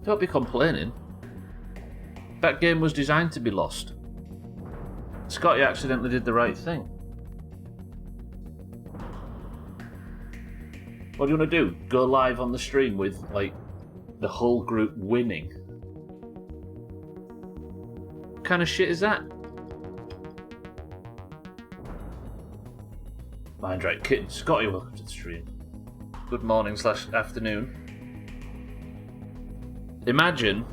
Don't be complaining. That game was designed to be lost. Scotty accidentally did the right thing. What do you want to do? Go live on the stream with, like, the whole group winning? What kind of shit is that? Mind right, kid. Scotty, welcome to the stream. Good morning / afternoon. Imagine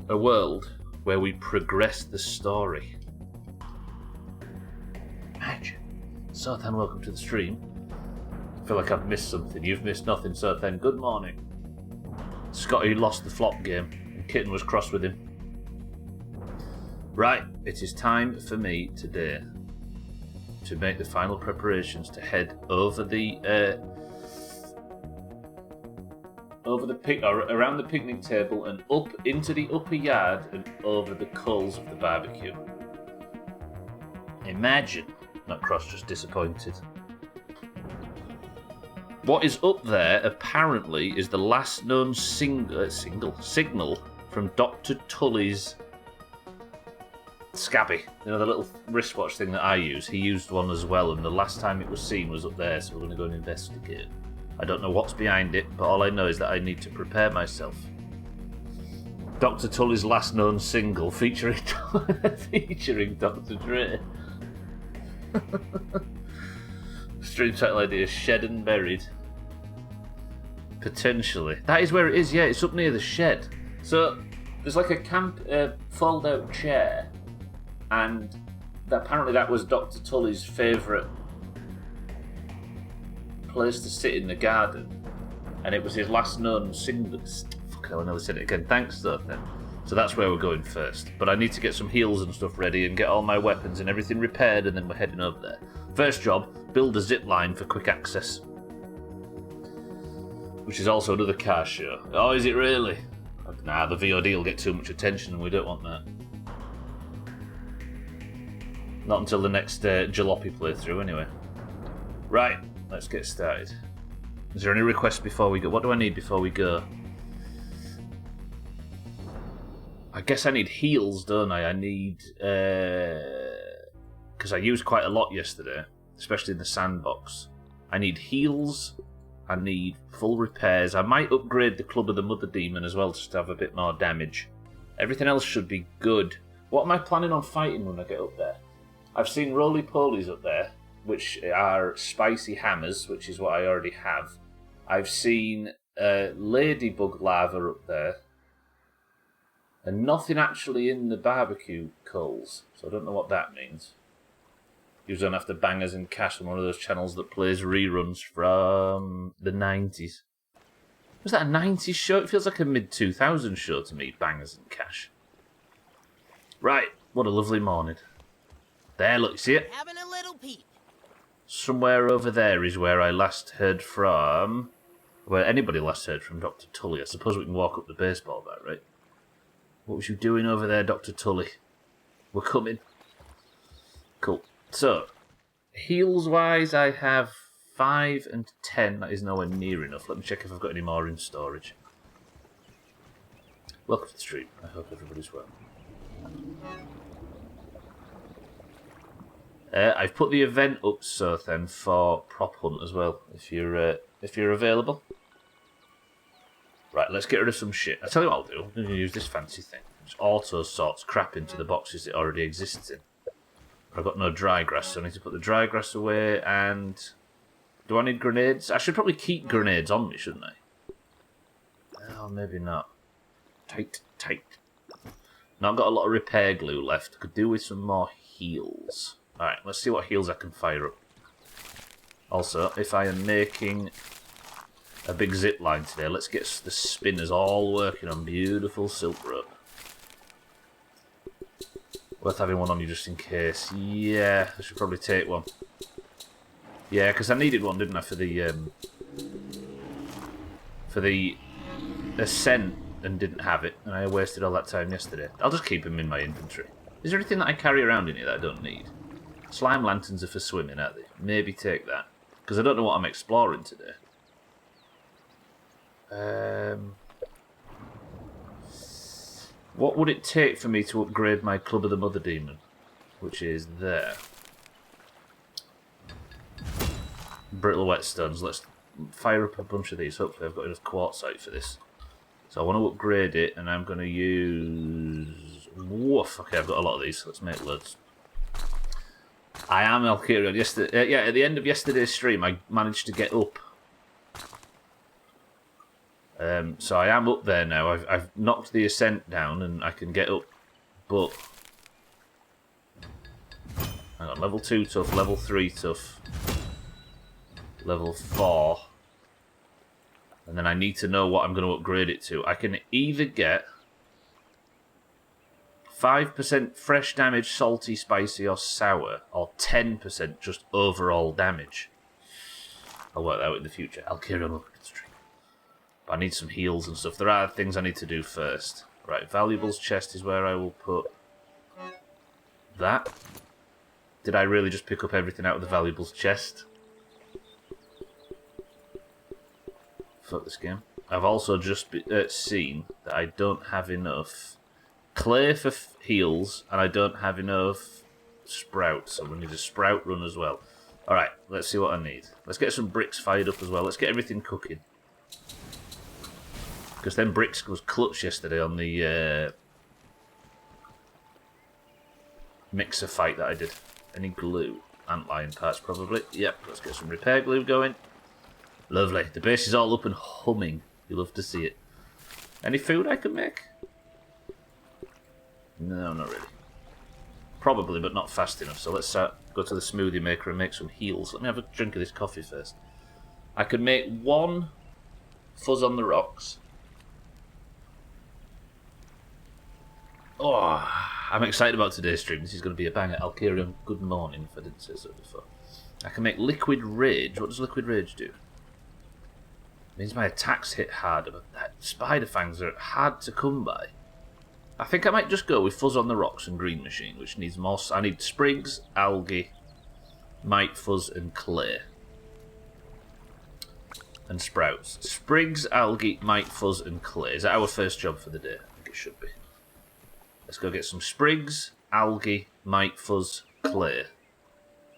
a world where we progress the story. Imagine. Sothan, welcome to the stream. I feel like I've missed something. You've missed nothing, Sothan. Good morning. Scotty lost the flop game, and Kitten was cross with him. Right, it is time for me today to make the final preparations to head over the around the picnic table and up into the upper yard and over the coals of the barbecue. Imagine, not cross, just disappointed. What is up there apparently is the last known signal from Dr. Tully's Scabby. You know, the little wristwatch thing that I use. He used one as well, and the last time it was seen was up there, so we're going to go and investigate. I don't know what's behind it, but all I know is that I need to prepare myself. Dr. Tully's last known single featuring Dr. Dre. Stream title idea: Shed and Buried. Potentially. That is where it is, yeah, it's up near the shed. So, there's like a fold-out chair, and apparently that was Dr. Tully's favourite place to sit in the garden, and it was his last known single. Fuck, I never said it again. Thanks, though, then. So that's where we're going first. But I need to get some heals and stuff ready and get all my weapons and everything repaired, and then we're heading over there. First job, build a zip line for quick access. Which is also another car show. Oh, is it really? Nah, the VOD will get too much attention and we don't want that. Not until the next jalopy playthrough, anyway. Right, let's get started. Is there any requests before we go? What do I need before we go? I guess I need heals, don't I? I need... because I used quite a lot yesterday, especially in the sandbox. I need heals... I need full repairs. I might upgrade the Club of the Mother Demon as well, just to have a bit more damage. Everything else should be good. What am I planning on fighting when I get up there? I've seen roly-polies up there, which are spicy hammers, which is what I already have. I've seen ladybug lava up there, and nothing actually in the barbecue coals, so I don't know what that means. You don't have to Bangers and Cash on one of those channels that plays reruns from the 90s. Was that a 90s show? It feels like a mid-2000s show to me, Bangers and Cash. Right, what a lovely morning. There, look, you see it? Having a little peep. Somewhere over there is where I last heard from... Where anybody last heard from Dr. Tully. I suppose we can walk up the baseball bat, right? What was you doing over there, Dr. Tully? We're coming. Cool. So, heals-wise, I have 5 and 10. That is nowhere near enough. Let me check if I've got any more in storage. Welcome to the stream. I hope everybody's well. I've put the event up, Sothen, for Prop Hunt as well, if you're available. Right, let's get rid of some shit. I'll tell you what I'll do. I'm going to use this fancy thing. Just auto sorts crap into the boxes it already exists in. I've got no dry grass, so I need to put the dry grass away, and... Do I need grenades? I should probably keep grenades on me, shouldn't I? Oh, maybe not. Tight. Now I've got a lot of repair glue left. Could do with some more heals. Alright, let's see what heals I can fire up. Also, if I am making a big zip line today, let's get the spinners all working on beautiful silk rope. Worth having one on you just in case. Yeah, I should probably take one. Yeah, because I needed one, didn't I, for the ascent, and didn't have it, and I wasted all that time yesterday. I'll just keep them in my inventory. Is there anything that I carry around in here that I don't need? Slime lanterns are for swimming, aren't they? Maybe take that, because I don't know what I'm exploring today. What would it take for me to upgrade my Club of the Mother Demon? Which is there. Brittle whetstones. Let's fire up a bunch of these. Hopefully I've got enough quartzite for this. So I want to upgrade it, and I'm going to use... Woof! Okay, I've got a lot of these. Let's make loads. I am Alkirion. Yesterday, yeah, at the end of yesterday's stream, I managed to get up. So I am up there now. I've knocked the ascent down, and I can get up. But... hang on, level 2 tough, level 3 tough. Level 4. And then I need to know what I'm going to upgrade it to. I can either get 5% fresh damage, salty, spicy, or sour, or 10% just overall damage. I'll work that out in the future. I'll carry on looking at the stream. But I need some heals and stuff. There are things I need to do first. Right, valuables chest is where I will put that. Did I really just pick up everything out of the valuables chest? Fuck this game. I've also just seen that I don't have enough clay for heals, and I don't have enough sprouts, so we need a sprout run as well. Alright, let's see what I need. Let's get some bricks fired up as well. Let's get everything cooking. Because then bricks was clutch yesterday on the mixer fight that I did. Any glue? Antlion parts probably. Yep, let's get some repair glue going. Lovely. The base is all up and humming. You love to see it. Any food I can make? No, not really. Probably, but not fast enough. So let's go to the smoothie maker and make some heals. Let me have a drink of this coffee first. I could make 1 fuzz on the rocks. Oh, I'm excited about today's stream. This is going to be a banger. Alkirion, good morning, if I didn't say so before. I can make liquid rage. What does liquid rage do? Means my attacks hit harder, but spider fangs are hard to come by. I think I might just go with fuzz on the rocks and green machine, which needs moss. I need sprigs, algae, mite fuzz, and clay. And sprouts. Sprigs, algae, mite fuzz, and clay. Is that our first job for the day? I think it should be. Let's go get some sprigs, algae, mite fuzz, clay.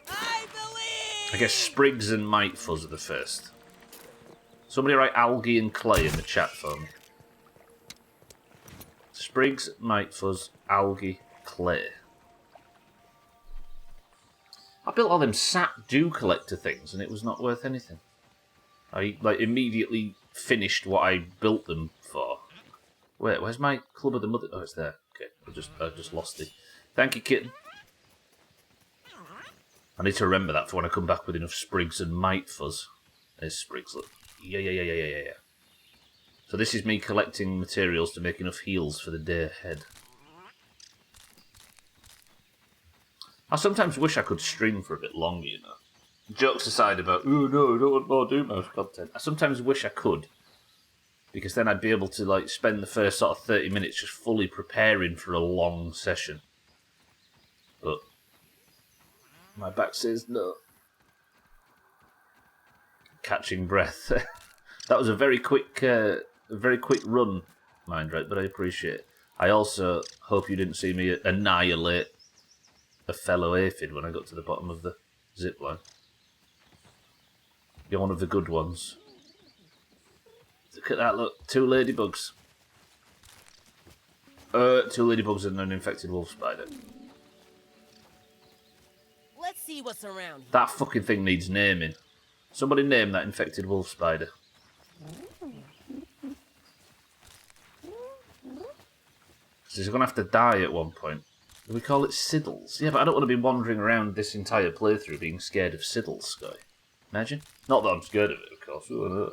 I guess sprigs and mite fuzz are the first. Somebody write algae and clay in the chat for me. Sprigs, mite fuzz, algae, clay. I built all them sap dew collector things and it was not worth anything. I immediately finished what I built them for. Wait, where's my Club of the Mother? Oh, it's there. Okay, I just lost it. Thank you, kitten. I need to remember that for when I come back with enough sprigs and mite fuzz. There's sprigs, look. Yeah. So this is me collecting materials to make enough heals for the day ahead. I sometimes wish I could stream for a bit longer, you know. Jokes aside about, oh no, I don't want more Doomhaus content. I sometimes wish I could. Because then I'd be able to like spend the first sort of 30 minutes just fully preparing for a long session. But my back says no. Catching breath. That was a very quick run, mind right, but I appreciate it. I also hope you didn't see me annihilate a fellow aphid when I got to the bottom of the zip line. You're one of the good ones. Look at that, look. 2 ladybugs. 2 ladybugs and an infected wolf spider. Let's see what's around here. That fucking thing needs naming. Somebody name that infected wolf spider. Because he's going to have to die at one point. Do we call it Siddles? Yeah, but I don't want to be wandering around this entire playthrough being scared of Siddles, Sky. Imagine? Not that I'm scared of it, of course. Oh, no.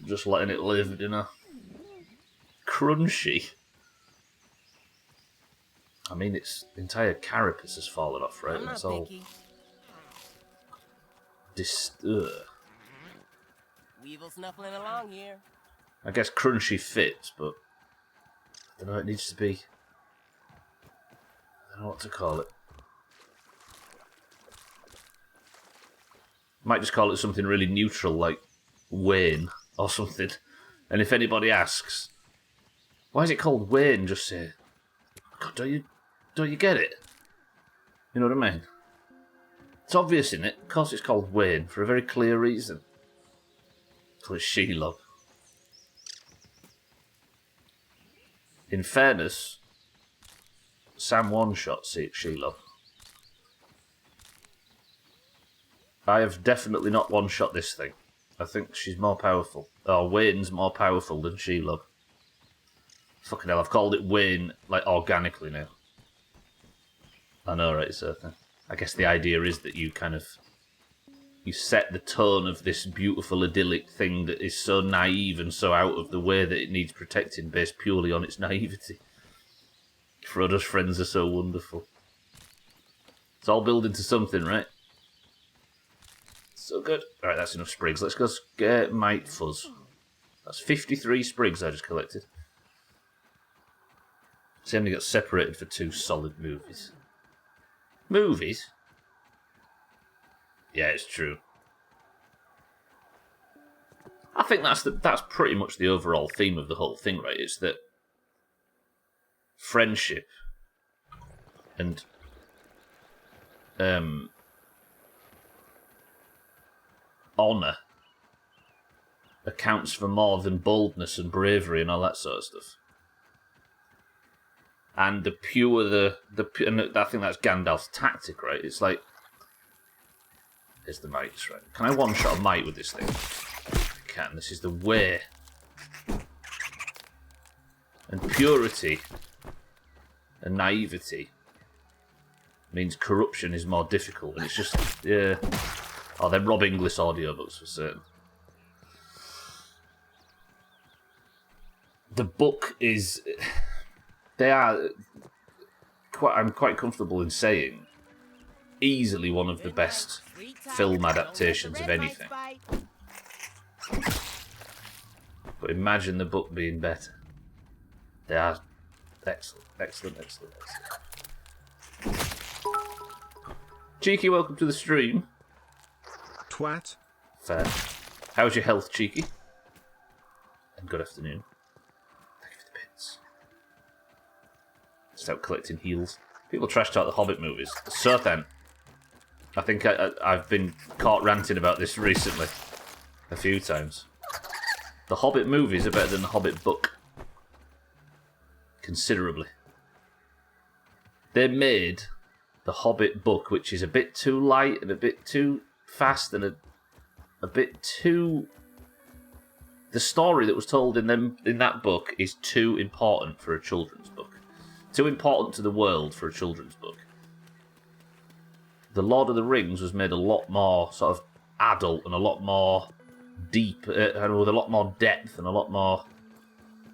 Just letting it live, you know. Crunchy. I mean, its entire carapace has fallen off, right? I'm it's not all... picky. Weevil snuffling along here. I guess crunchy fits, but I don't know, it needs to be... I don't know what to call it. Might just call it something really neutral, like Wayne, or something. And if anybody asks, Why is it called Wayne? Just say, God, don't you get it? You know what I mean? It's obvious in it. Of course, it's called Wayne for a very clear reason. Because it's Shelob. In fairness, Sam one-shot Shelob. I have definitely not one-shot this thing. I think she's more powerful. Oh, Wayne's more powerful than Shelob. Fucking hell, I've called it Wayne, like, organically now. I know, right, it's a thing. I guess the idea is that you kind of... You set the tone of this beautiful, idyllic thing that is so naive and so out of the way that it needs protecting based purely on its naivety. Frodo's friends are so wonderful. It's all building to something, right? So good. Alright, that's enough sprigs. Let's go get Mite Fuzz. That's 53 sprigs I just collected. See how many got separated for 2 solid movies. Movies? Yeah, it's true. I think that's pretty much the overall theme of the whole thing, right? It's that friendship and honour accounts for more than boldness and bravery and all that sort of stuff. And and I think that's Gandalf's tactic, right? It's like, here's the mites, right? Can I one-shot a mite with this thing? I can. This is the way. And purity and naivety means corruption is more difficult, and it's just, yeah. Oh, they're Rob Inglis audiobooks for certain. The book is... They are... I'm quite comfortable in saying easily one of the best film adaptations of anything. But imagine the book being better. They are excellent, excellent, excellent, excellent. Cheeky, welcome to the stream. Twat. Fair. How's your health, Cheeky? And good afternoon. Thank you for the bits. Just out collecting heals. People trash talk the Hobbit movies. So then, I think I've been caught ranting about this recently. A few times. The Hobbit movies are better than the Hobbit book. Considerably. They made the Hobbit book, which is a bit too light and a bit too fast and a bit too... The story that was told in that book is too important for a children's book. Too important to the world for a children's book. The Lord of the Rings was made a lot more sort of adult and a lot more deep, and with a lot more depth and a lot more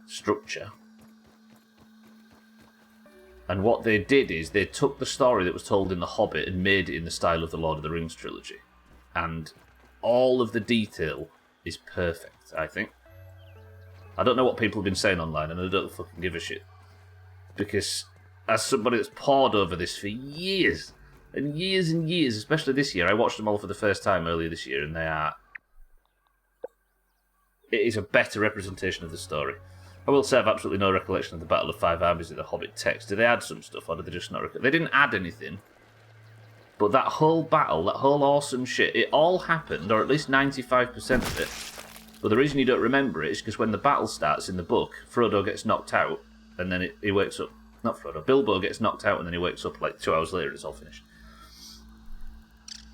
structure. And what they did is they took the story that was told in The Hobbit and made it in the style of the Lord of the Rings trilogy. And all of the detail is perfect, I think. I don't know what people have been saying online, and I don't fucking give a shit. Because as somebody that's pored over this for years, and years and years, especially this year, I watched them all for the first time earlier this year, and it is a better representation of the story. I will say I've absolutely no recollection of the Battle of Five Armies in the Hobbit text. Did they add some stuff, or did they just not They didn't add anything. But that whole battle, that whole awesome shit, it all happened, or at least 95% of it. But the reason you don't remember it is because when the battle starts in the book, Frodo gets knocked out, and then he wakes up. Not Frodo, Bilbo gets knocked out, and then he wakes up like 2 hours later, it's all finished.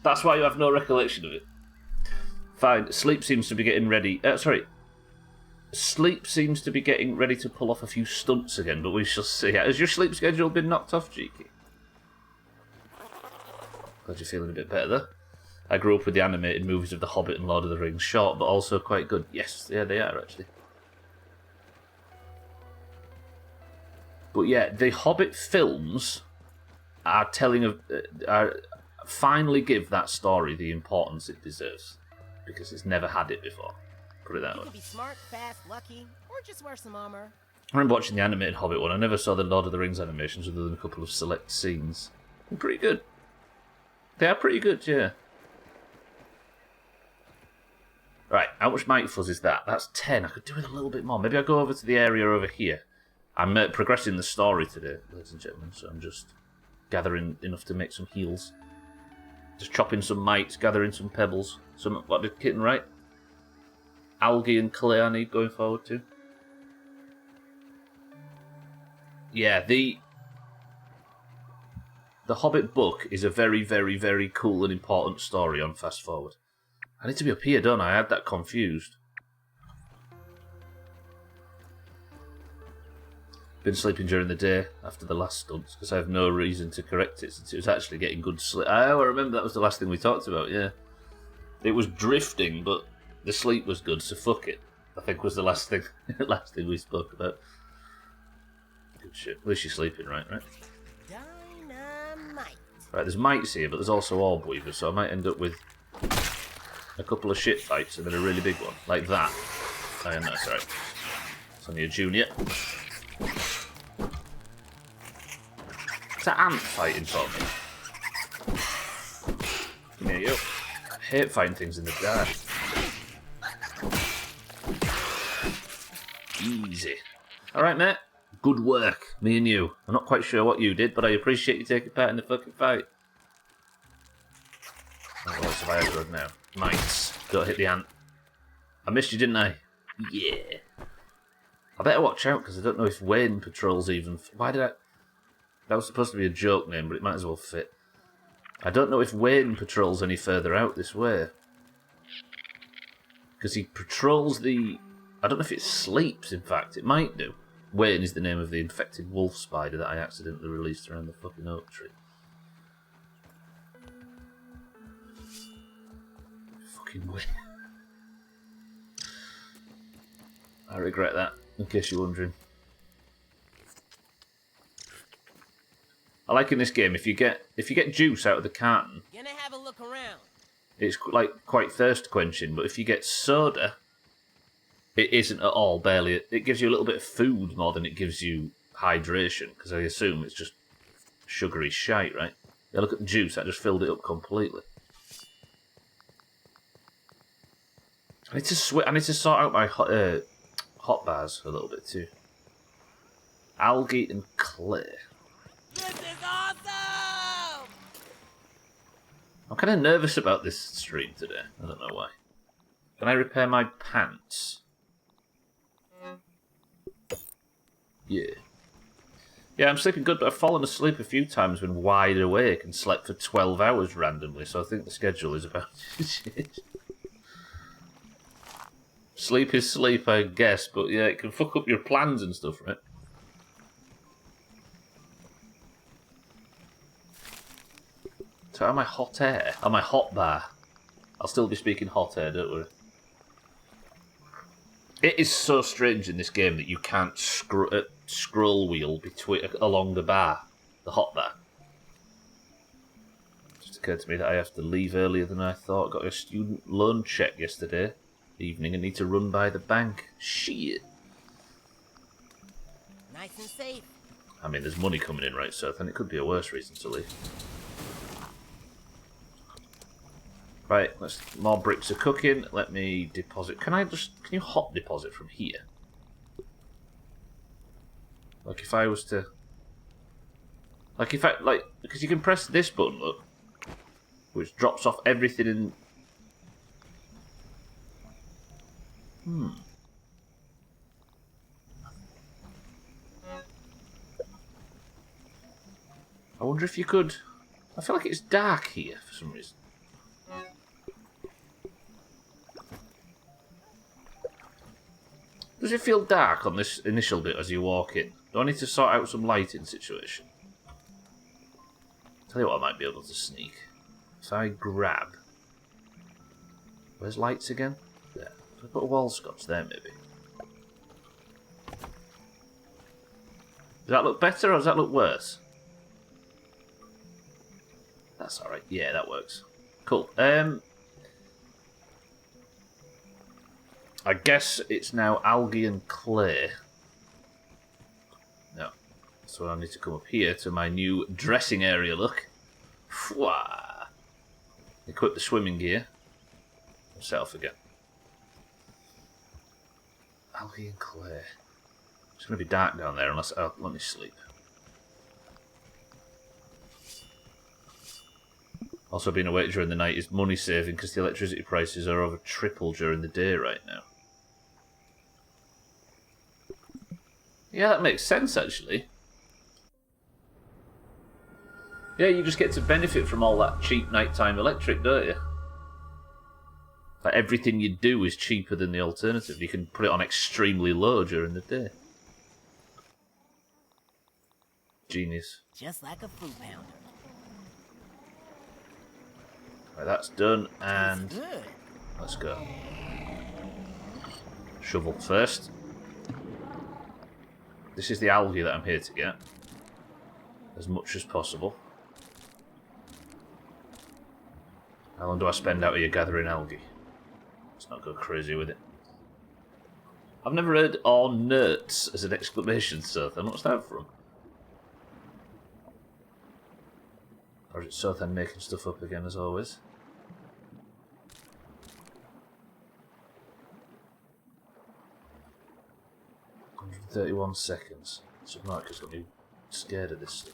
That's why you have no recollection of it. Fine, Sleep seems to be getting ready... Sleep seems to be getting ready to pull off a few stunts again, but we shall see. Has your sleep schedule been knocked off, Cheeky? Glad you're feeling a bit better there. I grew up with the animated movies of The Hobbit and Lord of the Rings. Short, but also quite good. Yes, yeah, they are, actually. But yeah, the Hobbit films are finally give that story the importance it deserves. Because it's never had it before. Put it that way. You can be smart, fast, lucky, or just wear some armor. I remember watching the animated Hobbit one. I never saw the Lord of the Rings animations other than a couple of select scenes. They're pretty good. They are pretty good, yeah. Right, how much Mite Fuzz is that? That's 10. I could do with a little bit more. Maybe I'll go over to the area over here I'm progressing the story today, ladies and gentlemen, so I'm just gathering enough to make some heals. Just chopping some mites, gathering some pebbles. Some, what did Kitten write? Algae and clay I need going forward too. Yeah, the Hobbit book is a very, very, very cool and important story on Fast Forward. I need to be up here, don't I? I had that confused. Been sleeping during the day after the last stunts because I have no reason to correct it since it was actually getting good sleep. I remember that was the last thing we talked about, yeah. It was drifting, but the sleep was good, so fuck it. I think was the last thing we spoke about. Good shit. At least you're sleeping, right? Dynamite. Right, there's mites here, but there's also orb weavers, so I might end up with a couple of shit fights and then a really big one. Like that. Oh, no, sorry. It's only a junior. It's an ant fighting for me. Come here, you. I hate fighting things in the dark. Easy. Alright, mate. Good work, me and you. I'm not quite sure what you did, but I appreciate you taking part in the fucking fight. What else have I aggroed now? Mites. Don't hit the ant. I missed you, didn't I? Yeah. I better watch out, because I don't know if Wayne patrols even... Why did I... That was supposed to be a joke name, but it might as well fit. I don't know if Wayne patrols any further out this way. Because he patrols the... I don't know if it sleeps, in fact. It might do. Wayne is the name of the infected wolf spider that I accidentally released around the fucking oak tree. Fucking Wayne. I regret that, in case you're wondering. I like in this game, if you get juice out of the carton, Gonna have a look around. it's like quite thirst quenching, but if you get soda, it isn't at all, barely. It gives you a little bit of food more than it gives you hydration, because I assume it's just sugary shite, right? Yeah, look at the juice, that just filled it up completely. I need to sort out my hot bars a little bit too. Algae and clay. This is awesome! I'm kind of nervous about this stream today. I don't know why. Can I repair my pants? Yeah. Yeah, I'm sleeping good, but I've fallen asleep a few times when wide awake and slept for 12 hours randomly, so I think the schedule is about shit. Sleep is sleep, I guess, but yeah, it can fuck up your plans and stuff, right? So am I hot air? Am I hot bar? I'll still be speaking hot air, don't worry. It is so strange in this game that you can't scroll wheel along the bar, the hot bar. It just occurred to me that I have to leave earlier than I thought. Got a student loan check yesterday evening and need to run by the bank. Shit. Nice and safe. I mean, there's money coming in right south, and it could be a worse reason to leave. Right, more bricks are cooking. Let me deposit. Can you hot deposit from here? Like if I was to... because you can press this button, look. Which drops off everything in... I wonder if you could... I feel like it's dark here for some reason. Does it feel dark on this initial bit as you walk in? Do I need to sort out some lighting situation? Tell you what, I might be able to sneak. If I grab... Where's lights again? There. If I put a wall scotch there, maybe. Does that look better or does that look worse? That's alright. Yeah, that works. Cool. I guess it's now algae and clay. No. So I need to come up here to my new dressing area look. Fwah. Equip the swimming gear. Set off again. Algae and clay. It's going to be dark down there unless... Oh, let me sleep. Also, being awake during the night is money saving because the electricity prices are over triple during the day right now. Yeah, that makes sense, actually. Yeah, you just get to benefit from all that cheap nighttime electric, don't you? Like, everything you do is cheaper than the alternative. You can put it on extremely low during the day. Genius. Just like a fruit pounder. Right, that's done, and Tastes good. let's go. Shovel first. This is the algae that I'm here to get. As much as possible. How long do I spend out here gathering algae? Let's not go crazy with it. I've never heard "or nerds" as an exclamation, Sothan. What's that from? Or is it Sothan making stuff up again, as always? "131 seconds. Subnauticus got me scared of this stuff.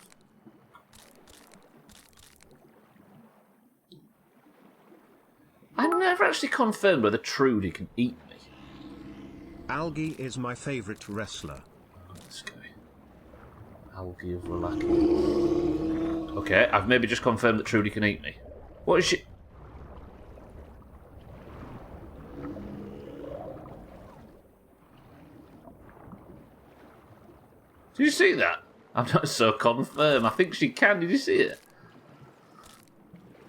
I never actually confirmed whether Trudy can eat me. Algae is my favorite wrestler. Oh, this guy. Algae of Relaki. Okay, I've maybe just confirmed that Trudy can eat me. What is she... Did you see that? I'm not so confirmed. I think she can. Did you see it?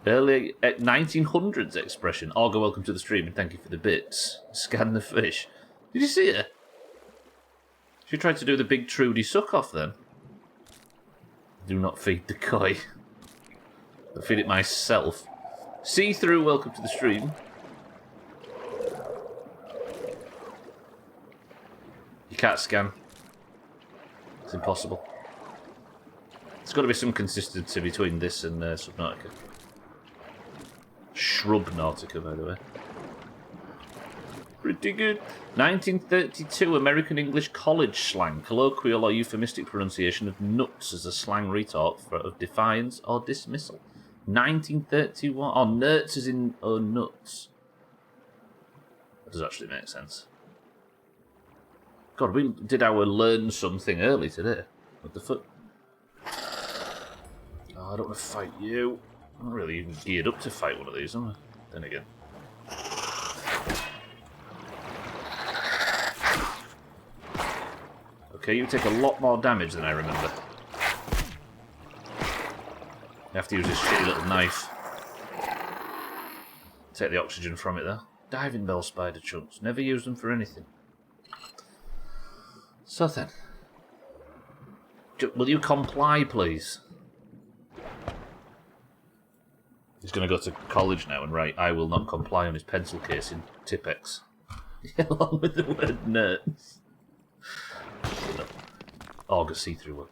Early 1900s expression. Olga, welcome to the stream and thank you for the bits. Scan the fish. Did you see her? She tried to do the big Trudy suck off then. Do not feed the koi. I'll feed it myself. See through, welcome to the stream. You can't scan. It's impossible. There's got to be some consistency between this and Subnautica. Shrub Nautica, by the way. Pretty good. 1932 American English college slang, colloquial or euphemistic pronunciation of nuts as a slang retort of defiance or dismissal. 1931. Oh, nerds as in nuts. That does actually make sense. God, we did our learn something early today. What the fuck? Oh, I don't want to fight you. I'm not really even geared up to fight one of these, am I? Then again. Okay, you take a lot more damage than I remember. You have to use this shitty little knife. Take the oxygen from it, though. Diving bell spider chunks. Never use them for anything. So then. Will you comply, please? He's going to go to college now and write, "I will not comply" on his pencil case in Tipex. Along with the word nerds. Auger see-through.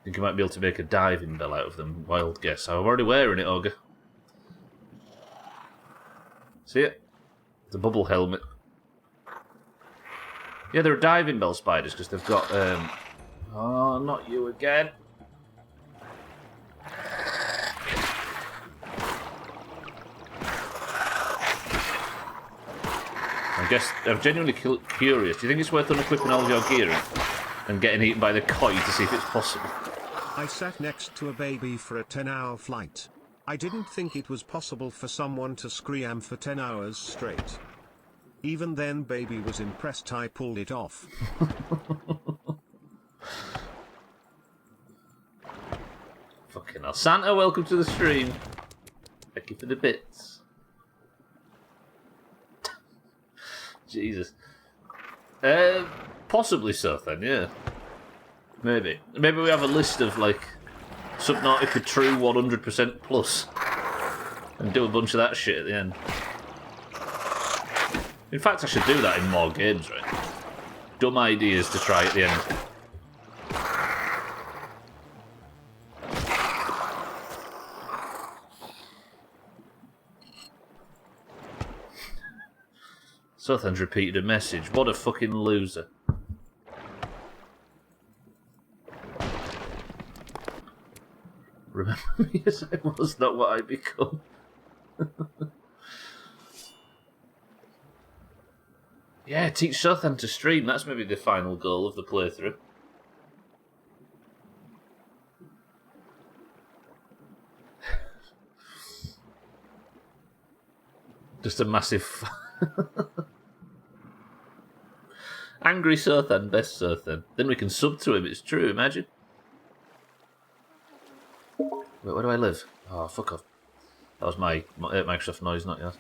Think you might be able to make a diving bell out of them? Wild guess. I'm already wearing it, Auger. See it? The bubble helmet. Yeah, they're diving bell spiders because they've got... Oh, not you again. I guess I'm genuinely curious. Do you think it's worth unequipping all of your gear and getting eaten by the koi to see if it's possible? I sat next to a baby for a 10-hour flight. I didn't think it was possible for someone to scream for 10 hours straight. Even then, baby was impressed I pulled it off. Fucking hell. Santa, welcome to the stream. Thank you for the bits. Jesus. Possibly so then, yeah. Maybe. Maybe we have a list of, like, Subnautica True 100% plus. And do a bunch of that shit at the end. In fact, I should do that in more games, right? Dumb ideas to try at the end. Suthan's repeated a message. What a fucking loser. Remember me as I was, not what I become. Yeah, teach Suthan to stream. That's maybe the final goal of the playthrough. Just a massive... Angry Suthan, best Suthan. Then we can sub to him, it's true, imagine. Wait, where do I live? Oh, fuck off. That was my Microsoft noise, not yours.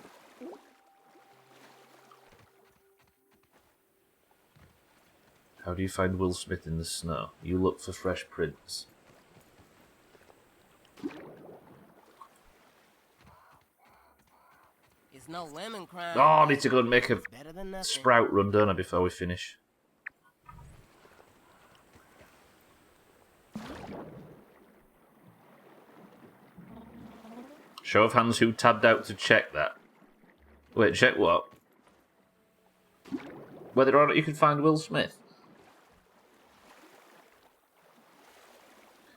How do you find Will Smith in the snow? You look for fresh prints. It's no lemon crime. Oh, I need to go and make a Better than nothing. sprout run, don't I, before we finish? Show of hands who tabbed out to check that. Wait, check what? Whether or not you can find Will Smith.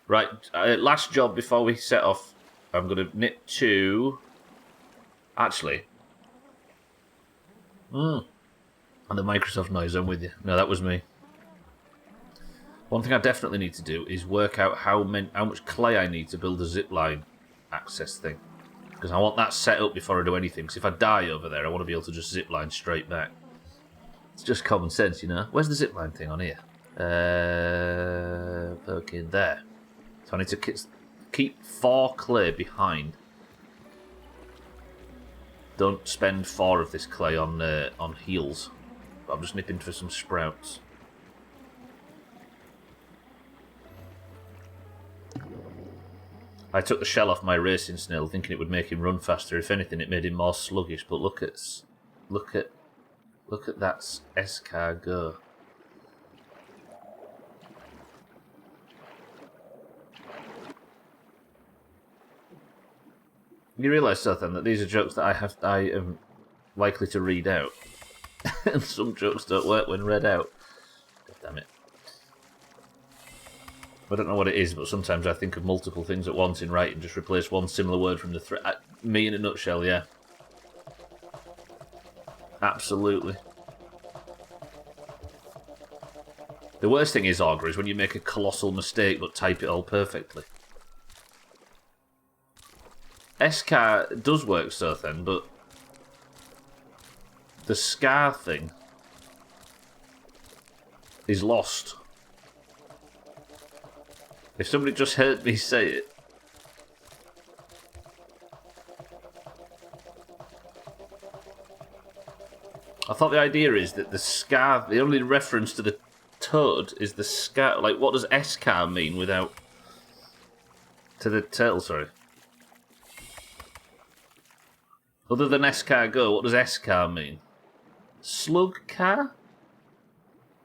Right, last job before we set off. I'm going to knit two. Actually. And the Microsoft noise, I'm with you. No, that was me. One thing I definitely need to do is work out how much clay I need to build a zipline access thing. Because I want that set up before I do anything. Because if I die over there, I want to be able to just zipline straight back. It's just common sense, you know. Where's the zipline thing on here? Fucking there. So I need to keep 4 clay behind. Don't spend 4 of this clay on heels. But I'm just nipping for some sprouts. I took the shell off my racing snail, thinking it would make him run faster. If anything, it made him more sluggish. But look at that S-car go. You realise, Suthan, that these are jokes that I am likely to read out. And some jokes don't work when read out. God damn it. I don't know what it is, but sometimes I think of multiple things at once in writing, just replace one similar word from the thread. Me in a nutshell, yeah. Absolutely. The worst thing is, Augur, is when you make a colossal mistake but type it all perfectly. S-car does work, Suthan, but the scar thing is lost. If somebody just heard me say it. I thought the idea is that the scar, the only reference to the toad is the scar. Like, what does S-car mean without... To the turtle, sorry. Other than S-car go, what does S-car mean? Slug car?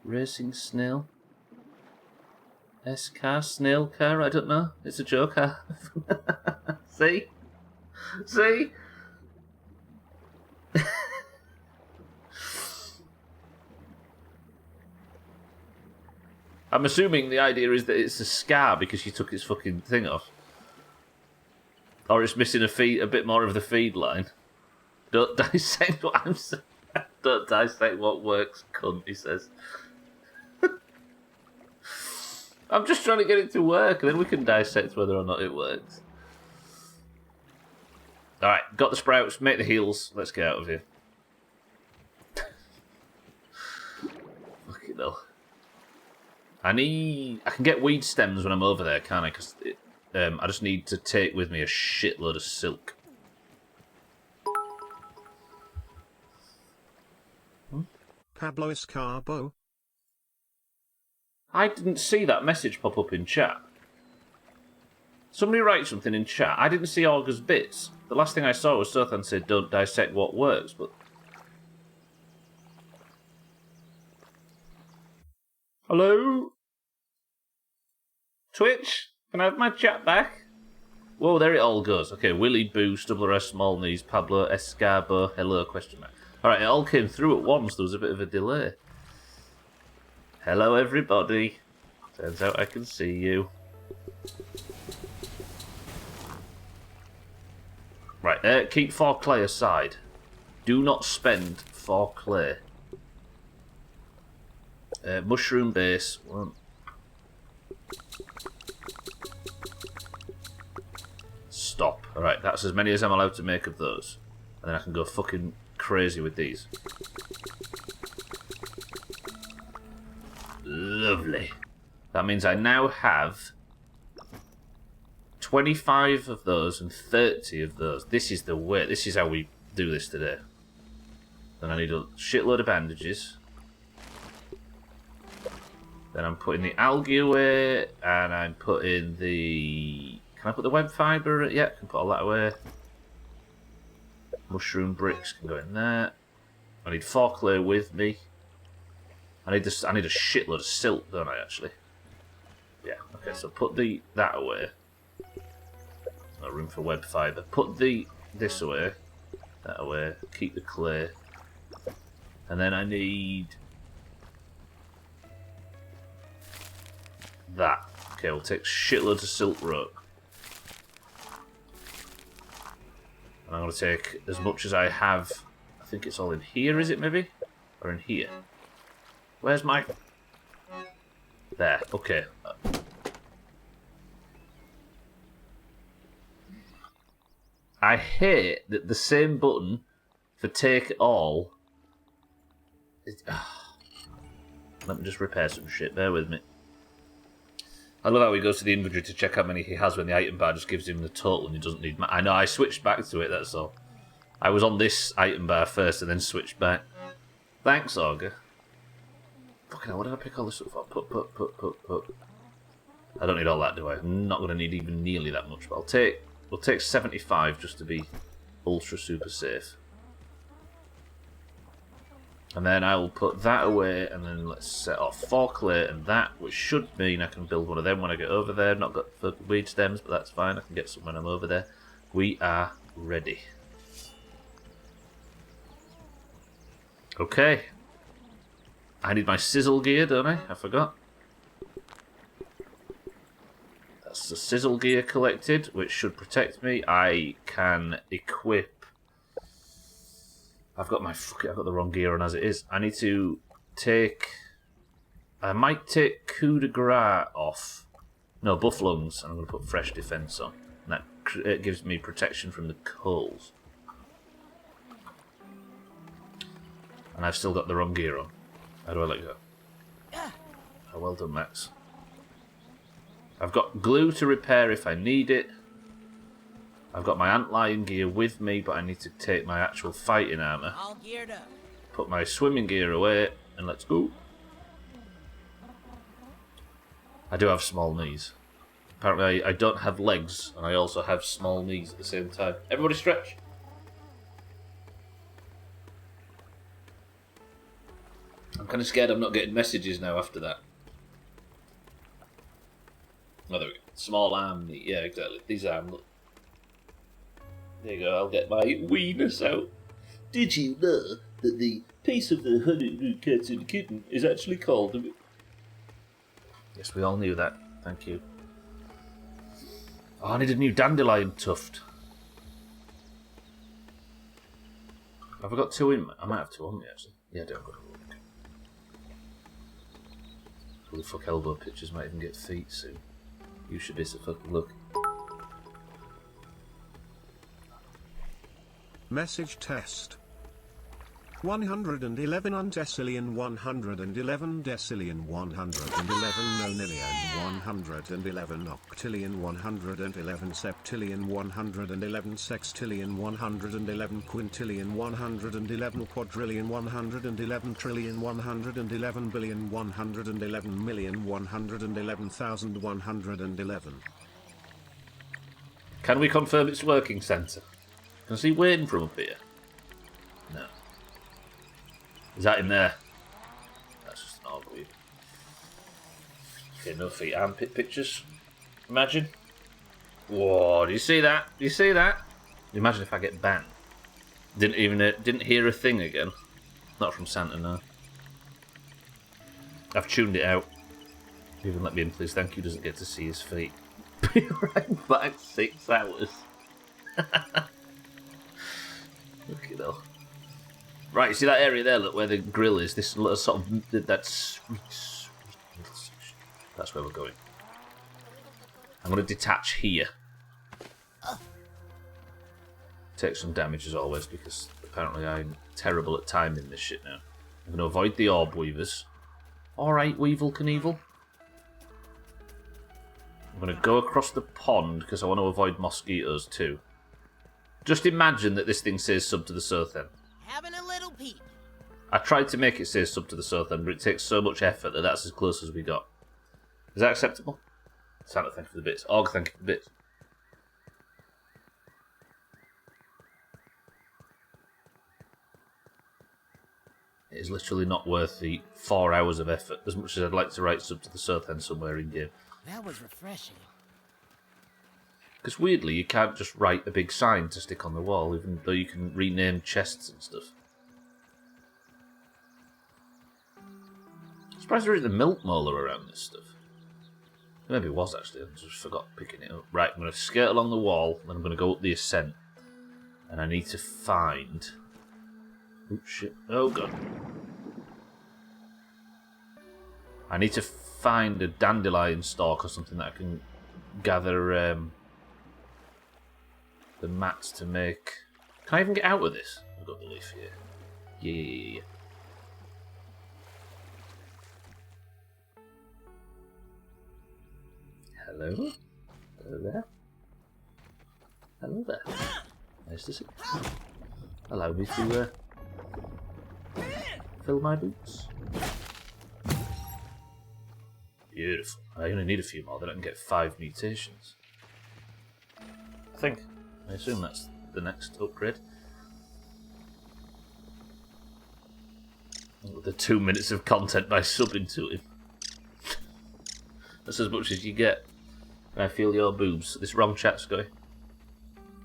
Racing snail? S-car? Snail car? I don't know. It's a joke. See? See? I'm assuming the idea is that it's a scar because she took its fucking thing off. Or it's missing a bit more of the feed line. Don't dissect what I'm saying. Don't dissect what works, cunt, he says. I'm just trying to get it to work, and then we can dissect whether or not it works. Alright, got the sprouts, make the heels, let's get out of here. Fucking hell. I can get weed stems when I'm over there, can't I? Because I just need to take with me a shitload of silk. Pablo Escarbo. I didn't see that message pop up in chat. Somebody write something in chat. I didn't see Augur's bits. The last thing I saw was Suthan said, don't dissect what works, but... Hello? Twitch? Can I have my chat back? Whoa, there it all goes. Okay, Willy, Boo, Stubbler, S, Small Knees, Pablo, Escarbo, hello, question mark. Alright, it all came through at once. There was a bit of a delay. Hello, everybody. Turns out I can see you. Right, keep 4 clay aside. Do not spend 4 clay. Mushroom base. Stop. Alright, that's as many as I'm allowed to make of those. And then I can go fucking crazy with these. Lovely. That means I now have 25 of those and 30 of those. This is the way. This is how we do this today. Then I need a shitload of bandages. Then I'm putting the algae away, and I'm putting the... Can I put the web fibre? Yeah, I can put all that away. Mushroom bricks can go in there. I need 4 clay with me. I need a shitload of silt, don't I, actually? Yeah, okay, so put that away. No room for web fibre. Put this away. That away. Keep the clay. And then I need... that. Okay, we'll take shitloads of silt rope. And I'm going to take as much as I have. I think it's all in here, is it maybe? Or in here? Where's my... There, okay. I hate that the same button for take all... Let me just repair some shit, bear with me. I love how he goes to the inventory to check how many he has when the item bar just gives him the total and he doesn't need... I know, I switched back to it, that's all. I was on this item bar first and then switched back. Thanks, Augur. Fucking hell, what did I pick all this up for? Put. I don't need all that, do I? I'm not going to need even nearly that much, but we'll take 75 just to be ultra super safe. And then I will put that away, and then let's set off 4 clay and that, which should mean I can build one of them when I get over there. Not got the weed stems, but that's fine. I can get some when I'm over there. We are ready. Okay. I need my sizzle gear, don't I? I forgot. That's the sizzle gear collected, which should protect me. I can equip... I've got the wrong gear on as it is. I need to take... I might take coup de grace off. No, buff lungs. And I'm going to put fresh defense on. And that gives me protection from the coals. And I've still got the wrong gear on. How do I let go? Oh, well done, Max. I've got glue to repair if I need it. I've got my antlion gear with me, but I need to take my actual fighting armour. All geared up. Put my swimming gear away, and let's go. I do have small knees. Apparently I don't have legs, and I also have small knees at the same time. Everybody stretch. I'm kind of scared I'm not getting messages now after that. Oh, there we go. Small arm knee. Yeah, exactly. These arms. Look. There you go, I'll get my weenus out. Did you know that the piece of the honey cat and kitten is actually called... Yes, we all knew that. Thank you. Oh, I need a new dandelion tuft. Have I got 2 in? I might have 2 on me, actually. Yeah, I do. I've got a look. Holy fuck, elbow pictures might even get feet soon. You should be so fucking lucky. Message test. 111 undecillion 111 decillion 111 nonillion 111 octillion 111 septillion 111 sextillion 111 quintillion 111 quadrillion 111 trillion 111 billion 111 million 111,111. Can we confirm it's working, Centre? Can I see Wayne from up here? No. Is that in there? That's just an odd weird. Okay, no feet, armpit pictures. Imagine. Whoa, do you see that? Do you see that? Imagine if I get banned. Didn't hear a thing again. Not from Santa, no. I've tuned it out. Even let me in, please. Thank you. Doesn't get to see his feet. Be right back. 6 hours. Look at that. Right, you see that area there? Look where the grill is. This little sort of that's where we're going. I'm going to detach here. Take some damage as always because apparently I'm terrible at timing this shit now. I'm going to avoid the orb weavers. Alright, Weevil Knievel. I'm going to go across the pond because I want to avoid mosquitoes too. Just imagine that this thing says sub to the south end. Having a little peep. I tried to make it say sub to the south end, but it takes so much effort that that's as close as we got. Is that acceptable? Santa, thank you for the bits. Og, thank you for the bits. It is literally not worth the 4 hours of effort, as much as I'd like to write sub to the south end somewhere in game. That was refreshing. Because weirdly, you can't just write a big sign to stick on the wall, even though you can rename chests and stuff. I'm surprised there isn't a milk molar around this stuff. Maybe it was actually, I just forgot picking it up. Right, I'm going to skate along the wall, then I'm going to go up the ascent. And I need to find... Oh shit, oh god. I need to find a dandelion stalk or something that I can gather the mats to make. Can I even get out of this? I've got the leaf here. Yeah. Hello? Hello there? Hello there. Nice to see you. Allow me to fill my boots. Beautiful. I only need a few more, then I can get 5 mutations. I think. I assume that's the next upgrade. The 2 minutes of content by subbing to him. That's as much as you get. I feel your boobs. This wrong chat's going.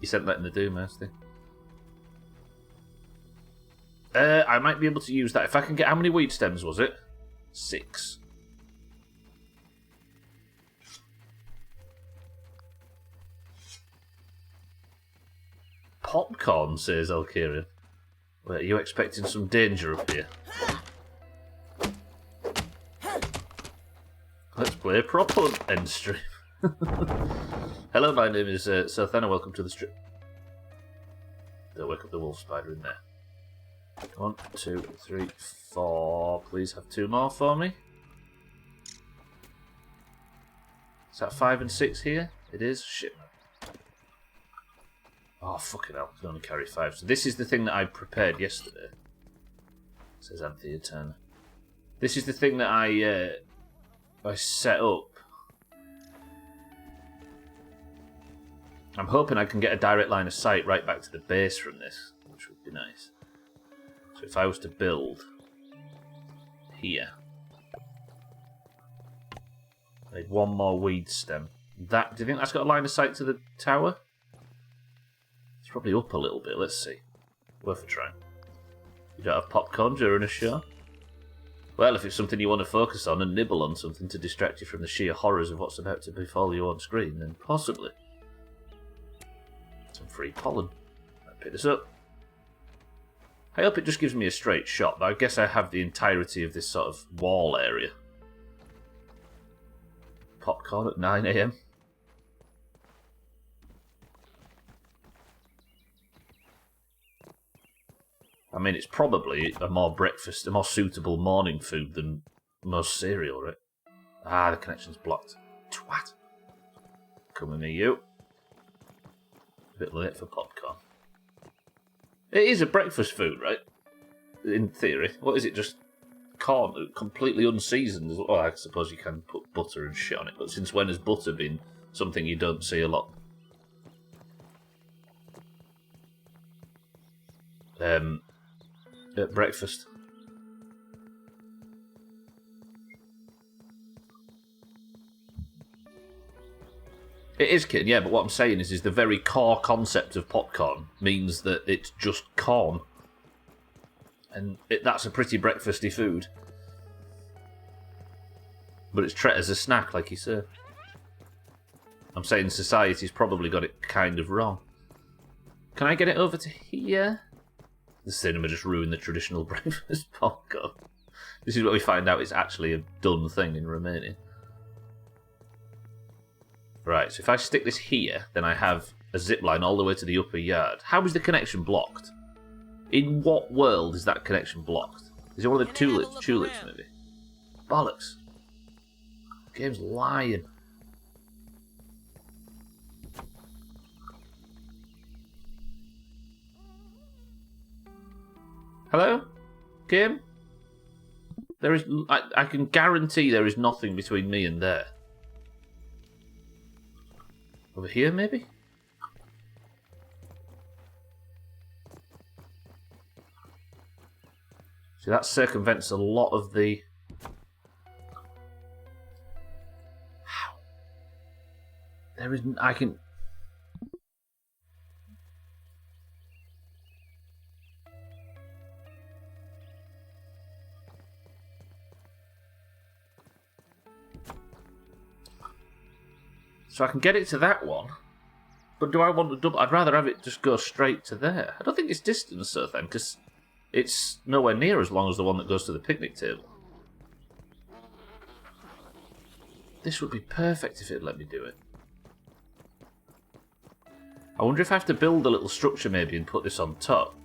You sent that in the Doomhaus thing. I might be able to use that if I can get. How many wheat stems was it? 6. Popcorn, says Alkirian. Wait, are you expecting some danger up here? Let's play a proper end stream. Hello, my name is Sothena. Welcome to the stream. Don't wake up the wolf spider in there. 1, 2, 3, 4. Please have 2 more for me. Is that 5 and 6 here? It is? Shit, man. Oh, fucking hell. I can only carry 5. So this is the thing that I prepared yesterday. Says Anthea Turner. This is the thing that I set up. I'm hoping I can get a direct line of sight right back to the base from this, which would be nice. So if I was to build here, I need 1 more weed stem. Do you think that's got a line of sight to the tower? It's probably up a little bit. Let's see. Worth a try. You don't have popcorn during a show? Well, if it's something you want to focus on and nibble on something to distract you from the sheer horrors of what's about to befall you on screen, then possibly. Some free pollen. I'll pick this up. I hope it just gives me a straight shot, but I guess I have the entirety of this sort of wall area. Popcorn at 9 AM. I mean, it's probably a more suitable morning food than most cereal, right? Ah, the connection's blocked. Twat. Come with me, you. A bit late for popcorn. It is a breakfast food, right? In theory. What is it, just corn, completely unseasoned? Well, I suppose you can put butter and shit on it, but since when has butter been something you don't see a lot? At breakfast. It is kitten, yeah, but what I'm saying is the very core concept of popcorn means that it's just corn. And that's a pretty breakfasty food. But it's treated as a snack, like you said. I'm saying society's probably got it kind of wrong. Can I get it over to here? The cinema just ruined the traditional breakfast popcorn. This is what we find out is actually a done thing in Romania. Right, so if I stick this here, then I have a zip line all the way to the upper yard. How is the connection blocked? In what world is that connection blocked? Is it one of the tulips maybe? Bollocks. Game's lying. Hello? Game? There is... I can guarantee there is nothing between me and there. Over here, maybe? See, that circumvents a lot of the... How? There is... I can... So I can get it to that one. But do I want to double... I'd rather have it just go straight to there. I don't think it's distance, so then, because it's nowhere near as long as the one that goes to the picnic table. This would be perfect if it let me do it. I wonder if I have to build a little structure maybe and put this on top.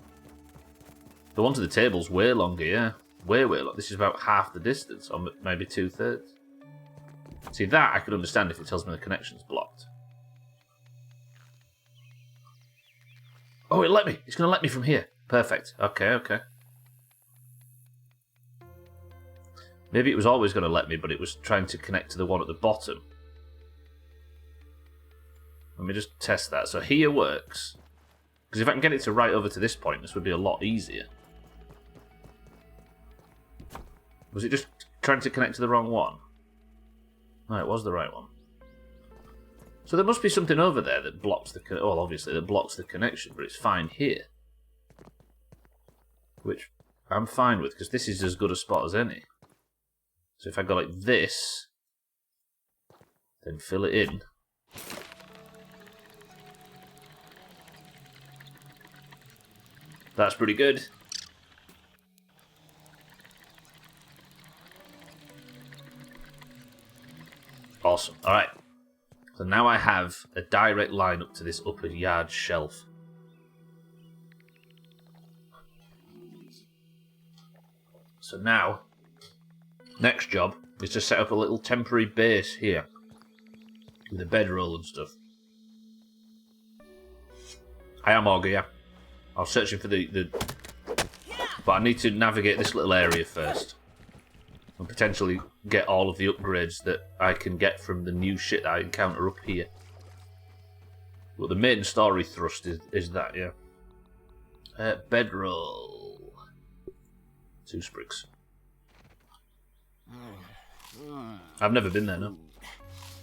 The one to the table's way longer, yeah. Way longer. This is about half the distance, or maybe 2/3. See, that I could understand if it tells me the connection's blocked. Oh, it let me. It's going to let me from here. Perfect. Okay. Maybe it was always going to let me, but it was trying to connect to the one at the bottom. Let me just test that. So here works. Because if I can get it to right over to this point, this would be a lot easier. Was it just trying to connect to the wrong one? No, it was the right one. So there must be something over there that blocks the... Well, obviously, that blocks the connection, but it's fine here. Which I'm fine with, because this is as good a spot as any. So if I go like this, then fill it in. That's pretty good. Awesome. Alright. So now I have a direct line up to this upper yard shelf. So now, next job is to set up a little temporary base here. With a bedroll and stuff. I am Augur, yeah. I was searching for the... But I need to navigate this little area first. And potentially get all of the upgrades that I can get from the new shit that I encounter up here. But the main story thrust is that, yeah. Bedroll. 2 sprigs. I've never been there, no.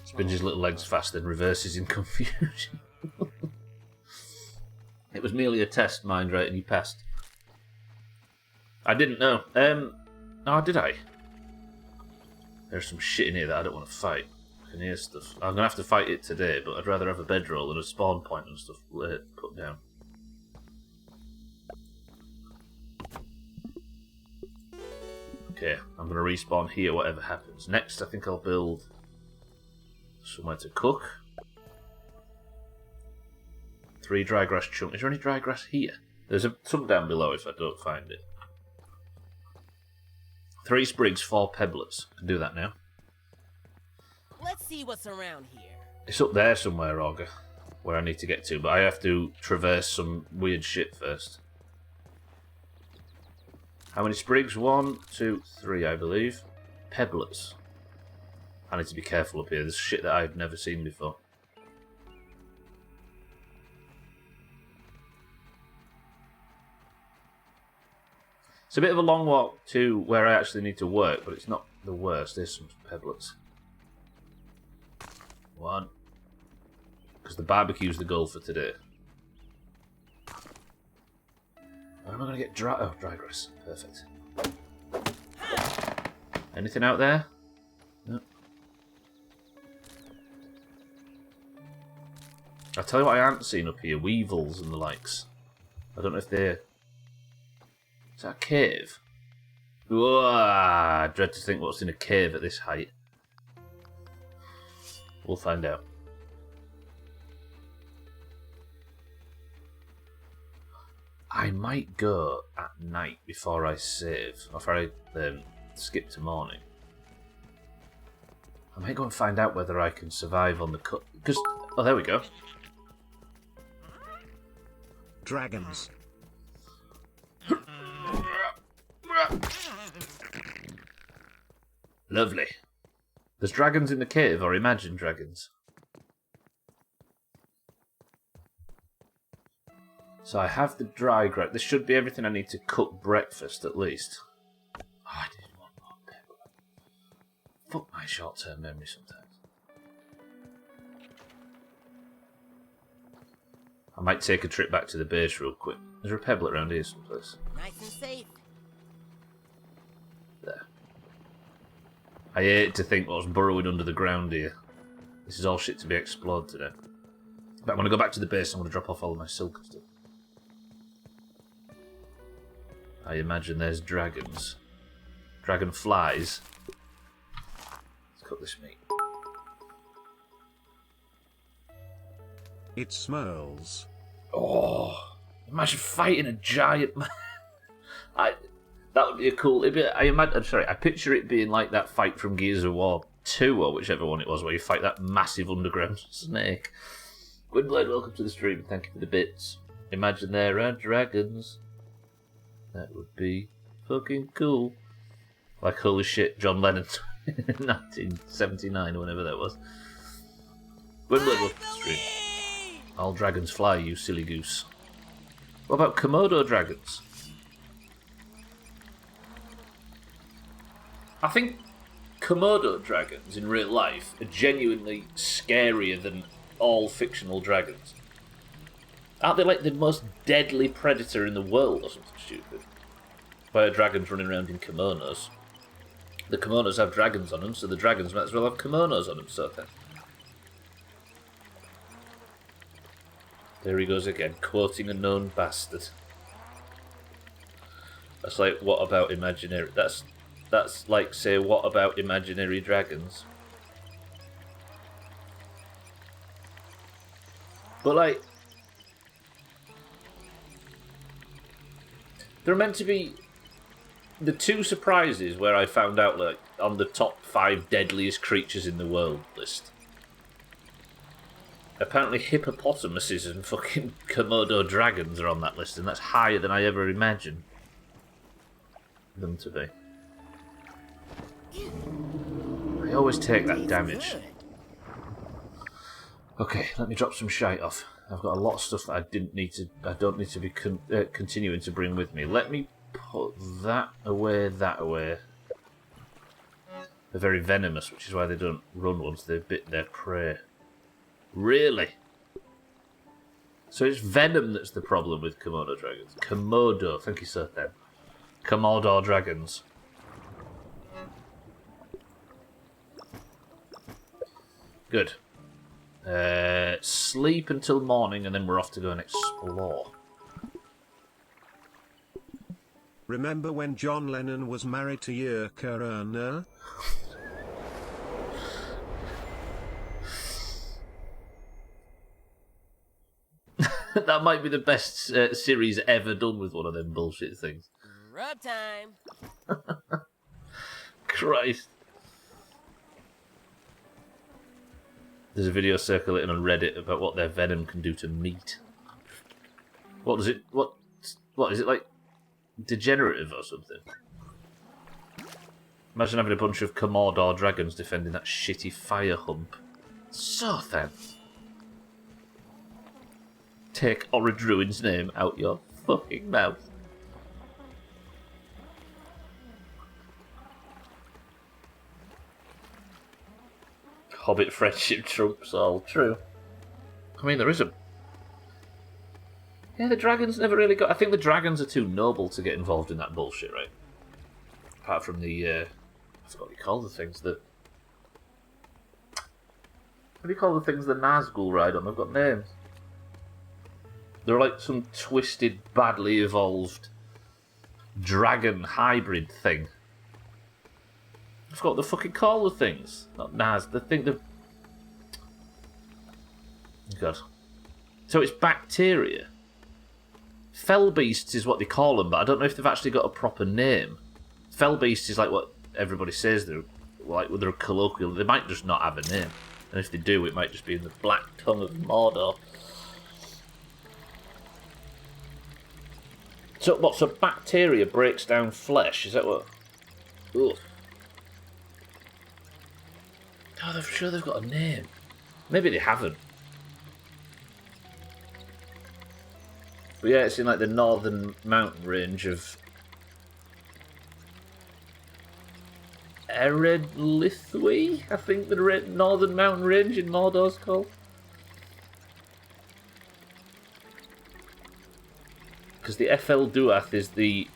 Spins his little legs fast and reverses in confusion. It was merely a test, mind right, and you passed. I didn't know. Oh, did I? There's some shit in here that I don't want to fight. I can hear stuff. I'm going to have to fight it today, but I'd rather have a bedroll than a spawn point and stuff put down. Okay, I'm going to respawn here, whatever happens. Next, I think I'll build somewhere to cook. 3 dry grass chunks. Is there any dry grass here? There's some down below if I don't find it. 3 sprigs, 4 pebblets. I can do that now. Let's see what's around here. It's up there somewhere, Augur, where I need to get to, but I have to traverse some weird shit first. How many sprigs? 1, 2, 3, I believe. Pebblets. I need to be careful up here. There's shit that I've never seen before. It's a bit of a long walk to where I actually need to work, but it's not the worst. There's some pebblets. 1, because the barbecue's the goal for today. Where am I going to get dry grass? Perfect. Anything out there? No. I'll tell you what I haven't seen up here. Weevils and the likes. I don't know if they're... Is that a cave? Whoa, I dread to think what's in a cave at this height. We'll find out. I might go at night before I save. Or before I skip to morning. I might go and find out whether I can survive on the cut. Because... Oh, there we go. Dragons. Lovely. There's dragons in the cave, or imagined dragons. So I have the dry grass. This should be everything I need to cook breakfast, at least. Oh, I didn't want more pepper. Fuck my short-term memory sometimes. I might take a trip back to the base real quick. There's a pebble around here someplace. Nice and safe. There. I hate to think what's burrowing under the ground here. This is all shit to be explored today. But when I go back to the base, I'm going to drop off all of my silk and stuff. I imagine there's dragons. Dragonflies. Let's cook this meat. It smells. Oh, imagine fighting a giant man. That would be a cool. I picture it being like that fight from Gears of War 2 or whichever one it was, where you fight that massive underground snake. Gwynblade, welcome to the stream. Thank you for the bits. Imagine there are dragons. That would be fucking cool. Like holy shit, John Lennon, 1979 or whenever that was. Gwynblade, welcome to the stream. All dragons fly, you silly goose. What about Komodo dragons? I think Komodo dragons in real life are genuinely scarier than all fictional dragons. Aren't they like the most deadly predator in the world or something stupid? Why are dragons running around in kimonos? The kimonos have dragons on them, so the dragons might as well have kimonos on them, sort of. There he goes again, quoting a known bastard. That's like, what about imaginary... That's like, say, what about imaginary dragons? But, like... There are meant to be... The two surprises where I found out, like, on the top 5 deadliest creatures in the world list. Apparently hippopotamuses and fucking Komodo dragons are on that list, and that's higher than I ever imagined them to be. I always take that damage. Okay, let me drop some shite off. I've got a lot of stuff that I don't need to be continuing to bring with me. Let me put that away, that away. They're very venomous, which is why they don't run once they've bit their prey. Really? So it's venom that's the problem with Komodo dragons. Komodo, thank you, sir. Then Komodo dragons. Good. Sleep until morning, and then we're off to go and explore. Remember when John Lennon was married to Yoko Ono? That might be the best series ever done with one of them bullshit things. Rub time. Christ. There's a video circulating on Reddit about what their venom can do to meat. What does it... What is it, like, degenerative or something? Imagine having a bunch of Komodo dragons defending that shitty fire hump. So then... Take Orange Ruin's name out your fucking mouth. Hobbit friendship trumps all. True. I mean, there is a... Yeah, the dragons never really got... I think the dragons are too noble to get involved in that bullshit, right? Apart from the... I forgot what you call the things that... What do you call the things the Nazgul ride on? They've got names. They're like some twisted, badly evolved dragon hybrid thing. I forgot what the fucking call the things. Not Naz. The thing that... God. So it's bacteria. Fell beasts is what they call them, but I don't know if they've actually got a proper name. Fell beasts is like what everybody says they're like. They're colloquial. They might just not have a name, and if they do, it might just be in the black tongue of Mordor. So what? So bacteria breaks down flesh? Is that what? Ugh. Oh, I'm sure they've got a name. Maybe they haven't. But yeah, it's in like the northern mountain range of Eredlithwy, I think the northern mountain range in Mordor's called. Because the FL Duath is the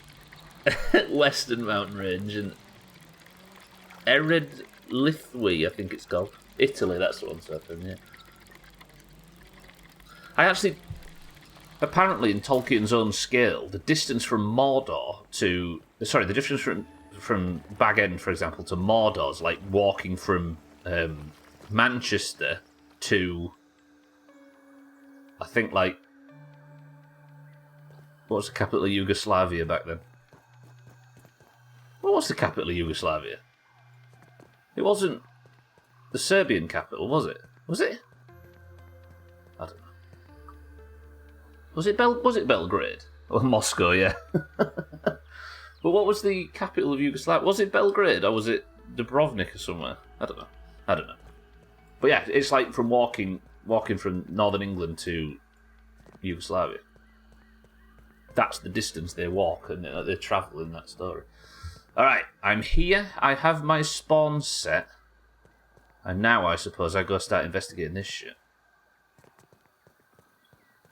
western mountain range, and Eredlithwy, I think it's called. Italy, that's the one, so yeah. I actually... Apparently, in Tolkien's own scale, the distance from Mordor to... Sorry, the distance from Bag End, for example, to Mordor is like walking from Manchester to... I think, like... What was the capital of Yugoslavia back then? What was the capital of Yugoslavia? It wasn't the Serbian capital, was it? Was it? I don't know. Was it Belgrade? Or Moscow, yeah. But what was the capital of Yugoslavia? Was it Belgrade or was it Dubrovnik or somewhere? I don't know. But yeah, it's like from walking from northern England to Yugoslavia. That's the distance they walk and they travel in that story. Alright, I'm here. I have my spawn set. And now I suppose I go start investigating this shit.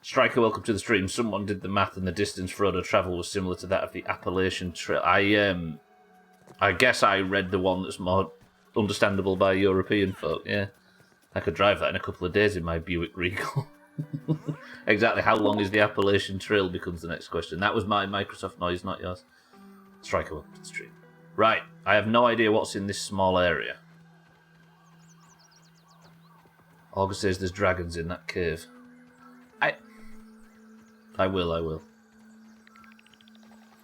Striker, welcome to the stream. Someone did the math and the distance Frodo travelled was similar to that of the Appalachian Trail. I guess I read the one that's more understandable by European folk, yeah. I could drive that in a couple of days in my Buick Regal. Exactly how long is the Appalachian Trail becomes the next question. That was my Microsoft noise, not yours. Striker, welcome to the stream. Right, I have no idea what's in this small area. August says there's dragons in that cave. I will.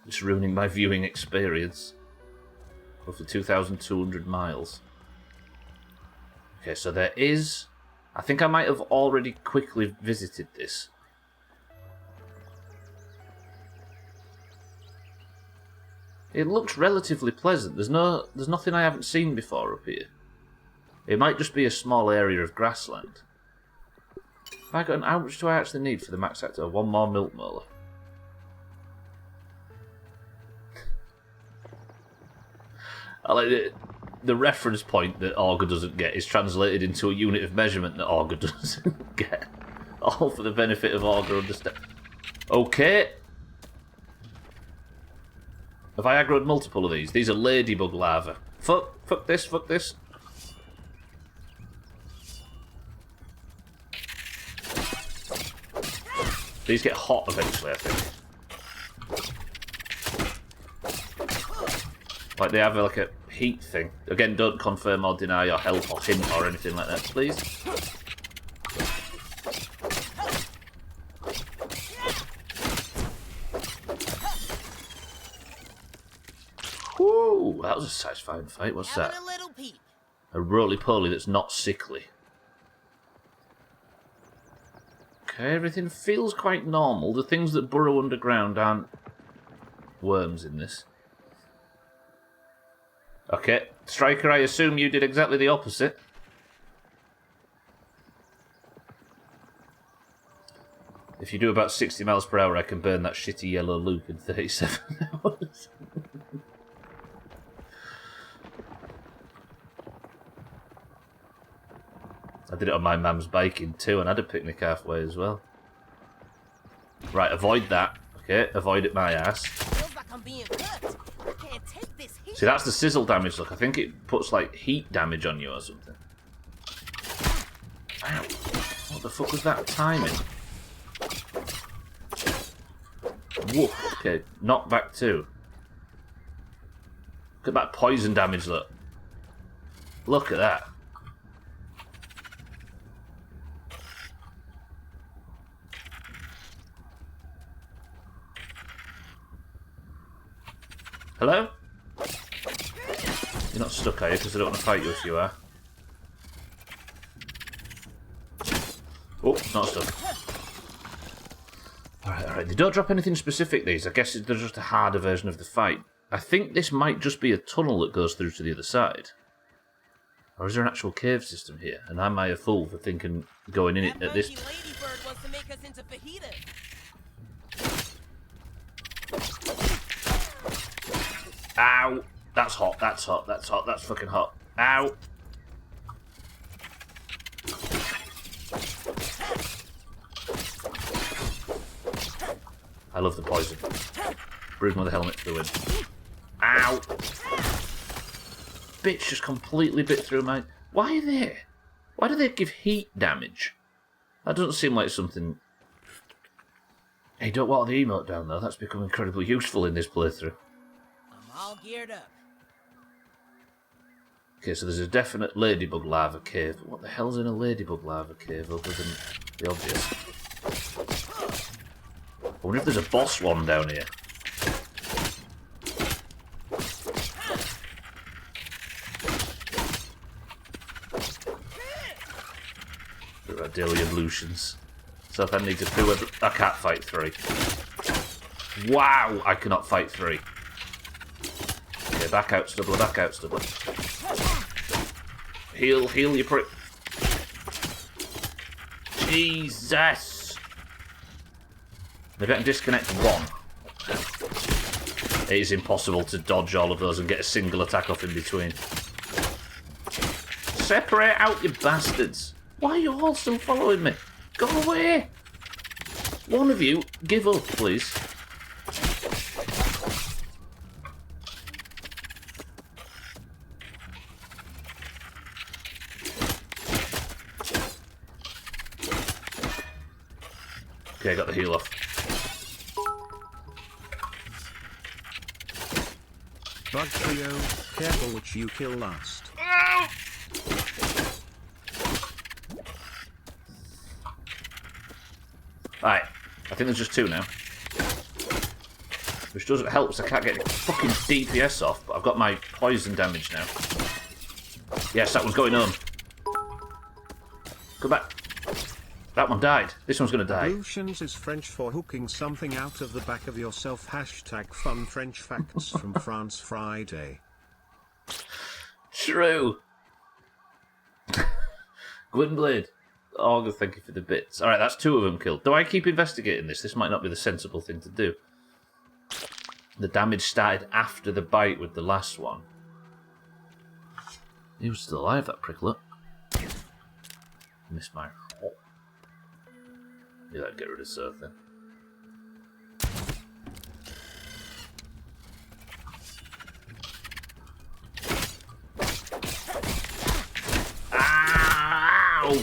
It's ruining my viewing experience. Roughly 2,200 miles. Okay, so there is... I think I might have already quickly visited this. It looks relatively pleasant. There's nothing I haven't seen before up here. It might just be a small area of grassland. How much do I actually need for the max actor? One more milk molar. I like the reference point that Augur doesn't get is translated into a unit of measurement that Augur doesn't get. All for the benefit of Augur understand. Okay. Have I aggroed multiple of these? These are ladybug larvae. Fuck this. These get hot eventually, I think. Like they have like a heat thing. Again, don't confirm or deny or help or hint or anything like that, please. Woo! That was a satisfying fight. What's that? A little peep. A roly-poly that's not sickly. Okay, everything feels quite normal. The things that burrow underground aren't worms in this. Okay, Striker, I assume you did exactly the opposite. If you do about 60 miles per hour, I can burn that shitty yellow loop in 37 hours. I did it on my mum's bike in 2 and had a picnic halfway as well. Right, avoid that. Okay, avoid it my ass. Feels like I'm being cooked. I can't take this heat. See, that's the sizzle damage, look. I think it puts, like, heat damage on you or something. Ow. What the fuck was that timing? Whoa. Okay, knockback 2. Look at that poison damage, look. Look at that. Hello? You're not stuck, are you? Because I don't want to fight you if you are. Oh, not stuck. Alright. They don't drop anything specific, these. I guess they're just a harder version of the fight. I think this might just be a tunnel that goes through to the other side. Or is there an actual cave system here? And am I a fool for thinking going in it at this... Ladybird wants to make us into fajitas. Ow! That's hot, that's fucking hot. Ow! I love the poison. Bruise Mother Helmet for the win. Ow! Bitch just completely bit through my... Why do they give heat damage? That doesn't seem like something... Hey, don't water the emote down though, that's become incredibly useful in this playthrough. I'm all geared up. Okay, so there's a definite ladybug lava cave. What the hell's in a ladybug lava cave other than the obvious? I wonder if there's a boss one down here. There are daily ablutions. So if I need to poo every... I can't fight 3. Wow! I cannot fight 3. Okay, back out, Stubbler, back out, Stubbler. Heal, you prick. Jesus! Maybe I can disconnect 1. It is impossible to dodge all of those and get a single attack off in between. Separate out, you bastards! Why are you all still following me? Go away! One of you, give up, please. Okay, I got the heal off. Bug trio, careful which you kill last. Right, I think there's just 2 now. Which doesn't help, so I can't get the fucking DPS off, but I've got my poison damage now. Yes, that one's going home. Go back. That one died. This one's going to die. Ablutions is French for hooking something out of the back of yourself. Hashtag fun French facts from France Friday. True. Gwynblade. Oh, thank you for the bits. Alright, that's 2 of them killed. Do I keep investigating this? This might not be the sensible thing to do. The damage started after the bite with the last one. He was still alive, that pricklet. Missed my... Oh. Yeah, that'd get rid of Surf then. Ow!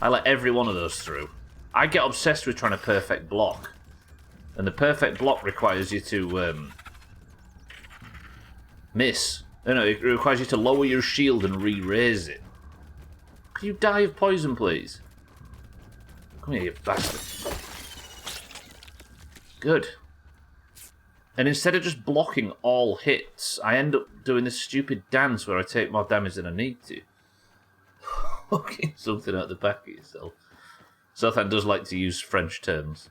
I let every one of those through. I get obsessed with trying to perfect block. And the perfect block requires you to miss. No, it requires you to lower your shield and re-raise it. Can you die of poison, please? Come here, you bastard. Good. And instead of just blocking all hits, I end up doing this stupid dance where I take more damage than I need to. Hooking something out the back of yourself. Sothan does like to use French terms.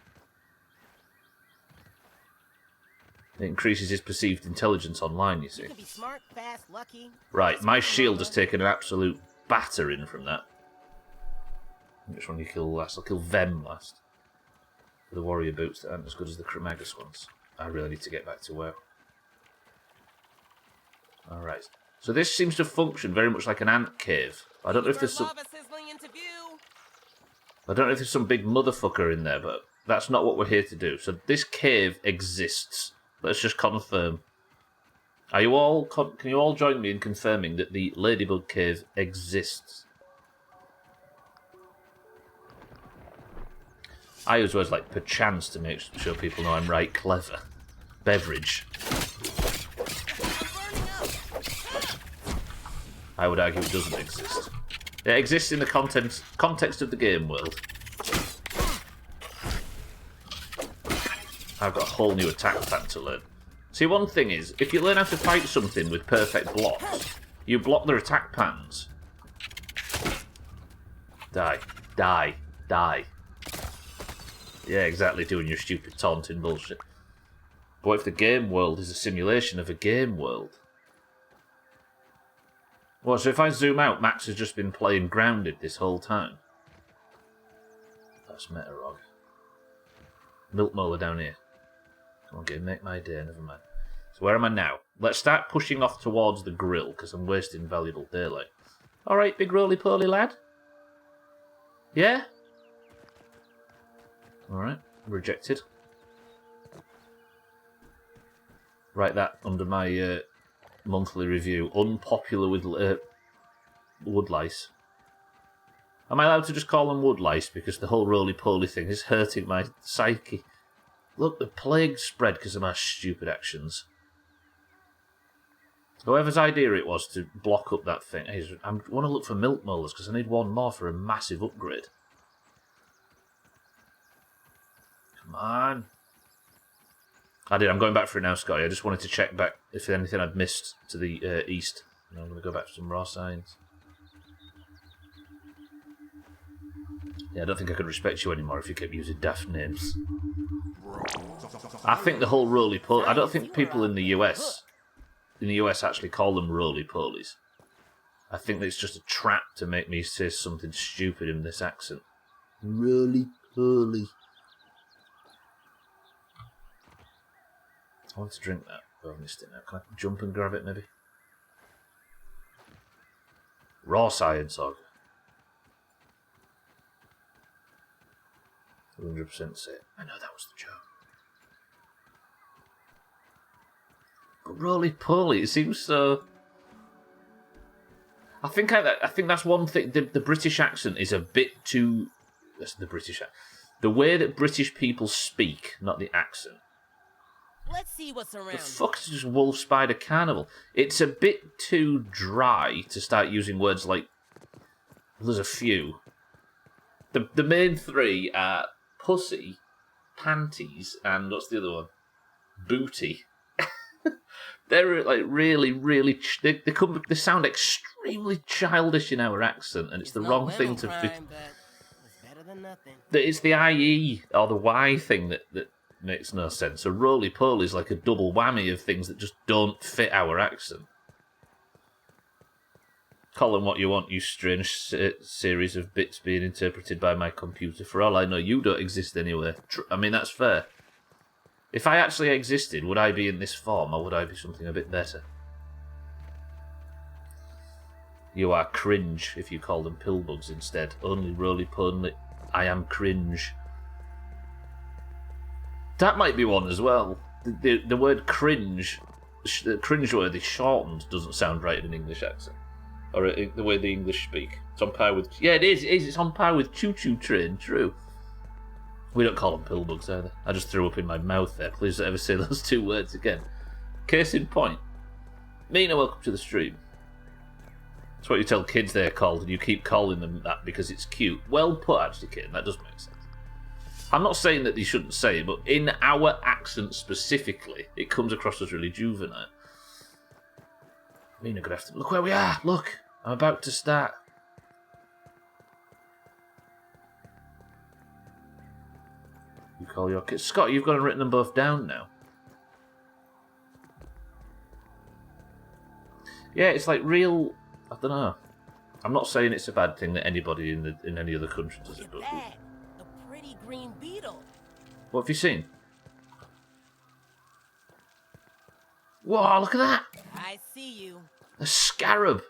It increases his perceived intelligence online, you see. You can be smart, fast, lucky. Right, my shield has taken an absolute battering from that. Which one you kill last? I'll kill Vem last. For the warrior boots that aren't as good as the Cremagus ones. I really need to get back to WoW. Alright. So this seems to function very much like an ant cave. I don't know if there's some... Lava sizzling into view. I don't know if there's some big motherfucker in there, but that's not what we're here to do. So this cave exists. Let's just confirm. Are you all... Can you all join me in confirming that the Ladybug Cave exists? I use words like perchance to make sure people know I'm right clever. Beverage. I'm burning up. I would argue it doesn't exist. It exists in the context of the game world. I've got a whole new attack pattern to learn. See, one thing is, if you learn how to fight something with perfect blocks, you block their attack patterns. Die. Die. Die. Yeah, exactly, doing your stupid taunting bullshit. But what if the game world is a simulation of a game world? Well, so if I zoom out, Max has just been playing Grounded this whole time. That's meta wrong. Milk molar down here. Come on, game, make my day, never mind. So where am I now? Let's start pushing off towards the grill, because I'm wasting valuable daylight. Alright, big roly-poly lad? Yeah? Alright, rejected. Write that under my monthly review. Unpopular with woodlice. Am I allowed to just call them woodlice because the whole roly-poly thing is hurting my psyche? Look, the plague spread because of my stupid actions. Whoever's idea it was to block up that thing. I want to look for milk molars because I need one more for a massive upgrade. Come on. I'm going back for it now, Scotty. I just wanted to check back if there's anything I'd missed to the east. And I'm going to go back to some raw signs. Yeah, I don't think I could respect you anymore if you kept using daft names. I think the whole roly-poly... I don't think people in the US actually call them roly-polies. I think that it's just a trap to make me say something stupid in this accent. Roly-poly. I want to drink that, but I missed it now. Can I jump and grab it, maybe? Raw science, Og. 100% say it. I know that was the joke. But roly-poly, it seems so... I think that's one thing. The British accent is a bit too... That's the British accent. The way that British people speak, not the accent. Let's see what's around. The fuck's just wolf spider carnival? It's a bit too dry to start using words like... There's a few. The main three are pussy, panties, and what's the other one? Booty. They're like really, really... They sound extremely childish in our accent, and it's the wrong thing to... But it's better than nothing. It's the IE or the Y thing that makes no sense. So roly-poly is like a double whammy of things that just don't fit our accent. Call them what you want, you strange series of bits being interpreted by my computer. For all I know, you don't exist anywhere. I mean, that's fair. If I actually existed, would I be in this form, or would I be something a bit better? You are cringe if you call them pillbugs instead. Only roly-poly. I am cringe. That might be one as well. The word cringe, cringeworthy shortened doesn't sound right in an English accent. Or the way the English speak. It's on par with... Yeah, it is. It's on par with choo-choo train, true. We don't call them pillbugs either. I just threw up in my mouth there. Please don't ever say those two words again. Case in point. Mina, welcome to the stream. That's what you tell kids they're called, and you keep calling them that because it's cute. Well put, actually, kid. That does make sense. I'm not saying that they shouldn't say it, but in our accent specifically, it comes across as really juvenile. Mina, good afternoon. Look where we are. Look, I'm about to start. You call your kids. Scott, you've gone and written them both down now. Yeah, it's like real... I don't know. I'm not saying it's a bad thing that anybody in any other country does it, but... That, the pretty green beetle. What have you seen? Whoa, look at that! I see you. A scarab!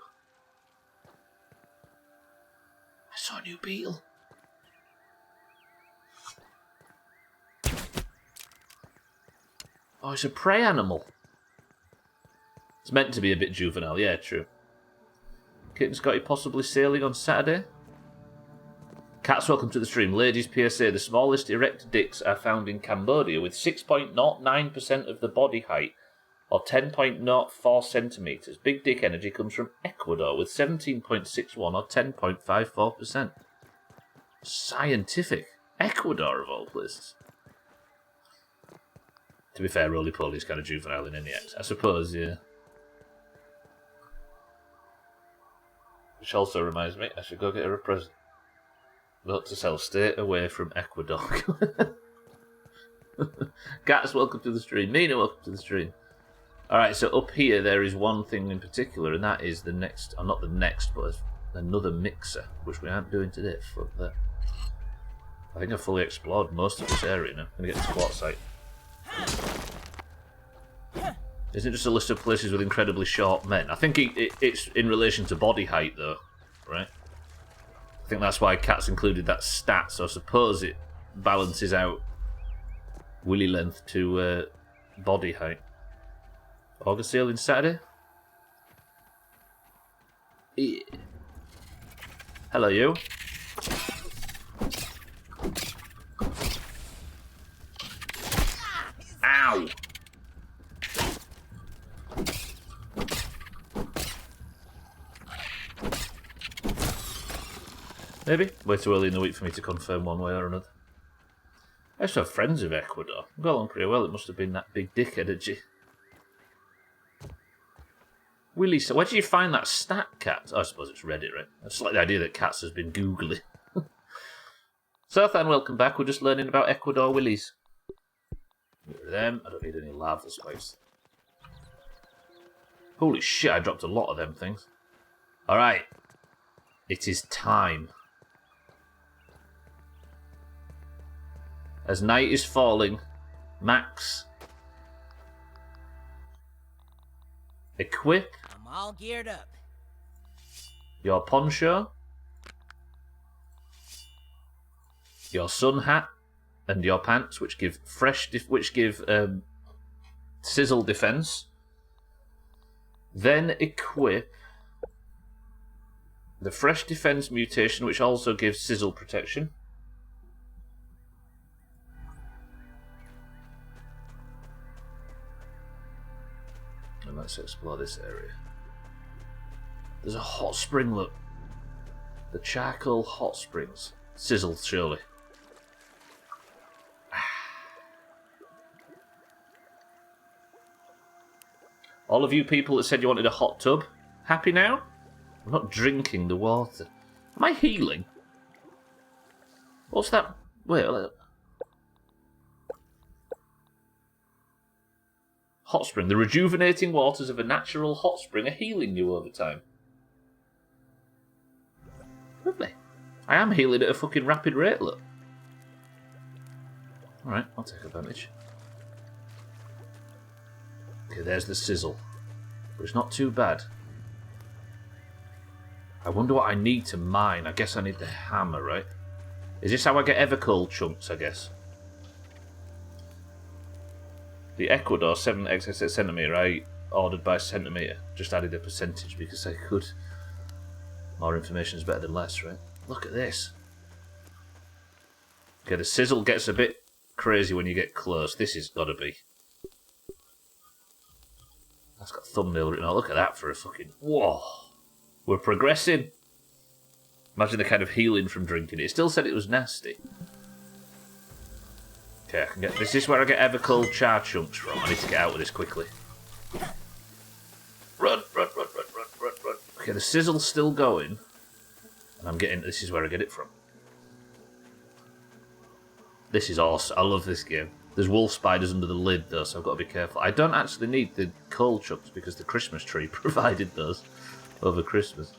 I saw a new beetle. Oh, it's a prey animal. It's meant to be a bit juvenile, yeah, true. Kitten Scotty possibly sailing on Saturday. Cats, welcome to the stream. Ladies PSA, the smallest erect dicks are found in Cambodia with 6.09% of the body height, or 10.04 centimetres. Big dick energy comes from Ecuador with 17.61 or 10.54%. Scientific. Ecuador of all places. To be fair, roly-poly is kind of juvenile in any X, I suppose, yeah. Which also reminds me, I should go get her a present. Note to self, stay away from Ecuador. Gats, welcome to the stream. Mina, welcome to the stream. Alright, so up here there is one thing in particular, and that is the next, or not the next, but another mixer, which we aren't doing today. Fuck that. I think I've fully explored most of this area now. I'm going to get to the squat site. Isn't it just a list of places with incredibly short men? I think it's in relation to body height, though, right? I think that's why Cat's included that stat, so I suppose it balances out willy length to body height. August sailing Saturday? Yeah. Hello, you. Ow! Maybe. Way too early in the week for me to confirm one way or another. I used to have friends of Ecuador. Got along pretty well. It must have been that big dick energy. Willie, so where did you find that stat, Cat? Oh, I suppose it's Reddit, right? I just like the idea that Cats has been Googling. Southland, welcome back. We're just learning about Ecuador willies. Get rid of them. I don't need any lava spikes. Holy shit, I dropped a lot of them things. Alright. It is time. As night is falling, Max, equip I'm all geared up. your poncho, your sun hat, and your pants, which give sizzle defense. Then equip the fresh defense mutation, which also gives sizzle protection. And let's explore this area. There's a hot spring, look. The charcoal hot springs. Sizzle, surely. All of you people that said you wanted a hot tub, happy now? I'm not drinking the water. Am I healing? What's that? Wait, hot spring. The rejuvenating waters of a natural hot spring are healing you over time. Lovely. I am healing at a fucking rapid rate, look. Alright, I'll take advantage. Okay, there's the sizzle. But it's not too bad. I wonder what I need to mine. I guess I need the hammer, right? Is this how I get Evercoal chunks, I guess? The Ecuador 7xx centimetre I ordered by centimetre. Just added a percentage because I could. More information is better than less, right? Look at this. Okay, the sizzle gets a bit crazy when you get close. This has got to be. That's got thumbnail written on. Look at that for a fucking... Whoa. We're progressing. Imagine the kind of healing from drinking it. It still said it was nasty. Okay, I can get... This is where I get Evercoal char chunks from. I need to get out of this quickly. Run, run, run, run, run, run, run. Okay, the sizzle's still going. And I'm getting... This is where I get it from. This is awesome. I love this game. There's wolf spiders under the lid, though, so I've got to be careful. I don't actually need the coal chunks because the Christmas tree provided those over Christmas.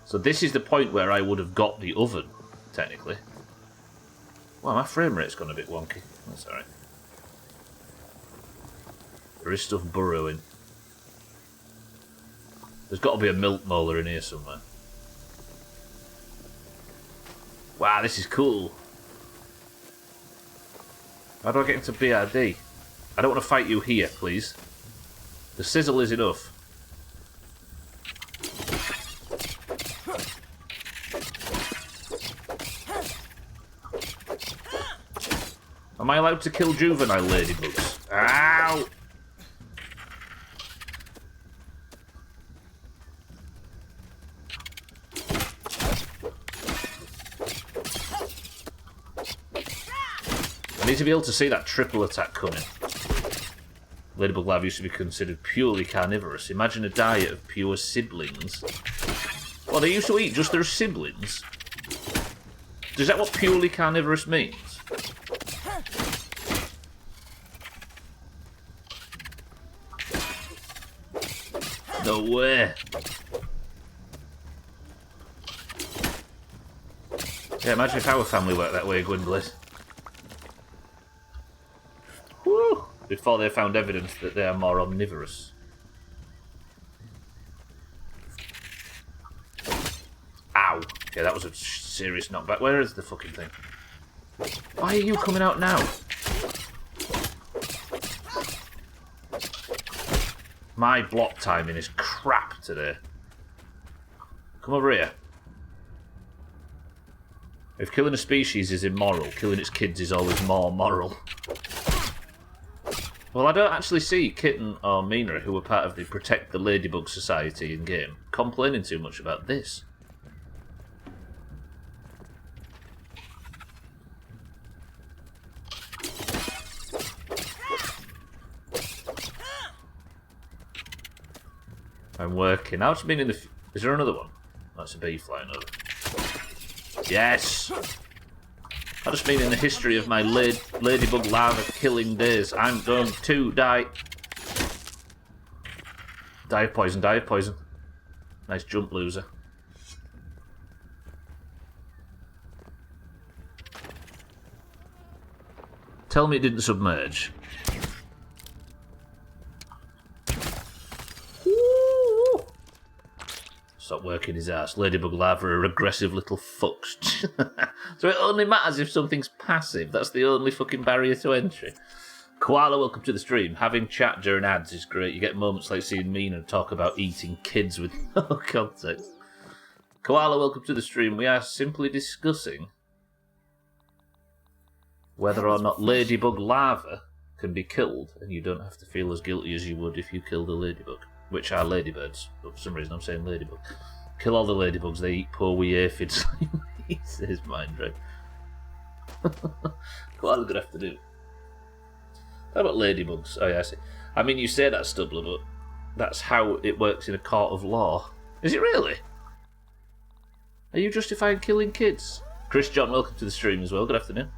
So this is the point where I would have got the oven, technically. Wow, my frame rate's gone a bit wonky. That's alright. There is stuff burrowing. There's got to be a milk molar in here somewhere. Wow, this is cool. How do I get into BRD? I don't want to fight you here, please. The sizzle is enough. Am I allowed to kill juvenile ladybugs? Ow! I need to be able to see that triple attack coming. Ladybug larvae used to be considered purely carnivorous. Imagine a diet of pure siblings. Well, they used to eat just their siblings. Is that what purely carnivorous means? No way. Yeah, imagine if our family worked that way, Gwynbleiss. Woo! Before they found evidence that they are more omnivorous. Ow! Okay, that was a serious knockback. Where is the fucking thing? Why are you coming out now? My block timing is crap today. Come over here. If killing a species is immoral, killing its kids is always more moral. Well, I don't actually see Kitten or Mina, who were part of the Protect the Ladybug Society in-game, complaining too much about this. I'm working. I've just been in the... Is there another one? That's a bee flying over. Yes! I've just been in the history of my ladybug larva killing days. I'm going to die. Die of poison, die of poison. Nice jump, loser. Tell me it didn't submerge. Stop working his ass. Ladybug larvae are aggressive little fucks. So it only matters if something's passive. That's the only fucking barrier to entry. Koala, welcome to the stream. Having chat during ads is great. You get moments like seeing Mina talk about eating kids with no context. Koala, welcome to the stream. We are simply discussing whether or not ladybug larvae can be killed, and you don't have to feel as guilty as you would if you killed a ladybug. Which are ladybirds, but for some reason I'm saying ladybug. Kill all the ladybugs, they eat poor wee aphids. Says Mindray. What I'm gonna have to do. How about ladybugs? Oh yeah, I see. I mean, you say that, Stubbler, but that's how it works in a court of law. Is it really? Are you justifying killing kids? Chris John, welcome to the stream as well. Good afternoon.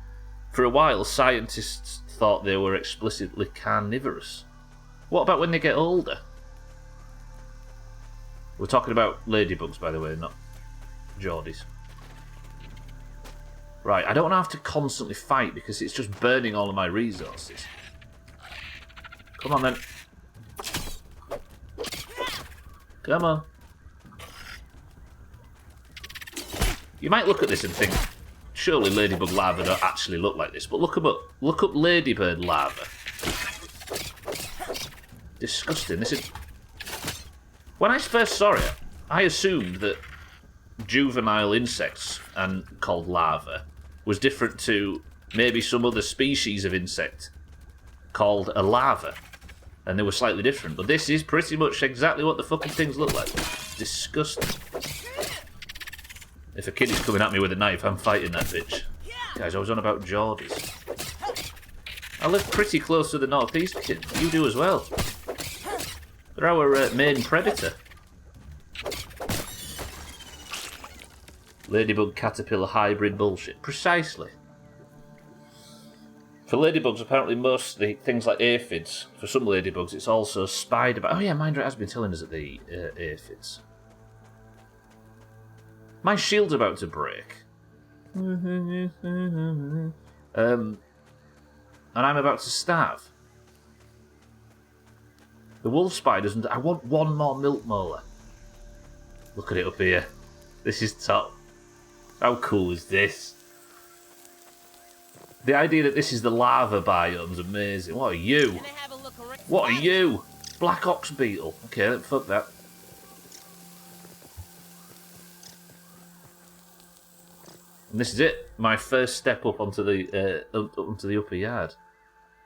For a while, scientists thought they were explicitly carnivorous. What about when they get older? We're talking about ladybugs, by the way, not Geordies. Right, I don't want to have to constantly fight because it's just burning all of my resources. Come on, then. Come on. You might look at this and think, surely ladybug larvae don't actually look like this, but look them up. Look up ladybird larvae. Disgusting. This is... When I first saw it, I assumed that juvenile insects, and called larvae, was different to maybe some other species of insect called a larva, and they were slightly different. But this is pretty much exactly what the fucking things look like. Disgusting. If a kid is coming at me with a knife, I'm fighting that bitch. Guys, I was on about Geordies. I live pretty close to the northeast, kid. You do as well. They're our main predator. Ladybug caterpillar hybrid bullshit. Precisely. For ladybugs, apparently most things like aphids, for some ladybugs, it's also spider... Oh yeah, Mindra has been telling us that they eat aphids. My shield's about to break. And I'm about to starve. The wolf spiders, and I want one more milk molar. Look at it up here. This is top. How cool is this? The idea that this is the lava biome is amazing. What are you? Can I have a look around? What are you? Black ox beetle. Okay, fuck that. And this is it. My first step up onto the upper yard.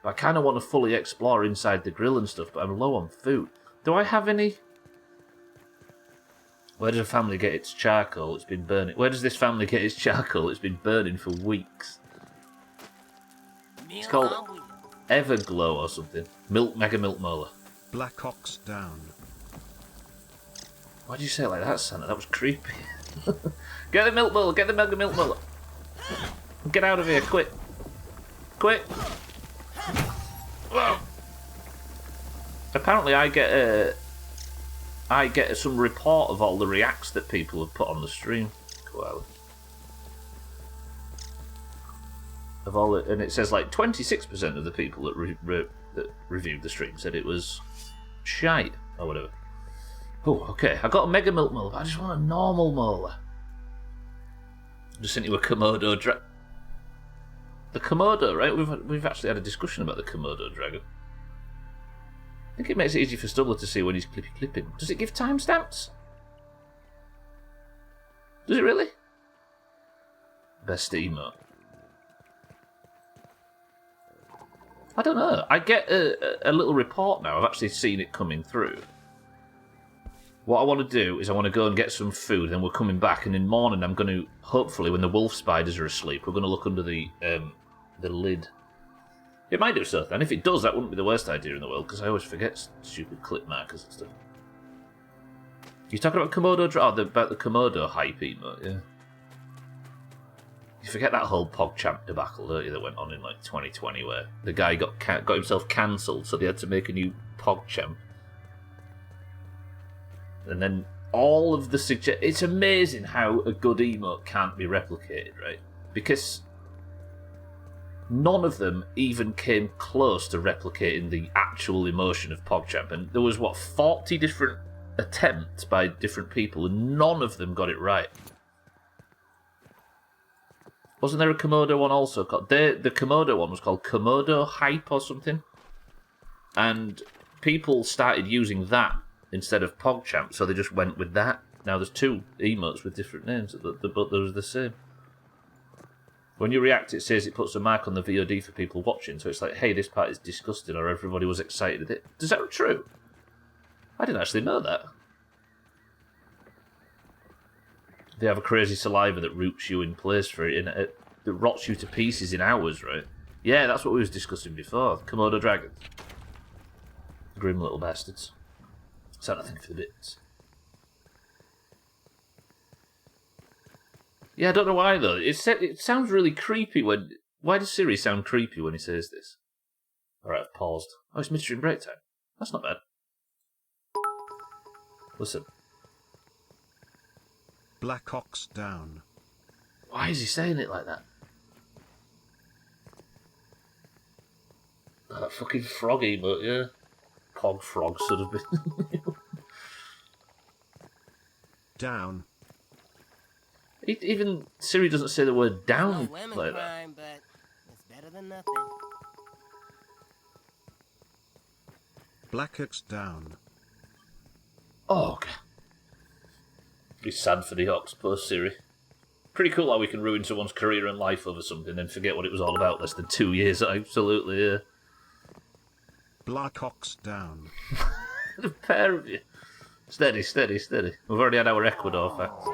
But I kind of want to fully explore inside the grill and stuff, but I'm low on food. Do I have any? Where does a family get its charcoal? It's been burning. Where does this family get its charcoal? It's been burning for weeks. It's called Everglow or something. Mega milk molar. Black ox down. Why'd you say it like that, Santa? That was creepy. Get the milk molar. Get the mega milk molar. Get out of here, quick. Quick. Whoa. Apparently I get some report of all the reacts that people have put on the stream. Well, of all it, and it says like 26% of the people that that reviewed the stream said it was shite or whatever. Oh, okay. I got a mega milk molar, but I just want a normal molar. I just sent you a Komodo dragon. The Komodo, right? We've actually had a discussion about the Komodo dragon. I think it makes it easy for Stubbler to see when he's clipping. Does it give timestamps? Does it really? Best emote. I don't know. I get a little report now. I've actually seen it coming through. What I want to do is I want to go and get some food, and we're coming back, and in the morning I'm going to, hopefully when the wolf spiders are asleep, we're going to look under the lid. It might do so, and if it does, that wouldn't be the worst idea in the world, because I always forget stupid clip markers and stuff. You're talking about Komodo, about the Komodo hype emote, yeah? You forget that whole PogChamp debacle, don't you, that went on in like 2020, where the guy got himself cancelled, so they had to make a new PogChamp. And then all of the it's amazing how a good emote can't be replicated, right? Because none of them even came close to replicating the actual emotion of PogChamp. And there was, 40 different attempts by different people, and none of them got it right. Wasn't there a Komodo one also called... The Komodo one was called Komodo Hype or something? And people started using that instead of PogChamp, so they just went with that. Now there's two emotes with different names, but they're the same. When you react, it says it puts a mark on the VOD for people watching, so it's like, hey, this part is disgusting, or everybody was excited at it. Is that true? I didn't actually know that. They have a crazy saliva that roots you in place for it, and it rots you to pieces in hours, right? Yeah, that's what we was discussing before. Komodo dragons. Grim little bastards. So nothing for the bits. Yeah, I don't know why though. It sounds really creepy when... Why does Siri sound creepy when he says this? Alright, I've paused. Oh, it's midstream break time. That's not bad. Listen. Black ox down. Why is he saying it like that? Oh, that fucking frog emote, yeah. Pog frog should have been. Down. Even Siri doesn't say the word down No lemon like that. crime, but it's better than nothing. Black ox down. Oh, okay. Be sad for the ox, poor Siri. Pretty cool how we can ruin someone's career and life over something and forget what it was all about less than 2 years. Absolutely, yeah. Black ox down. The pair of you. Steady, steady, steady. We've already had our Ecuador facts.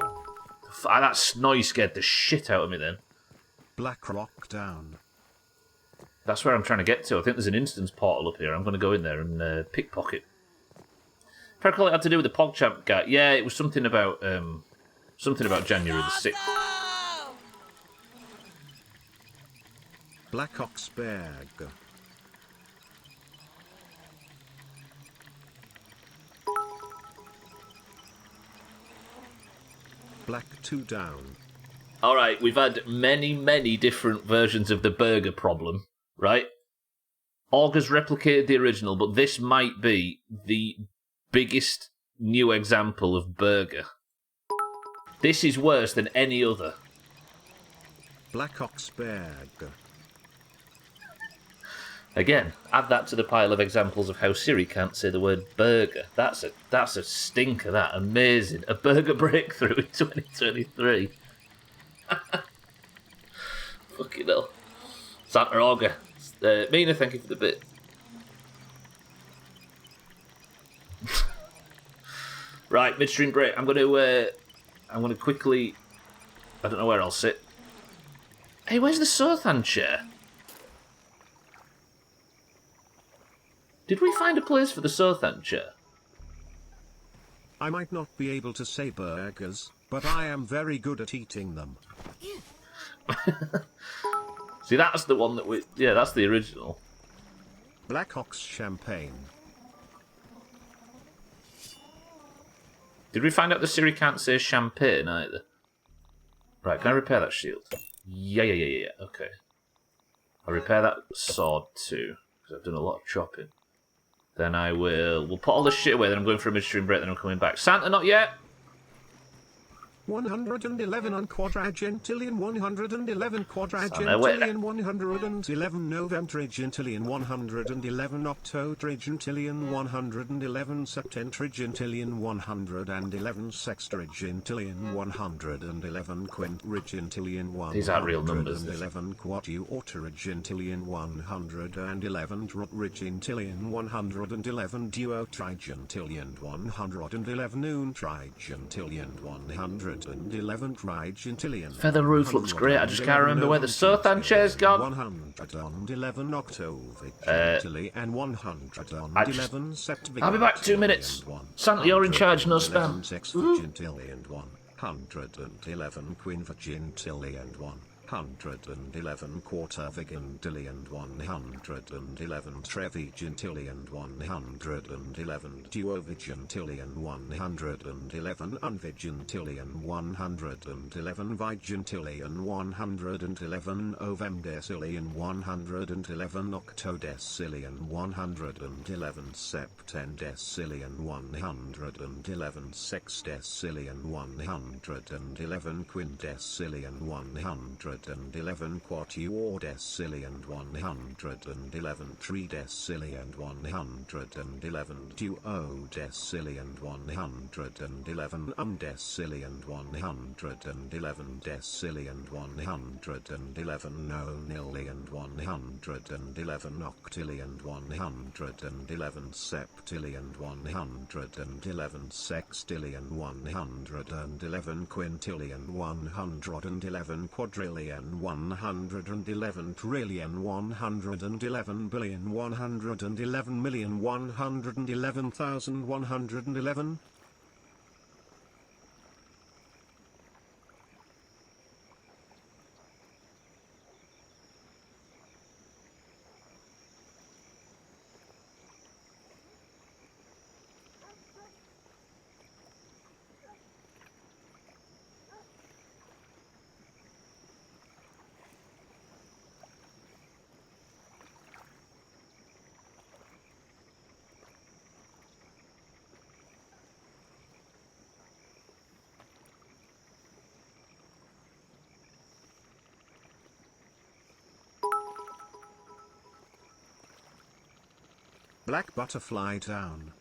That noise scared the shit out of me then. Black rock down. That's where I'm trying to get to. I think there's an instance portal up here. I'm going to go in there and pickpocket. Apparently it had to do with the PogChamp guy. Yeah, it was something about January the 6th. Black Oxberg. Black 2 down. Alright, we've had many different versions of the burger problem, right? Augur's replicated the original, but this might be the biggest new example of burger This is worse than any other. Black Ox Burger. Again, add that to the pile of examples of how Siri can't say the word burger. That's a stinker, that. Amazing. A burger breakthrough in 2023. Fucking hell. Santa Auger. Mina, thank you for the bit. Right, midstream break. I'm gonna quickly... I don't know where I'll sit. Hey, where's the Sothan chair? Did we find a place for the Sothan chair? I might not be able to say burgers, but I am very good at eating them. See, that's the one that we... Yeah, that's the original. Black Ox Champagne. Did we find out the Siri can't say champagne either? Right, can I repair that shield? Yeah. Okay. I'll repair that sword too, because I've done a lot of chopping. Then we'll put all this shit away, then I'm going for a midstream break, then I'm coming back. Santa, not yet! 111 on quadragentillion 111 quadragentillion 111 novemtrigentillion 111 octotrigentillion 111 septentrigentillion 111 sextrigentillion 111 quintrigentillion 111 These aren't real numbers. 111 quatuortrigentillion 111 trigentillion 111 duotrigentillion 111 noontrigentillion 111 trigentillion. Feather roof looks great, I just can't remember where the Sothan chair's gone. 111 octovigentillion and 111 septivigentillion. I'll be back 2 minutes. Santa, you're in charge, no spam. 111 quinvigentillion 111 quarter-vigentillion 111 trevigentillion 111 duovigentillion 111 unvigentillion 111 vigentillion 111 ovemdecillion 111 octodecillion 111 septendecillion 111 sexdecillion 111 quindecillion 111 quatuordecillion 111 tridecillion 111 duodecillion 111 undecillion 111 decillion 111 nonillion 111 octillion 111 septillion 111 sextillion 111 quintillion 111 quadrillion 111 trillion 111 billion 111 million 111,111. Black butterfly down.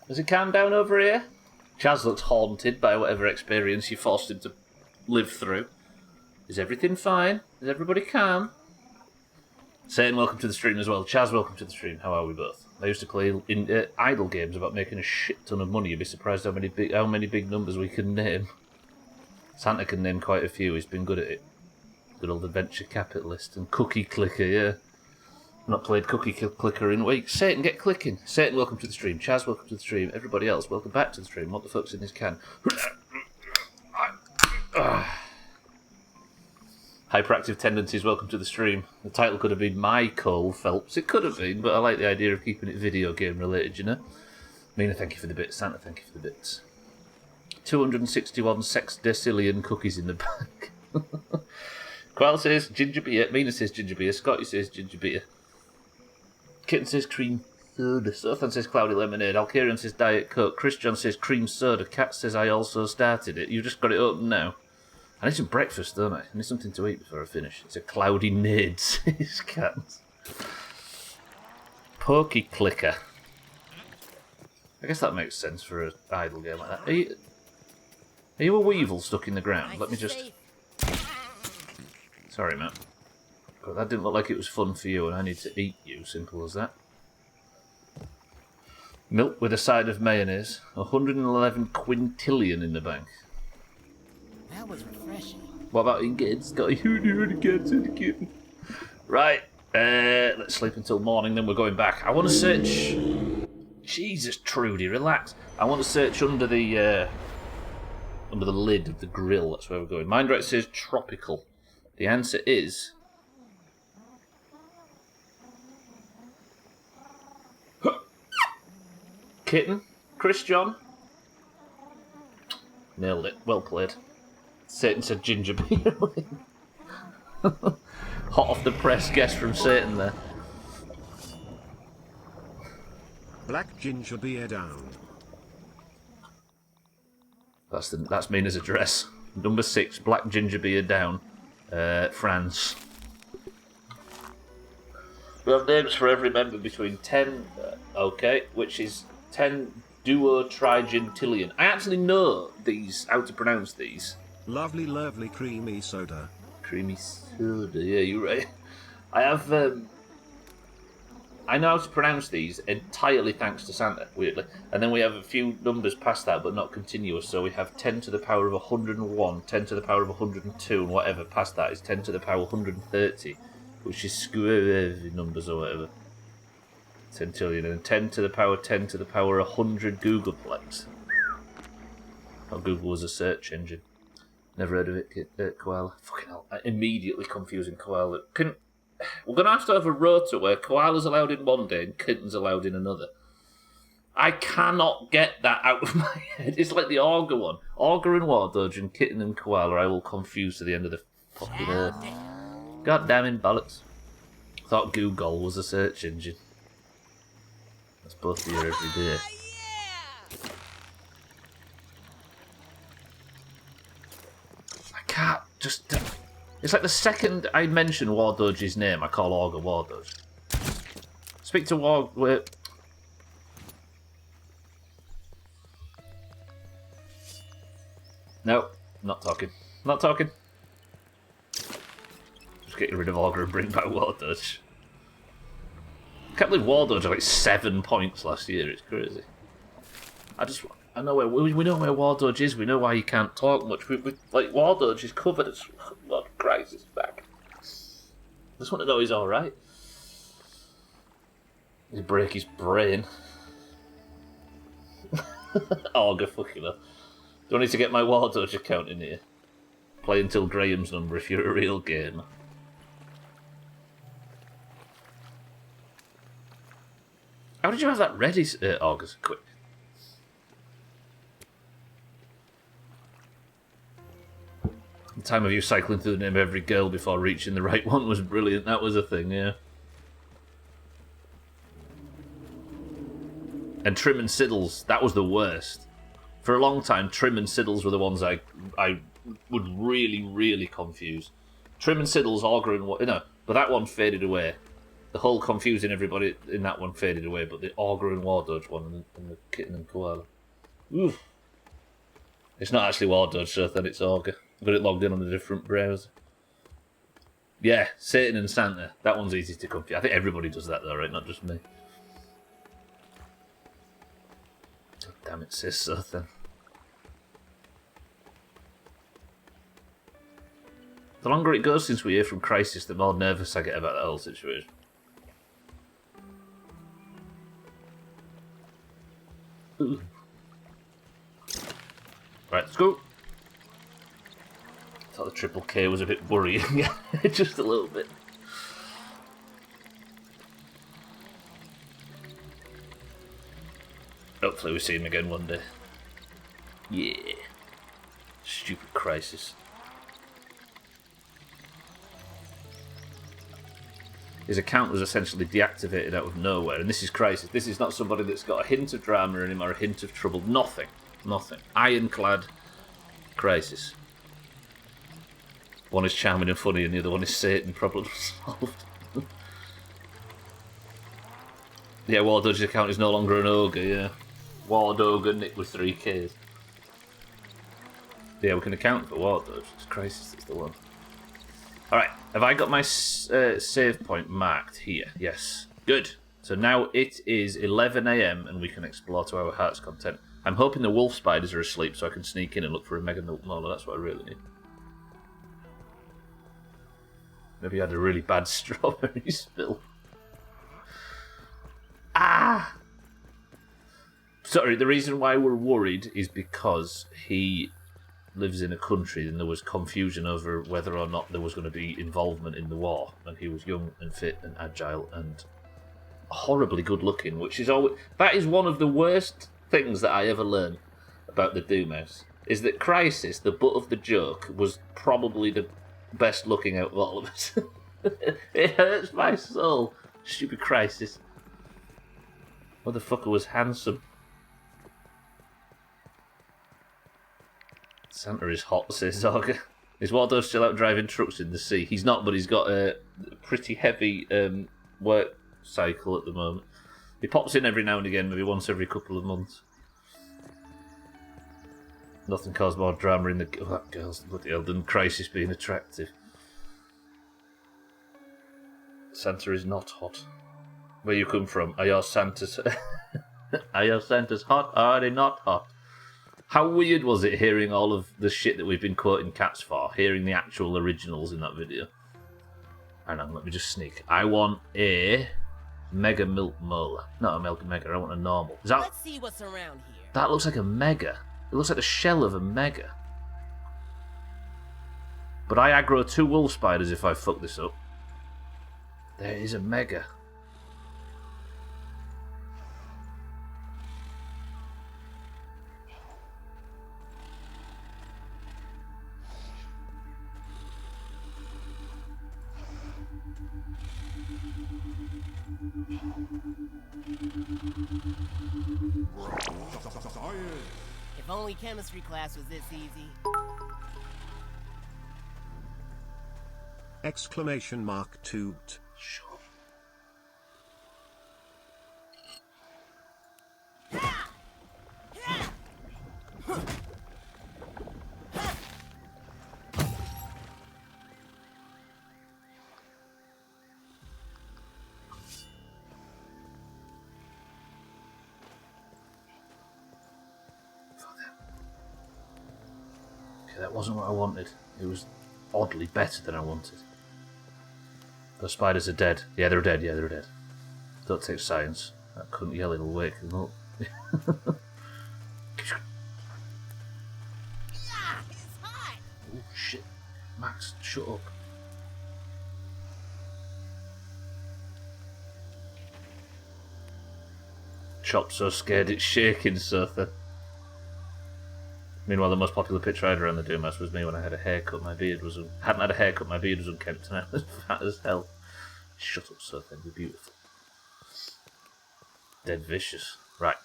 Has it calmed down over here? Chaz looks haunted by whatever experience you forced him to live through. Is everything fine? Is everybody calm? Satan, welcome to the stream as well. Chaz, welcome to the stream. How are we both? I used to play in idle games about making a shit ton of money. You'd be surprised how many big numbers we can name. Santa can name quite a few. He's been good at it. Good old adventure capitalist and cookie clicker, yeah. Not played cookie clicker in weeks. Satan, get clicking. Satan, welcome to the stream. Chaz, welcome to the stream. Everybody else, welcome back to the stream. What the fuck's in this can? Hyperactive tendencies, welcome to the stream. The title could have been Michael Phelps. It could have been, but I like the idea of keeping it video game related, you know? Mina, thank you for the bits. Santa, thank you for the bits. 261 sexdecillion cookies in the bag. Qual says ginger beer. Mina says ginger beer. Scotty says ginger beer. Kitten says cream soda. Sothan says cloudy lemonade. Alkarian says diet coke. Christian says cream soda. Cat says I also started it. You've just got it open now. I need some breakfast, don't I? I need something to eat before I finish. It's a cloudy nade, says Cat. Pokey clicker. I guess that makes sense for an idle game like that. Are you a weevil stuck in the ground? Let me just... Sorry, Matt. But that didn't look like it was fun for you, and I need to eat you. Simple as that. Milk with a side of mayonnaise. 111 quintillion in the bank. That was refreshing. What about in kids? Got a huge kids in the kitten. Right. Let's sleep until morning, then we're going back. I want to search... Jesus, Trudy, relax. I want to search under the lid of the grill. That's where we're going. Mindrat says tropical. The answer is... Kitten? Chris John? Nailed it. Well played. Satan said ginger beer. Hot off the press guess from Satan there. Black ginger beer down. That's Mina's address. Number 6, black ginger beer down. France. We have names for every member between 10... okay, which is 10 duotrigintillion. I actually know these, how to pronounce these. Lovely, lovely creamy soda. Creamy soda, yeah, you're right. I have... I know how to pronounce these entirely thanks to Santa, weirdly. And then we have a few numbers past that, but not continuous. So we have 10 to the power of 101, 10 to the power of 102, and whatever past that is 10 to the power of 130, which is square numbers or whatever. Centillion, and 10 to the power 10 to the power 100 Googleplex. Oh, Google was a search engine. Never heard of it, koala. Fucking hell, immediately confusing koala. We're going to have a rota where koala's allowed in one day and kitten's allowed in another. I cannot get that out of my head. It's like the auger one. Auger and Wardodge and kitten and koala I will confuse to the end of the fucking earth. God damn it, bollocks. Thought Google was a search engine. That's both here every day. I can't just... It's like the second I mention Wardodge's name, I call Auger Wardodge. Speak to Wait. No, not talking. Not talking. Just getting rid of Auger and bring back Wardodge. I can't believe Wardodge had like 7 points last year. It's crazy. I know where we know where Wardodge is. We know why he can't talk much. Like Wardodge is covered. It's God Christ, his back. I just want to know he's all right. He break his brain. Auger, fucking up. Do I need to get my Wardodge account in here? Play until Graham's number if you're a real gamer. How did you have that ready, August? Quick. The time of you cycling through the name of every girl before reaching the right one was brilliant. That was a thing, yeah. And Trim and Siddles, that was the worst. For a long time, Trim and Siddles were the ones I would really, really confuse. Trim and Siddles, Auger and what, you know, but that one faded away. The whole confusing everybody in that one faded away, but the Augur and War Dodge one and the Kitten and Koala. Oof. It's not actually War Dodge, so then it's Augur. I've got it logged in on a different browser. Yeah, Satan and Santa. That one's easy to confuse. I think everybody does that though, right? Not just me. God damn it, says so then. The longer it goes since we hear from Crisis, the more nervous I get about that whole situation. Ooh. Right, let's go. I thought the Triple K was a bit worrying, just a little bit. Hopefully we see him again one day. Yeah. Stupid Crisis. His account was essentially deactivated out of nowhere, and this is Crisis. This is not somebody that's got a hint of drama in him or a hint of trouble. Nothing. Nothing. Ironclad Crisis. One is charming and funny, and the other one is Satan. Problem solved. Yeah, War Dodge's account is no longer an ogre, yeah. War Ogre Nick with 3 Ks. Yeah, we can account for War Dodge. It's Crisis is the one. Alright, have I got my save point marked here? Yes. Good. So now it is 11 AM and we can explore to our heart's content. I'm hoping the wolf spiders are asleep so I can sneak in and look for a mega milk molar. That's what I really need. Maybe I had a really bad strawberry spill. Ah! Sorry, the reason why we're worried is because he lives in a country and there was confusion over whether or not there was going to be involvement in the war, and he was young and fit and agile and horribly good looking, which is always, that is one of the worst things that I ever learned about the Doomhaus, is that Crisis, the butt of the joke, was probably the best looking out of all of us. It hurts my soul. Stupid Crisis. Motherfucker was handsome. Santa is hot, says Zorga. Is Waldo still out driving trucks in the sea? He's not, but he's got a pretty heavy work cycle at the moment. He pops in every now and again, maybe once every couple of months. Nothing caused more drama in the... Oh, that girl's bloody hell than Crisis being attractive. Santa is not hot. Where you come from? Are your Santas... Are your Santas hot or are they not hot? How weird was it hearing all of the shit that we've been quoting cats for, hearing the actual originals in that video? Hang on, let me just sneak. I want a mega milk molar. Not a mega, I want a normal. Is that... Let's see what's around here. That looks like a mega. It looks like the shell of a mega. But I aggro 2 wolf spiders if I fuck this up. There is a mega. If only chemistry class was this easy. Exclamation mark toot. Sure. Okay, that wasn't what I wanted. It was oddly better than I wanted. Those spiders are dead. Yeah, they're dead. Yeah, they're dead. Don't take science. That cunt yell, it'll wake them up. It's hot. Oh shit. Max, shut up. Chop's so scared it's shaking, Sotha. Meanwhile, the most popular picture I had around the Doomhaus was me when I had a haircut. My beard was... hadn't had a haircut, my beard was unkempt, and I was fat as hell. Shut up, Sotha, you're beautiful. Dead vicious. Right.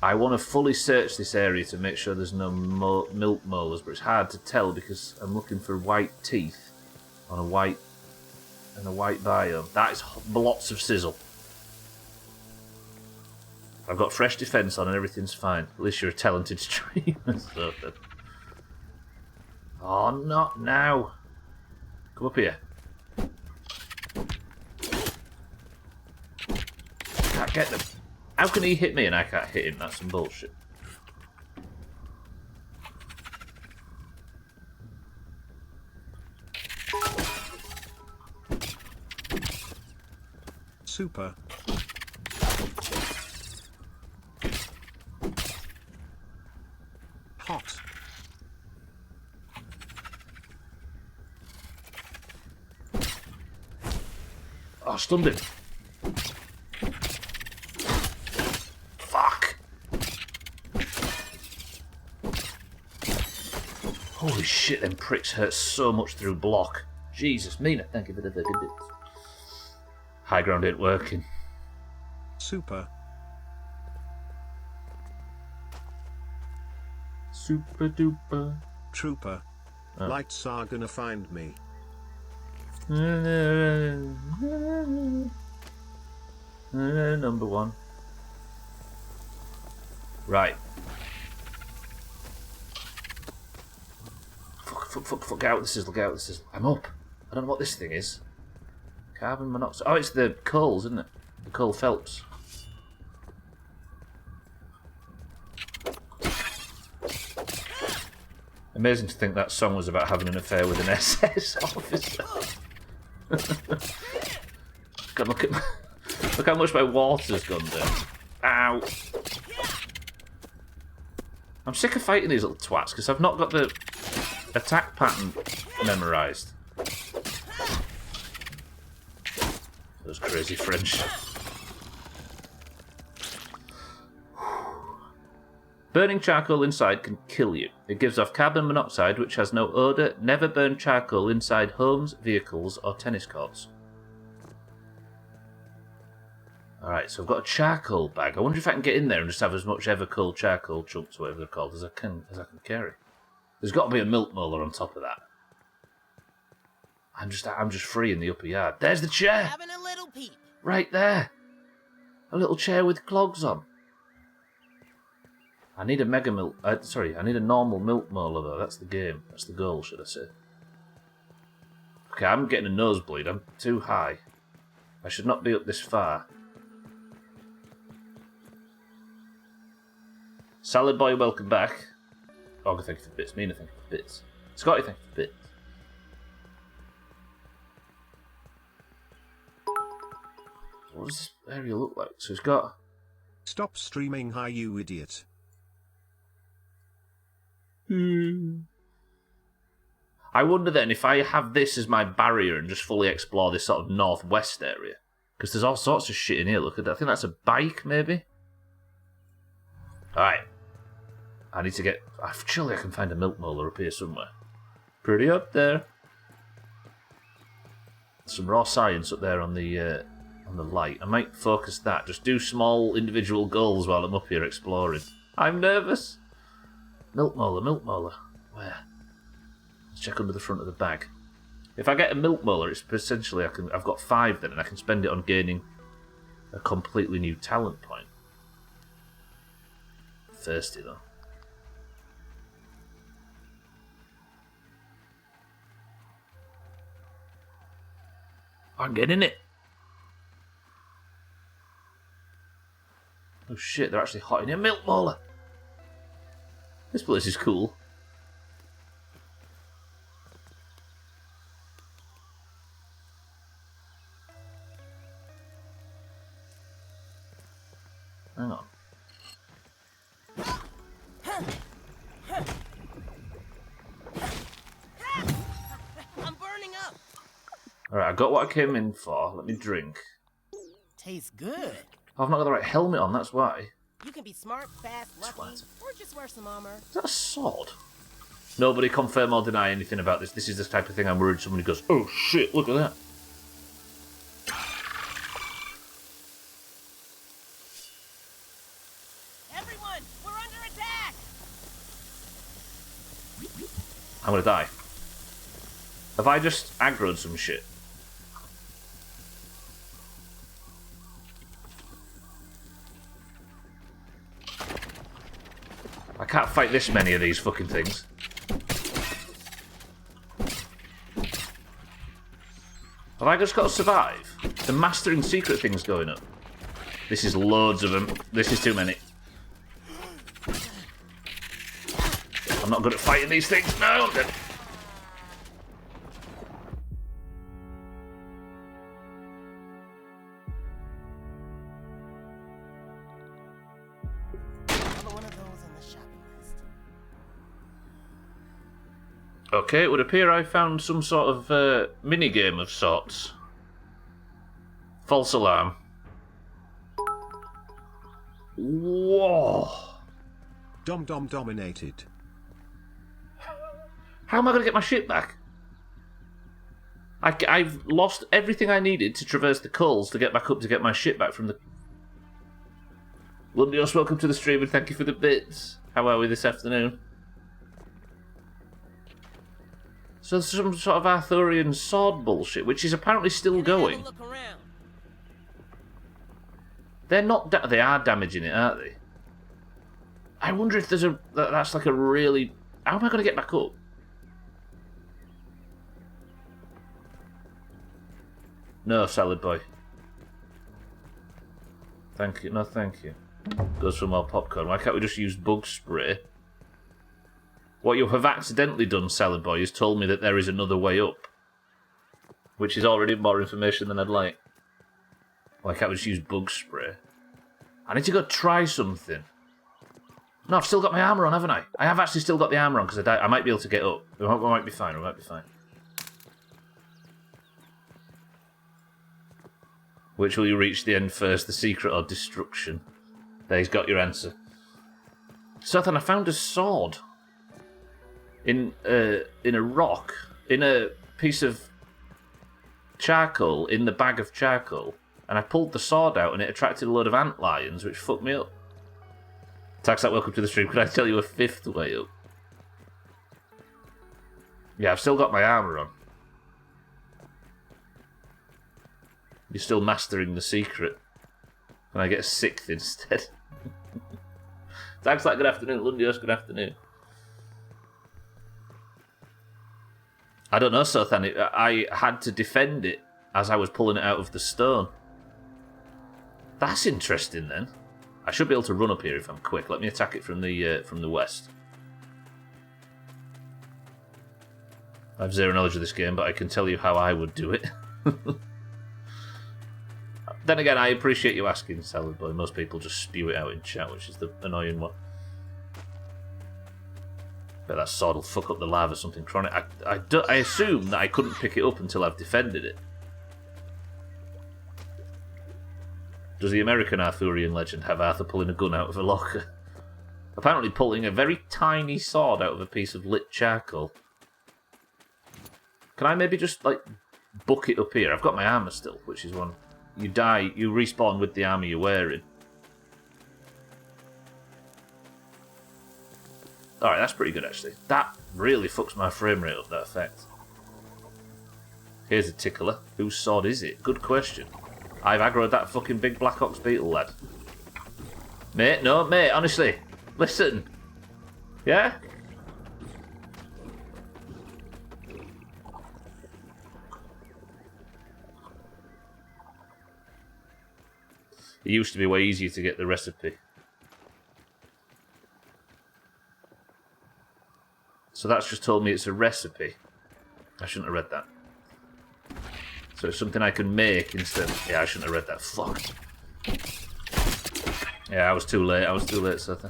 I want to fully search this area to make sure there's no milk molars, but it's hard to tell because I'm looking for white teeth on a white And a white biome. That is lots of sizzle. I've got fresh defense on and everything's fine. At least you're a talented streamer. So good. Oh, not now. Come up here. Can't get them. How can he hit me and I can't hit him? That's some bullshit. Super. Hot. Oh, stunned him. Fuck. Holy shit, them pricks hurt so much through block. Jesus, Mina, thank you for the bits. High ground ain't working. Super. Super duper. Trooper. Oh. Lights are gonna find me. Number one. Right. Fuck, get out of the sizzle, get out of the sizzle. I'm up. I don't know what this thing is. Carbon monoxide. Oh, it's the coals, isn't it? The coal Phelps. Amazing to think that song was about having an affair with an SS officer. God, look how much my water's gone down. Ow. I'm sick of fighting these little twats because I've not got the attack pattern memorised. Those crazy French. Burning charcoal inside can kill you. It gives off carbon monoxide, which has no odour. Never burn charcoal inside homes, vehicles, or tennis courts. Alright, so I've got a charcoal bag. I wonder if I can get in there and just have as much Evercoal charcoal chunks, whatever they're called, as I can carry. There's got to be a milk molar on top of that. I'm just free in the upper yard. There's the chair! Having a little peep. Right there! A little chair with clogs on. I need a mega milk... I need a normal milk molar though. That's the game. That's the goal, should I say. Okay, I'm getting a nosebleed. I'm too high. I should not be up this far. Salad Boy, welcome back. Ogre, thank you for bits. Mina, thank you for bits. Scotty, thank you for bits. What does this area look like? So it's got... Stop streaming, hi you idiot. I wonder then if I have this as my barrier and just fully explore this sort of northwest area. Because there's all sorts of shit in here. Look at that. I think that's a bike, maybe? Alright. I need to get... Surely I can find a milk molar up here somewhere. Pretty up there. Some raw science up there on the light. I might focus that. Just do small individual goals while I'm up here exploring. I'm nervous. Milk molar, milk molar. Where? Let's check under the front of the bag. If I get a milk molar, it's essentially I've got 5 then, and I can spend it on gaining a completely new talent point. Thirsty though. I'm getting it. Oh shit, they're actually hot in here. Milk molar. This place is cool. Hang on. I'm burning up. Alright, I got what I came in for. Let me drink. Tastes good. I've not got the right helmet on, that's why. You can be smart, fast, lucky, or just wear some armor. Is that a sword? Nobody confirm or deny anything about this. This is the type of thing I'm worried somebody goes, oh shit, look at that. Everyone, we're under attack! I'm gonna die. Have I just aggroed some shit? can't fight this many of these fucking things. Have I just got to survive? The mastering secret thing's going up. This is loads of them. This is too many. I'm not good at fighting these things. No, I'm dead. Another one of those on the shopping list. Okay, it would appear I found some sort of mini-game of sorts. False alarm. Whoa! Dom dominated. How am I going to get my shit back? I've lost everything I needed to traverse the coals to get back up to get my shit back from the... Lundios, welcome to the stream and thank you for the bits. How are we this afternoon? So there's some sort of Arthurian sword bullshit, which is apparently still going. Look around. They're not... they are damaging it, aren't they? I wonder if there's a... that's like a really... How am I going to get back up? No, salad boy. Thank you. No, thank you. Goes for more popcorn. Why can't we just use bug spray? What you have accidentally done, salad boy, is told me that there is another way up. Which is already more information than I'd like. Why can't we just use bug spray? I need to go try something. No, I've still got my armour on, haven't I? I have actually still got the armour on, because I might be able to get up. We might be fine, we might be fine. Which will you reach the end first, the secret or destruction? There, he's got your answer. Sothan, I found a sword. In a rock. In a piece of charcoal, in the bag of charcoal. And I pulled the sword out and it attracted a load of ant lions, which fucked me up. Taxat, welcome to the stream. Could I tell you a fifth way up? Yeah, I've still got my armour on. You're still mastering the secret. And I get a sixth instead. Taxat, good afternoon. Lundios, good afternoon. I don't know, Sothan. I had to defend it as I was pulling it out of the stone. That's interesting, then. I should be able to run up here if I'm quick. Let me attack it from the west. I have zero knowledge of this game, but I can tell you how I would do it. Then again, I appreciate you asking, Salad Boy. Most people just spew it out in chat, which is the annoying one. But that sword will fuck up the lava, something chronic. I assume that I couldn't pick it up until I've defended it. Does the American Arthurian legend have Arthur pulling a gun out of a locker? Apparently pulling a very tiny sword out of a piece of lit charcoal. Can I maybe just, like, book it up here? I've got my armour still, which is one. You die, you respawn with the armour you're wearing. Alright, that's pretty good, actually. That really fucks my frame rate up, that effect. Here's a tickler. Whose sword is it? Good question. I've aggroed that fucking big Black Ox beetle, lad. Mate, no, mate, honestly. Listen. Yeah? It used to be way easier to get the recipe. So that's just told me it's a recipe. I shouldn't have read that. So it's something I can make instead. Yeah, I shouldn't have read that. Fuck. Yeah, I was too late. Seth.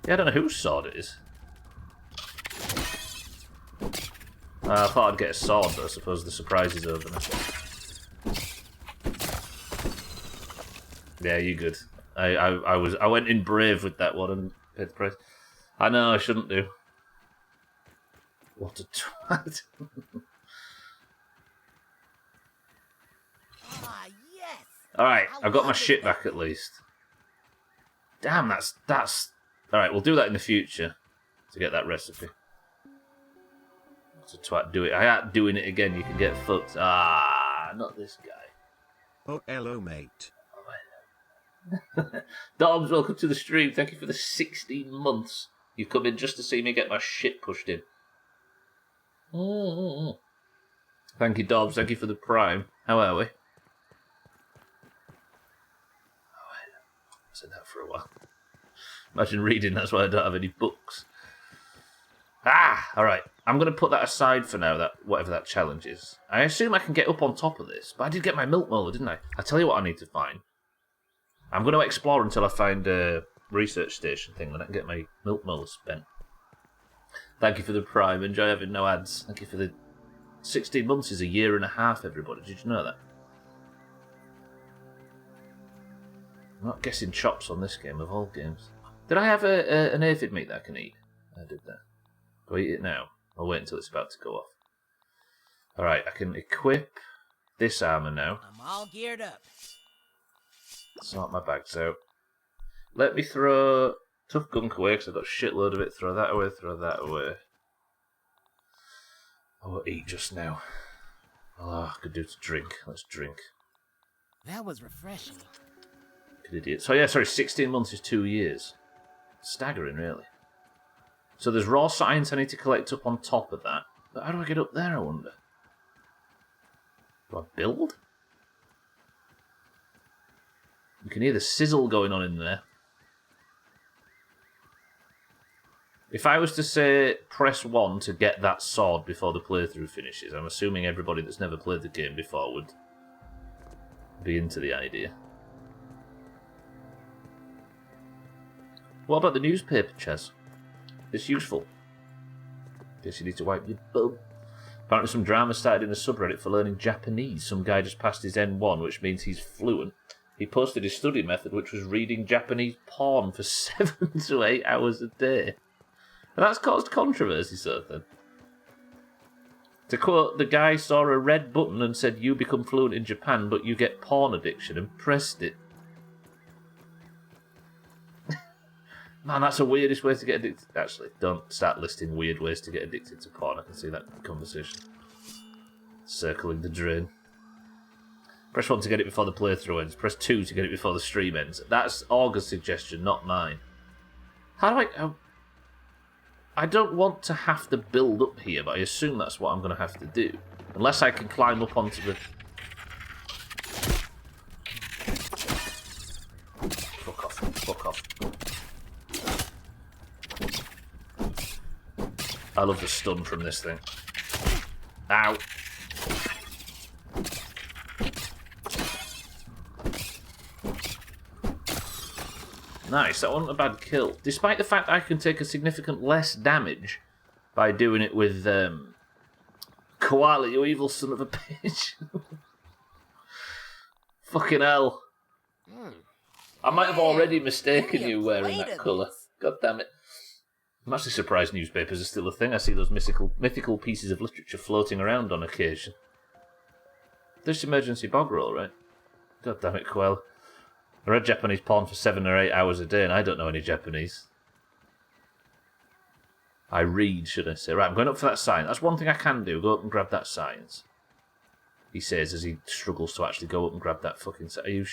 Yeah, I don't know whose sword it is. I thought I'd get a sword, but I suppose the surprise is over now. Yeah, you good. I went in brave with that one and paid the price. I know I shouldn't do. What a twat. Ah, yes. Alright, I've got my shit back at least. Damn, that's... Alright, we'll do that in the future to get that recipe. What a twat, do it. I ain't doing it again, you can get fucked. Ah, not this guy. Oh, hello, mate. Dobbs, welcome to the stream. Thank you for the 16 months. You've come in just to see me get my shit pushed in. Thank you, Dobbs. Thank you for the prime. How are we? I said that for a while. Imagine reading, that's why I don't have any books. Alright. I'm going to put that aside for now, that whatever that challenge is. I assume I can get up on top of this, but I did get my milk molar, didn't I? I'll tell you what I need to find. I'm going to explore until I find a research station thing, then I can get my milk molar spent. Thank you for the prime. Enjoy having no ads. Thank you for the 16 months is a year and a half, everybody. Did you know that? I'm not guessing chops on this game of all games. Did I have an aphid meat that I can eat? I did that. Do I eat it now? I'll wait until it's about to go off. Alright, I can equip this armour now. I'm all geared up. Sort my bags out. Let me throw tough gunk away because I've got a shitload of it. Throw that away, throw that away. I won't eat just now. Oh, I could do to drink. Let's drink. That was refreshing. Good idiot. So yeah, sorry, 16 months is 2 years. Staggering, really. So there's raw science I need to collect up on top of that. But how do I get up there, I wonder? Do I build? You can hear the sizzle going on in there. If I was to say press 1 to get that sword before the playthrough finishes, I'm assuming everybody that's never played the game before would be into the idea. What about the newspaper, Chaz? It's useful. Guess you need to wipe your bum. Apparently some drama started in a subreddit for learning Japanese. Some guy just passed his N1, which means he's fluent. He posted his study method, which was reading Japanese porn for 7 to 8 hours a day. And that's caused controversy, sort of thing. To quote, the guy saw a red button and said, "You become fluent in Japan, but you get porn addiction," and pressed it. Man, that's the weirdest way to get addicted. Actually, don't start listing weird ways to get addicted to porn. I can see that conversation circling the drain. Press 1 to get it before the playthrough ends. Press 2 to get it before the stream ends. That's Augur's suggestion, not mine. How do I don't want to have to build up here, but I assume that's what I'm going to have to do. Unless I can climb up onto the... Fuck off. Fuck off. I love the stun from this thing. Ow. Nice, that wasn't a bad kill. Despite the fact I can take a significant less damage by doing it with Koala, you evil son of a bitch. Fucking hell. I might have already mistaken you wearing that colour. God damn it. I'm actually surprised newspapers are still a thing. I see those mythical pieces of literature floating around on occasion. There's emergency bog roll, right? God damn it, Quell. I read Japanese porn for 7 or 8 hours a day and I don't know any Japanese. I read, should I say. Right, I'm going up for that science. That's one thing I can do. Go up and grab that science. He says as he struggles to actually go up and grab that fucking science. Are you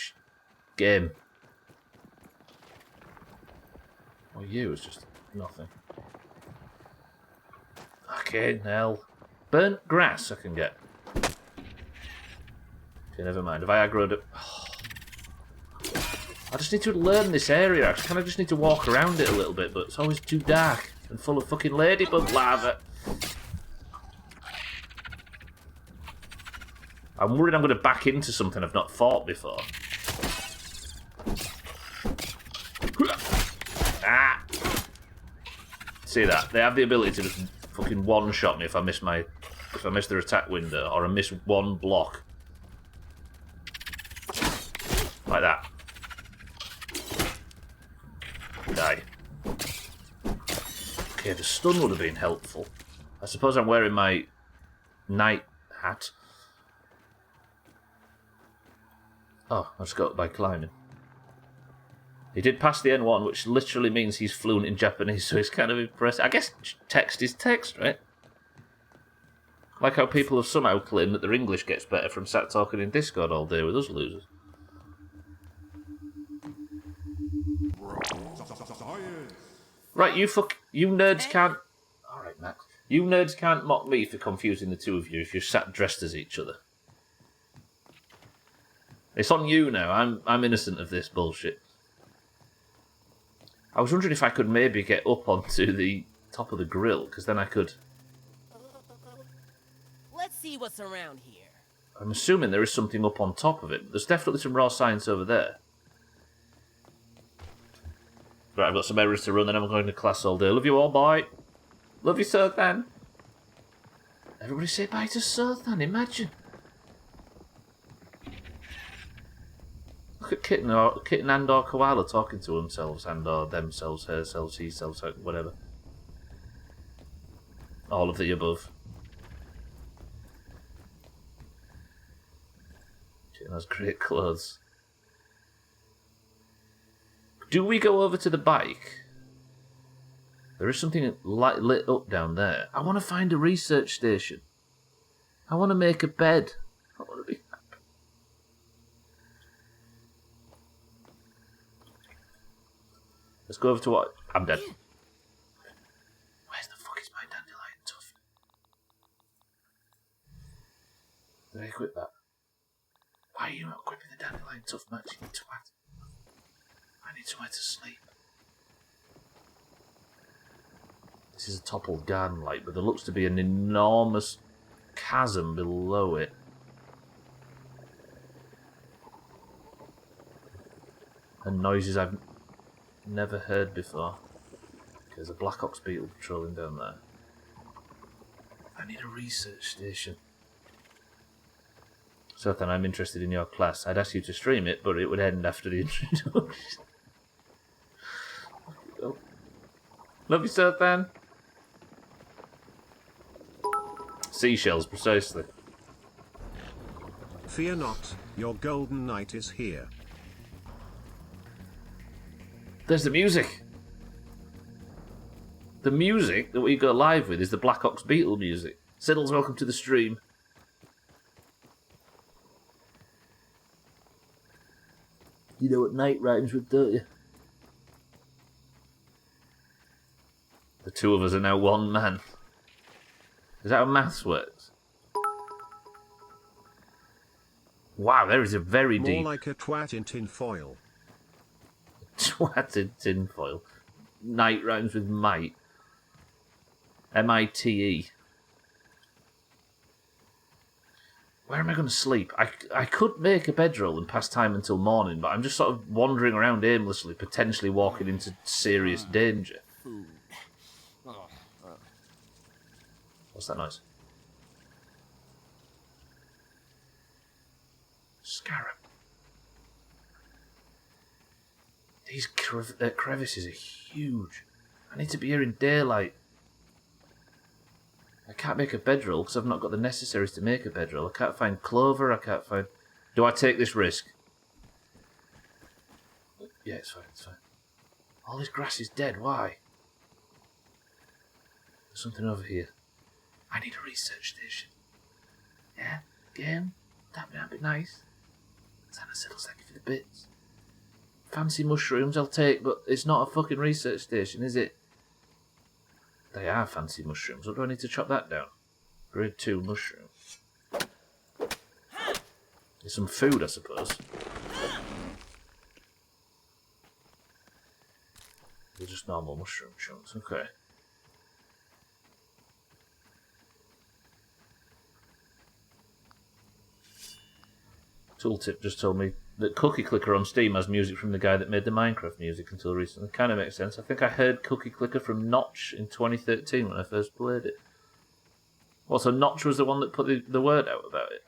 game? Well, you was just nothing. Okay, hell. Burnt grass I can get. Okay, never mind. Have I aggroed it? Oh. I just need to learn this area. I kind of just need to walk around it a little bit, but it's always too dark and full of fucking ladybug lava. I'm worried I'm going to back into something I've not fought before. Ah! See that? They have the ability to just fucking one-shot me if I miss their attack window or I miss one block. Like that. Die. Okay, the stun would have been helpful. I suppose I'm wearing my night hat. Oh, I just got up by climbing. He did pass the N1, which literally means he's fluent in Japanese, so he's kind of impressive. I guess text is text, right? Like how people have somehow claimed that their English gets better from sat talking in Discord all day with us losers. Right, you nerds can't... Alright, Max. You nerds can't mock me for confusing the two of you if you're sat dressed as each other. It's on you now. I'm innocent of this bullshit. I was wondering if I could maybe get up onto the top of the grill, because then I could... Let's see what's around here. I'm assuming there is something up on top of it. There's definitely some raw science over there. Right, I've got some errands to run, then I'm going to class all day. Love you all, bye. Love you, Sothan. Everybody say bye to Sothan, imagine. Look at Kitten and or Koala talking to themselves and or themselves, herselves, he selves, whatever. All of the above. Kitten has great clothes. Do we go over to the bike? There is something lit up down there. I want to find a research station. I want to make a bed. I want to be happy. Let's go over to what? I'm dead. Where's the fuck is my dandelion tuft? Did I equip that? Why are you not equipping the dandelion tuft, Max? You twat. I need somewhere to sleep. This is a toppled garden light, but there looks to be an enormous chasm below it. And noises I've never heard before. There's a black ox beetle patrolling down there. I need a research station. So then I'm interested in your class. I'd ask you to stream it, but it would end after the introduction. Love you, Sothan. Seashells, precisely. Fear not, your golden night is here. There's the music. The music that we go live with is the Black Ox Beetle music. Siddles, welcome to the stream. You know what night rhymes with, don't you? The two of us are now one man. Is that how maths works? Wow, there is a very deep... More like a twat in tinfoil. Twat in tinfoil. Night rhymes with might. M-I-T-E. Where am I going to sleep? I could make a bedroll and pass time until morning, but I'm just sort of wandering around aimlessly, potentially walking into serious danger. What's that noise? Scarab. These crevices are huge. I need to be here in daylight. I can't make a bedroll because I've not got the necessaries to make a bedroll. I can't find clover, I can't find... Do I take this risk? Yeah, it's fine, it's fine. All this grass is dead, why? There's something over here. I need a research station. Yeah, game? That'd be nice. Santa Siddles, thank you for the bits. Fancy mushrooms I'll take, but it's not a fucking research station, is it? They are fancy mushrooms. What do I need to chop that down? Grade 2 mushrooms. There's some food, I suppose. They're just normal mushroom chunks, okay. Tooltip just told me that Cookie Clicker on Steam has music from the guy that made the Minecraft music until recently. Kind of makes sense. I think I heard Cookie Clicker from Notch in 2013 when I first played it. Well, so Notch was the one that put the word out about it.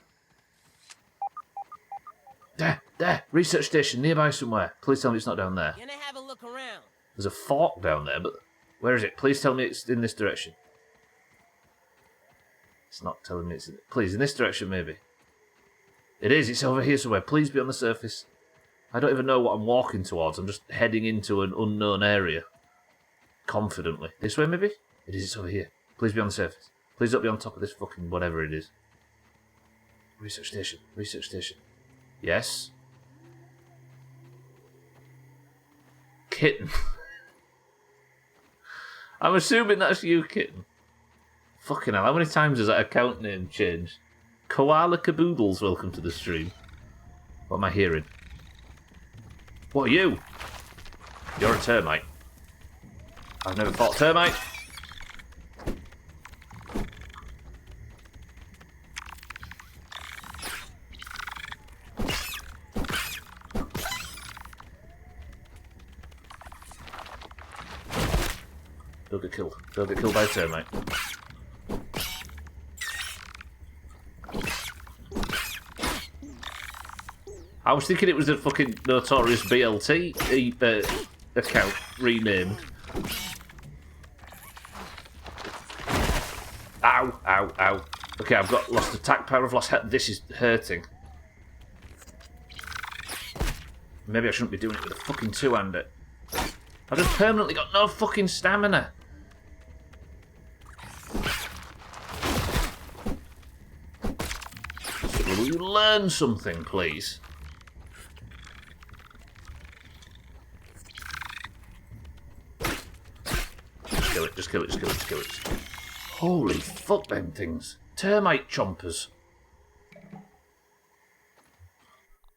There! Research station nearby somewhere. Please tell me it's not down there. Gonna have a look around. There's a fork down there, but where is it? Please tell me it's in this direction. It's not telling me it's in... Please, in this direction, maybe. It is, it's over here somewhere. Please be on the surface. I don't even know what I'm walking towards. I'm just heading into an unknown area. Confidently. This way, maybe? It is, it's over here. Please be on the surface. Please don't be on top of this fucking whatever it is. Research station. Research station. Yes? Kitten. I'm assuming that's you, kitten. Fucking hell, how many times has that account name changed? Koala Caboodles, welcome to the stream. What am I hearing? What are you? You're a termite. I've never fought a termite. Don't get killed. Don't get killed by a termite. I was thinking it was a fucking notorious BLT account renamed. Ow, ow, ow. Okay, I've got lost attack power, I've lost health. This is hurting. Maybe I shouldn't be doing it with a fucking two-hander. I've just permanently got no fucking stamina. So will you learn something, please? Just kill it, just kill it, just kill it, just kill it. Holy fuck, them things. Termite chompers.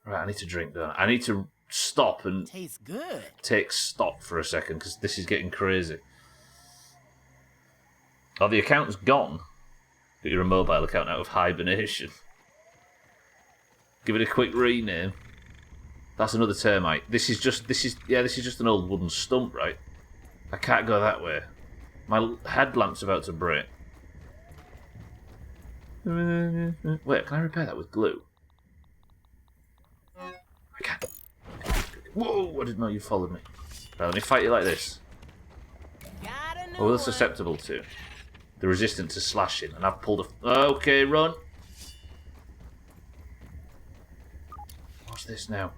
Right, I need to drink, don't I? I need to stop and Tastes good. take stock for a second, because this is getting crazy. Oh, the account's gone. But you're a mobile account out of hibernation. Give it a quick rename. That's another termite. This is just an old wooden stump, right? I can't go that way. My headlamp's about to break. Wait, can I repair that with glue? I can't. Whoa, I didn't know you followed me. Right, let me fight you like this. Oh, that's susceptible to. The resistant to slashing, and I've pulled a... Okay, run. What's this now?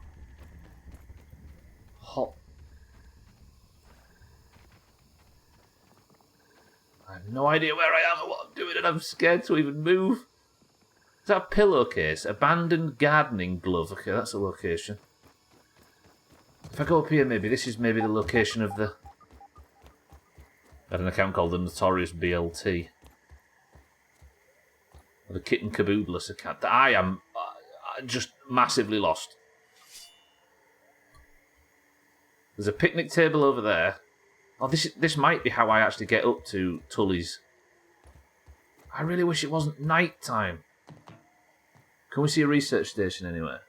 Hot. I have no idea where I am or what I'm doing, and I'm scared to even move. Is that a pillowcase? Abandoned gardening glove. Okay, that's a location. If I go up here, maybe this is maybe the location of the... I had an account called the Notorious BLT. Or the Kitten Caboodless account. I am just massively lost. There's a picnic table over there. Oh, this might be how I actually get up to Tully's. I really wish it wasn't night time. Can we see a research station anywhere?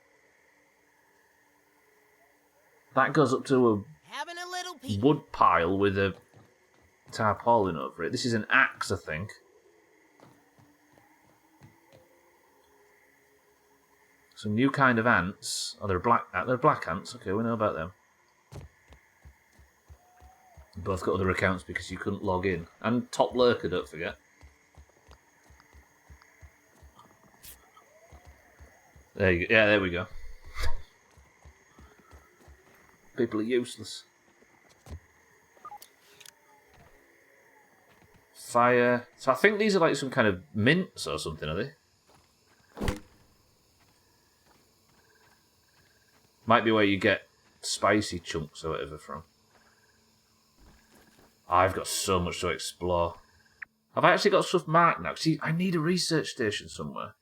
That goes up to a Having a little peek. wood pile with a tarpaulin over it. This is an axe, I think. Some new kind of ants. Oh, they're black ants. Okay, we know about them. We both got other accounts because you couldn't log in. And Top Lurker, don't forget. There you go. Yeah, there we go. People are useless. Fire. So I think these are like some kind of mints or something, are they? Might be where you get spicy chunks or whatever from. I've got so much to explore. Have I actually got stuff marked now? See, I need a research station somewhere.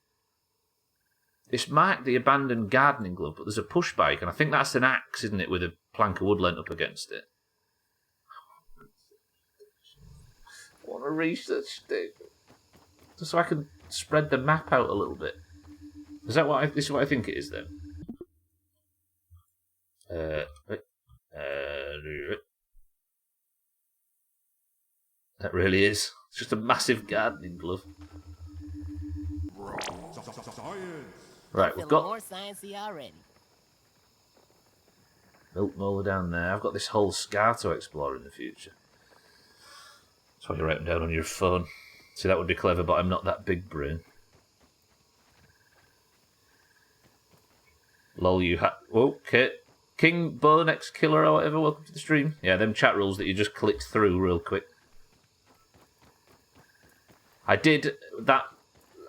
It's marked the abandoned gardening glove, but there's a push bike, and I think that's an axe, isn't it, with a plank of wood lent up against it. I want a research station. Just so I can spread the map out a little bit. Is that what this is what I think it is then? That really is. It's just a massive gardening glove. Right, we've got More sciencey already. milk molar down there. I've got this whole scar to explore in the future. That's why you write them down on your phone. See, that would be clever, but I'm not that big brain. Lol, you okay. King Bonex Killer or whatever, welcome to the stream. Yeah, them chat rules that you just clicked through real quick. I did that.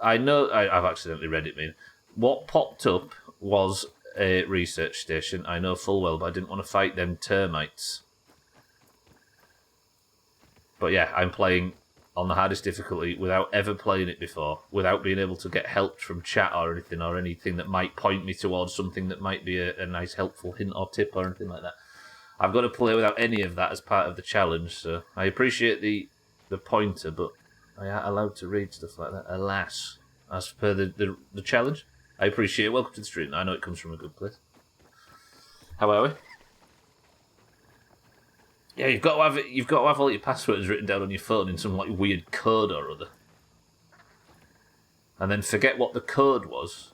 I know I've accidentally read it, man. What popped up was a research station. I know full well, but I didn't want to fight them termites. But yeah, I'm playing on the hardest difficulty without ever playing it before, without being able to get help from chat or anything that might point me towards something that might be a nice helpful hint or tip or anything like that. I've got to play without any of that as part of the challenge, so I appreciate the pointer, but I am allowed to read stuff like that, alas, as per the challenge. I appreciate it. Welcome to the stream. I know it comes from a good place. How are we? Yeah, you've got to have all your passwords written down on your phone in some like weird code or other, and then forget what the code was.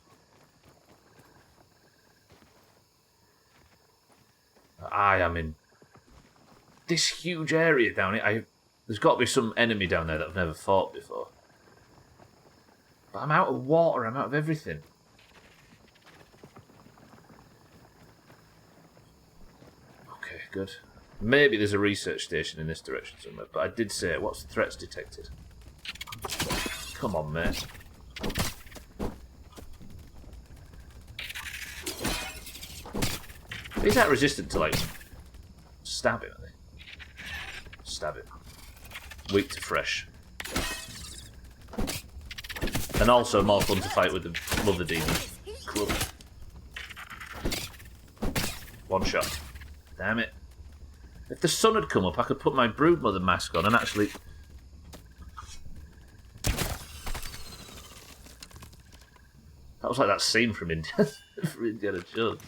I am in this huge area down here. There's got to be some enemy down there that I've never fought before. But I'm out of water. I'm out of everything. Okay, good. Maybe there's a research station in this direction somewhere, but I did say, what's the threats detected? Come on, mate. Is that resistant to, like, stabbing, I think? Stabbing. Weak to fresh. And also more fun to fight with the mother demon. Club. One shot. Damn it. If the sun had come up, I could put my broodmother mask on and actually... That was like that scene from Indiana Jones.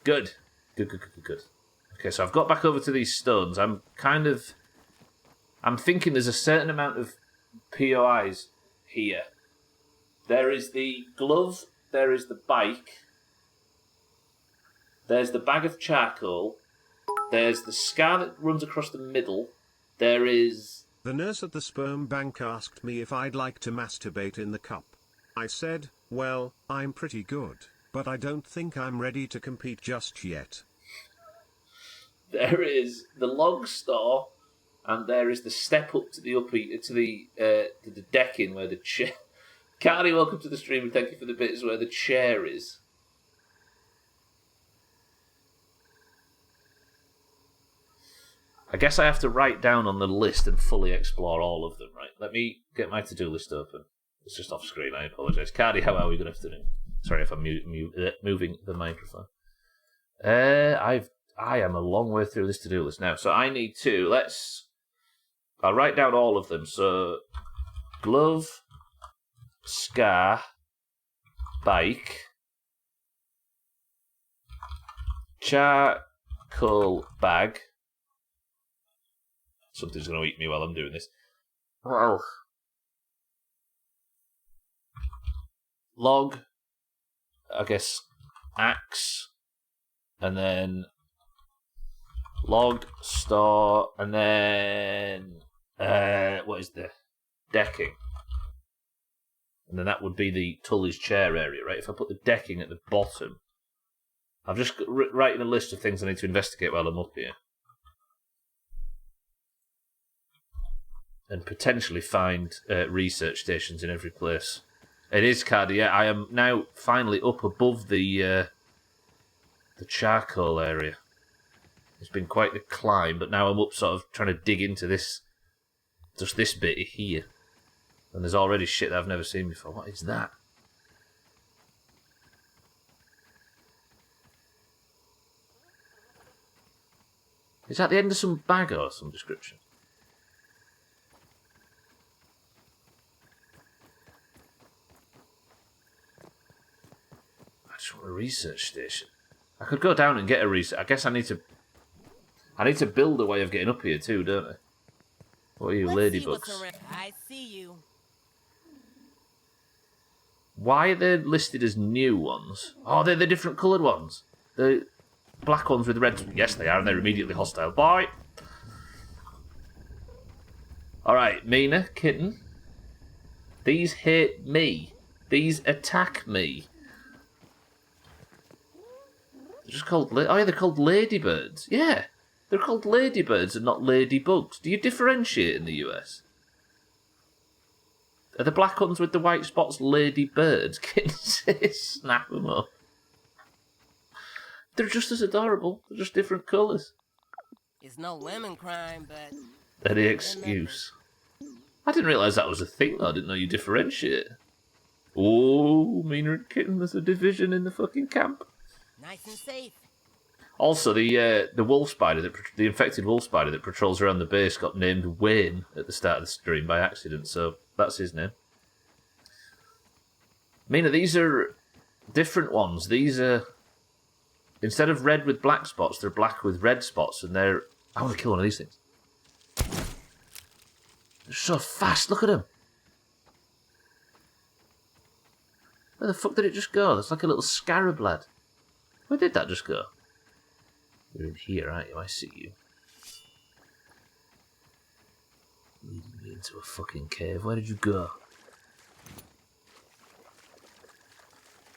Good. Good. Okay, so I've got back over to these stones. I'm thinking there's a certain amount of POIs here. There is the glove, there is the bike, there's the bag of charcoal, there's the scar that runs across the middle, there is... The nurse at the sperm bank asked me if I'd like to masturbate in the cup. I said, well, I'm pretty good, but I don't think I'm ready to compete just yet. There is the log store, and there is the step up to the decking where the chair... Cardi, welcome to the stream, and thank you for the bits where the chair is. I guess I have to write down on the list and fully explore all of them, right? Let me get my to-do list open. It's just off screen, I apologise. Cardi, how are we? Good afternoon. Sorry if I'm moving the microphone. I am a long way through this to-do list now, so I need to... I'll write down all of them. So, glove, scar, bike, charcoal bag. Something's going to eat me while I'm doing this. What else? Log, I guess, axe, and then log, store, and then what is the decking? And then that would be the Tully's chair area, right? If I put the decking at the bottom, I'm just writing a list of things I need to investigate while I'm up here. And potentially find research stations in every place. It is, Cardi, yeah. I am now finally up above the charcoal area. It's been quite the climb, but now I'm up sort of trying to dig into this bit here. And there's already shit that I've never seen before. What is that? Is that the end of some bag or some description? I just want a research station. I could go down and get a research. I guess I need to build a way of getting up here too, don't I? What are you, ladybugs? I see you. Why are they listed as new ones? Oh, they're the different coloured ones. The black ones with the red... Yes, they are, and they're immediately hostile. Bye! Alright, Mina, kitten. These hate me. These attack me. They're just called... Oh, yeah, they're called ladybirds. Yeah, they're called ladybirds and not ladybugs. Do you differentiate in the US? Are the black ones with the white spots ladybirds? Can you say snap them up? They're just as adorable. They're just different colours. It's no lemon crime, but... Any excuse. I didn't realise that was a thing, though. I didn't know you differentiate. Oh, Mina and Kitten, there's a division in the fucking camp. Nice and safe. Also, the wolf spider, the infected wolf spider that patrols around the base got named Wayne at the start of the stream by accident, so that's his name. Mina, these are different ones. These are... Instead of red with black spots, they're black with red spots, and they're... I want to kill one of these things. They're so fast, look at them. Where the fuck did it just go? That's like a little scarab, lad. Where did that just go? You're in here, aren't you? I see you. Leading me into a fucking cave. Where did you go?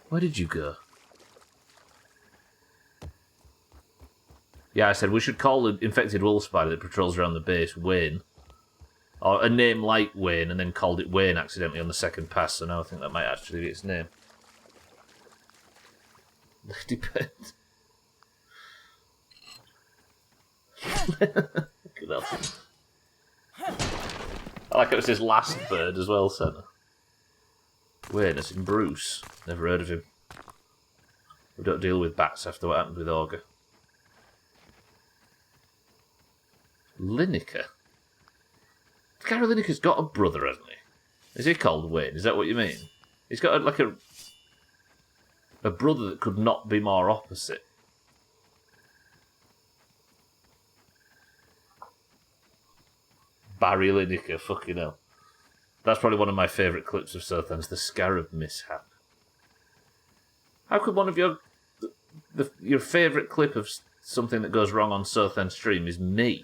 Where did you go? Yeah, I said we should call the infected wolf spider that patrols around the base Wayne. Or a name like Wayne, and then called it Wayne accidentally on the second pass, so now I think that might actually be its name. Depends. Look at that. I like it was his last bird as well, Senna. Wayne, as in Bruce. Never heard of him. We don't deal with bats after what happened with Augur. Lineker? Gary Lineker's got a brother, hasn't he? Is he called Wayne? Is that what you mean? He's got a brother that could not be more opposite. Barry Lineker, fucking hell. That's probably one of my favourite clips of Southampton's the Scarab mishap. How could one of your favourite clip of something that goes wrong on Southampton stream is me?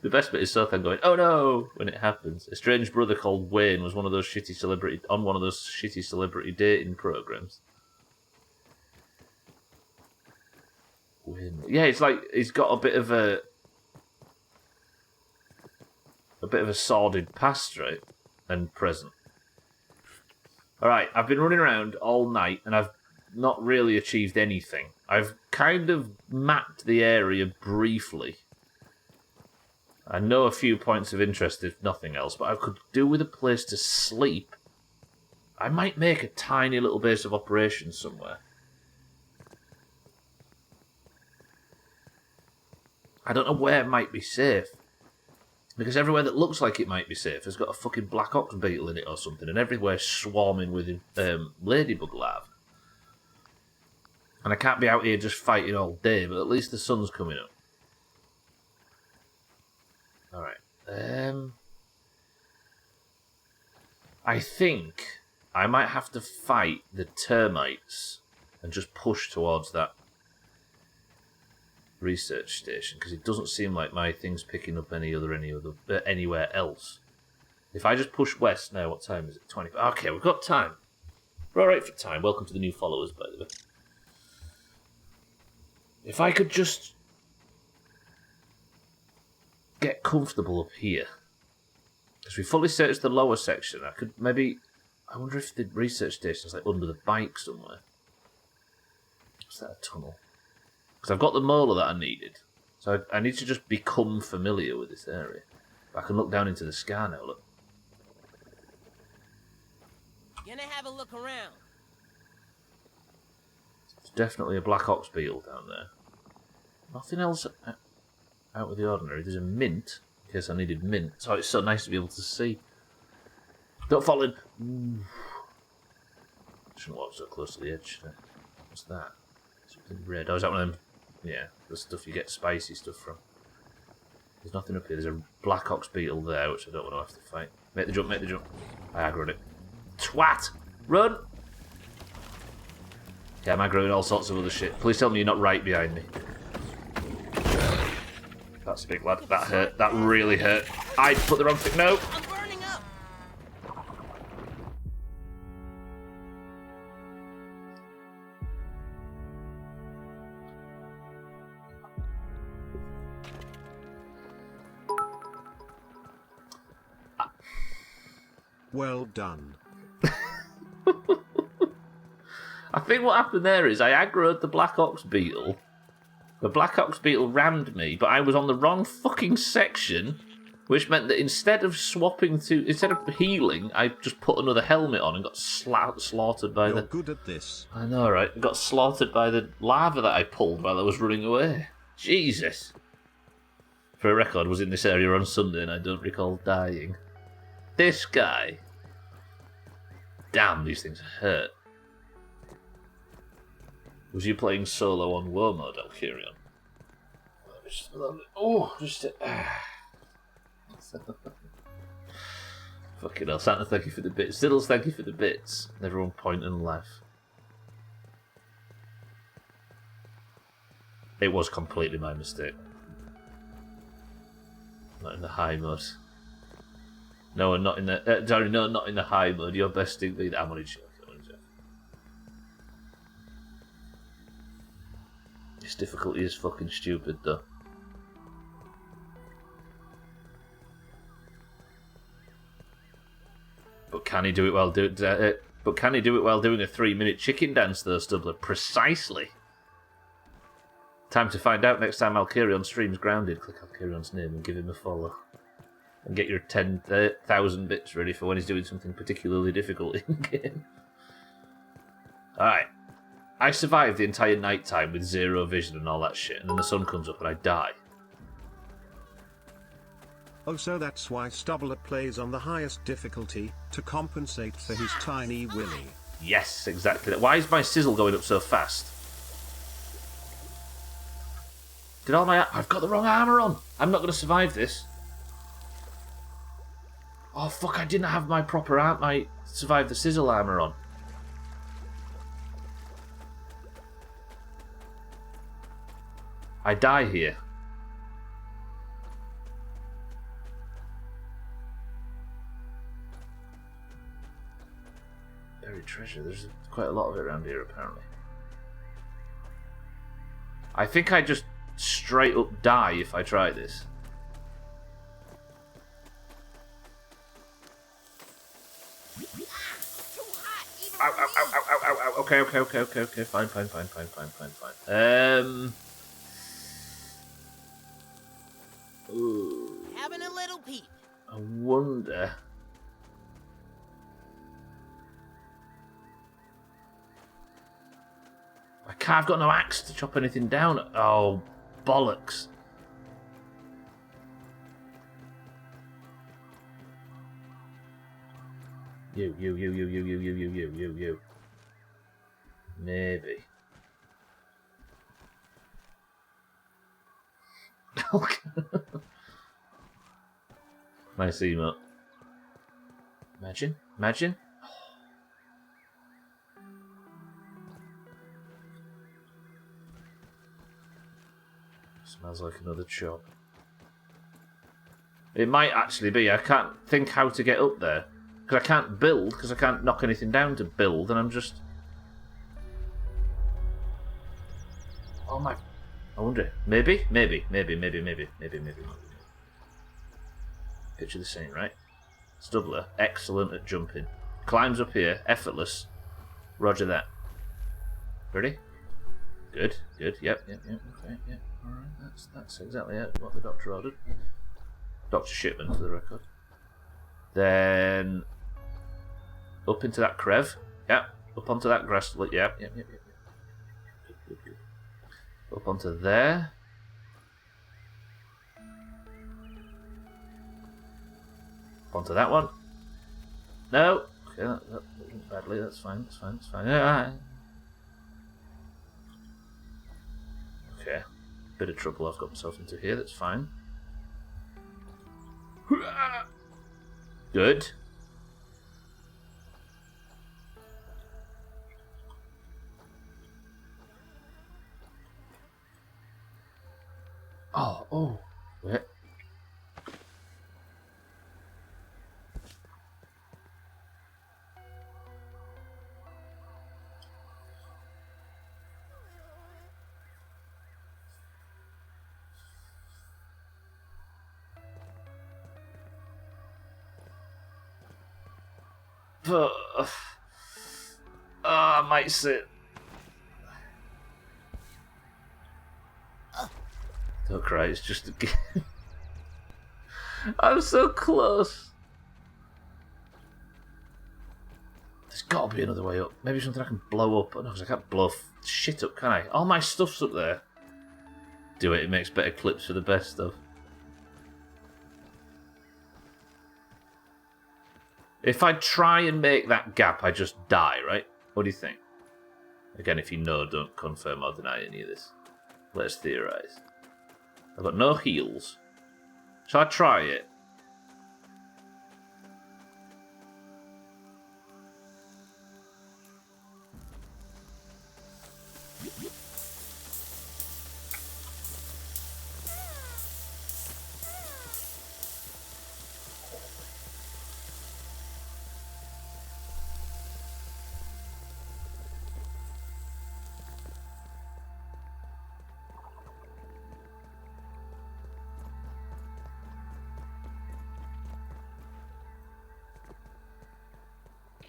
The best bit is Southampton going, "Oh no!" when it happens. A strange brother called Wayne was one of those shitty celebrity dating programs. Wayne. Yeah, it's like he's got a bit of a sordid past, right, and present. All right, I've been running around all night and I've not really achieved anything. I've kind of mapped the area briefly. I know a few points of interest, if nothing else, but I could do with a place to sleep. I might make a tiny little base of operations somewhere. I don't know where it might be safe. Because everywhere that looks like it might be safe has got a fucking black ox beetle in it or something, and everywhere's swarming with ladybug larvae. And I can't be out here just fighting all day, but at least the sun's coming up. Alright. I think I might have to fight the termites and just push towards that research station, because it doesn't seem like my thing's picking up anywhere else. If I just push west now, what time is it? 20. Okay, we've got time. We're alright for time. Welcome to the new followers, by the way. If I could just get comfortable up here, because we fully searched the lower section. I could maybe... I wonder if the research station's like under the bike somewhere. Is that a tunnel? Because I've got the molar that I needed. So I need to just become familiar with this area. I can look down into the scar now, look. Gonna have a look around. There's definitely a black ox beetle down there. Nothing else out of the ordinary. There's a mint, in case I needed mint. So it's so nice to be able to see. Don't fall in. Shouldn't walk so close to the edge, should I? What's that? Something red. Oh, is that one of them? Yeah, the stuff you get spicy stuff from. There's nothing up here. There's a black ox beetle there, which I don't want to have to fight. Make the jump, make the jump. I aggroed it. Twat! Run! Yeah, I'm aggroing all sorts of other shit. Please tell me you're not right behind me. That's big, lad. That hurt. That really hurt. I put the wrong thing. No! I'm burning up. Well done. I think what happened there is I aggroed the Black Ox Beetle. The Black Ox Beetle rammed me, but I was on the wrong fucking section, which meant that instead of healing, I just put another helmet on and got slaughtered by You're good at this. I know, right? Got slaughtered by the lava that I pulled while I was running away. Jesus. For a record, I was in this area on Sunday and I don't recall dying. This guy. Damn, these things hurt. Was you playing solo on war mode, Alkirion? Fucking hell, Santa, thank you for the bits. Diddles, thank you for the bits. Everyone point and laugh. It was completely my mistake. Not in the high mode. No, not in the... sorry, no, not in the high mode. Your best thing... I'm only joking. This difficulty is fucking stupid, though. But can he do it while doing... but can he do it while doing a 3-minute chicken dance, though, Stubbler? Precisely. Time to find out next time Alkirion streams Grounded. Click Alkirion's name and give him a follow. And get your 10,000 bits ready for when he's doing something particularly difficult in-game. Alright. I survived the entire night time with 0 vision and all that shit, and then the sun comes up and I die. Oh, so that's why Stubbler plays on the highest difficulty, to compensate for his tiny willy. Yes, exactly. Why is my sizzle going up so fast? I've got the wrong armour on! I'm not going to survive this. Oh fuck, I didn't have my proper survive the sizzle armour on. I die here. Buried treasure. There's quite a lot of it around here, apparently. I think I just straight up die if I try this. Ow, ow, ow, ow, ow, ow, ow. Okay. Fine. Ooh. Having a little peep. I wonder. I've got no axe to chop anything down. Oh, bollocks. You. Maybe. Nice emote. Imagine. Smells like another chop. It might actually be. I can't think how to get up there. Because I can't build, because I can't knock anything down to build, and I'm just... Oh my... I wonder. Maybe. Picture the scene, right? Stubbler, excellent at jumping. Climbs up here, effortless. Roger that. Ready? Good. Yep. Okay, yep. Alright, that's exactly what the doctor ordered. Dr. Shipman, for the record. Then... Up into that crev. Yep. Up onto that grass. Yep. Good. Up onto there. Up onto that one. No. Okay, that wasn't badly. That's fine. Yeah. Okay. Bit of trouble I've got myself into here. That's fine. Good. Oh, wait. I might sit Don't cry, it's just a game. I'm so close. There's got to be another way up. Maybe something I can blow up. Oh, no, because I can't blow shit up, can I? All my stuff's up there. Do it, it makes better clips for the best stuff. If I try and make that gap, I just die, right? What do you think? Again, if you know, don't confirm or deny any of this. Let's theorise. I've got no heals. Shall I try it?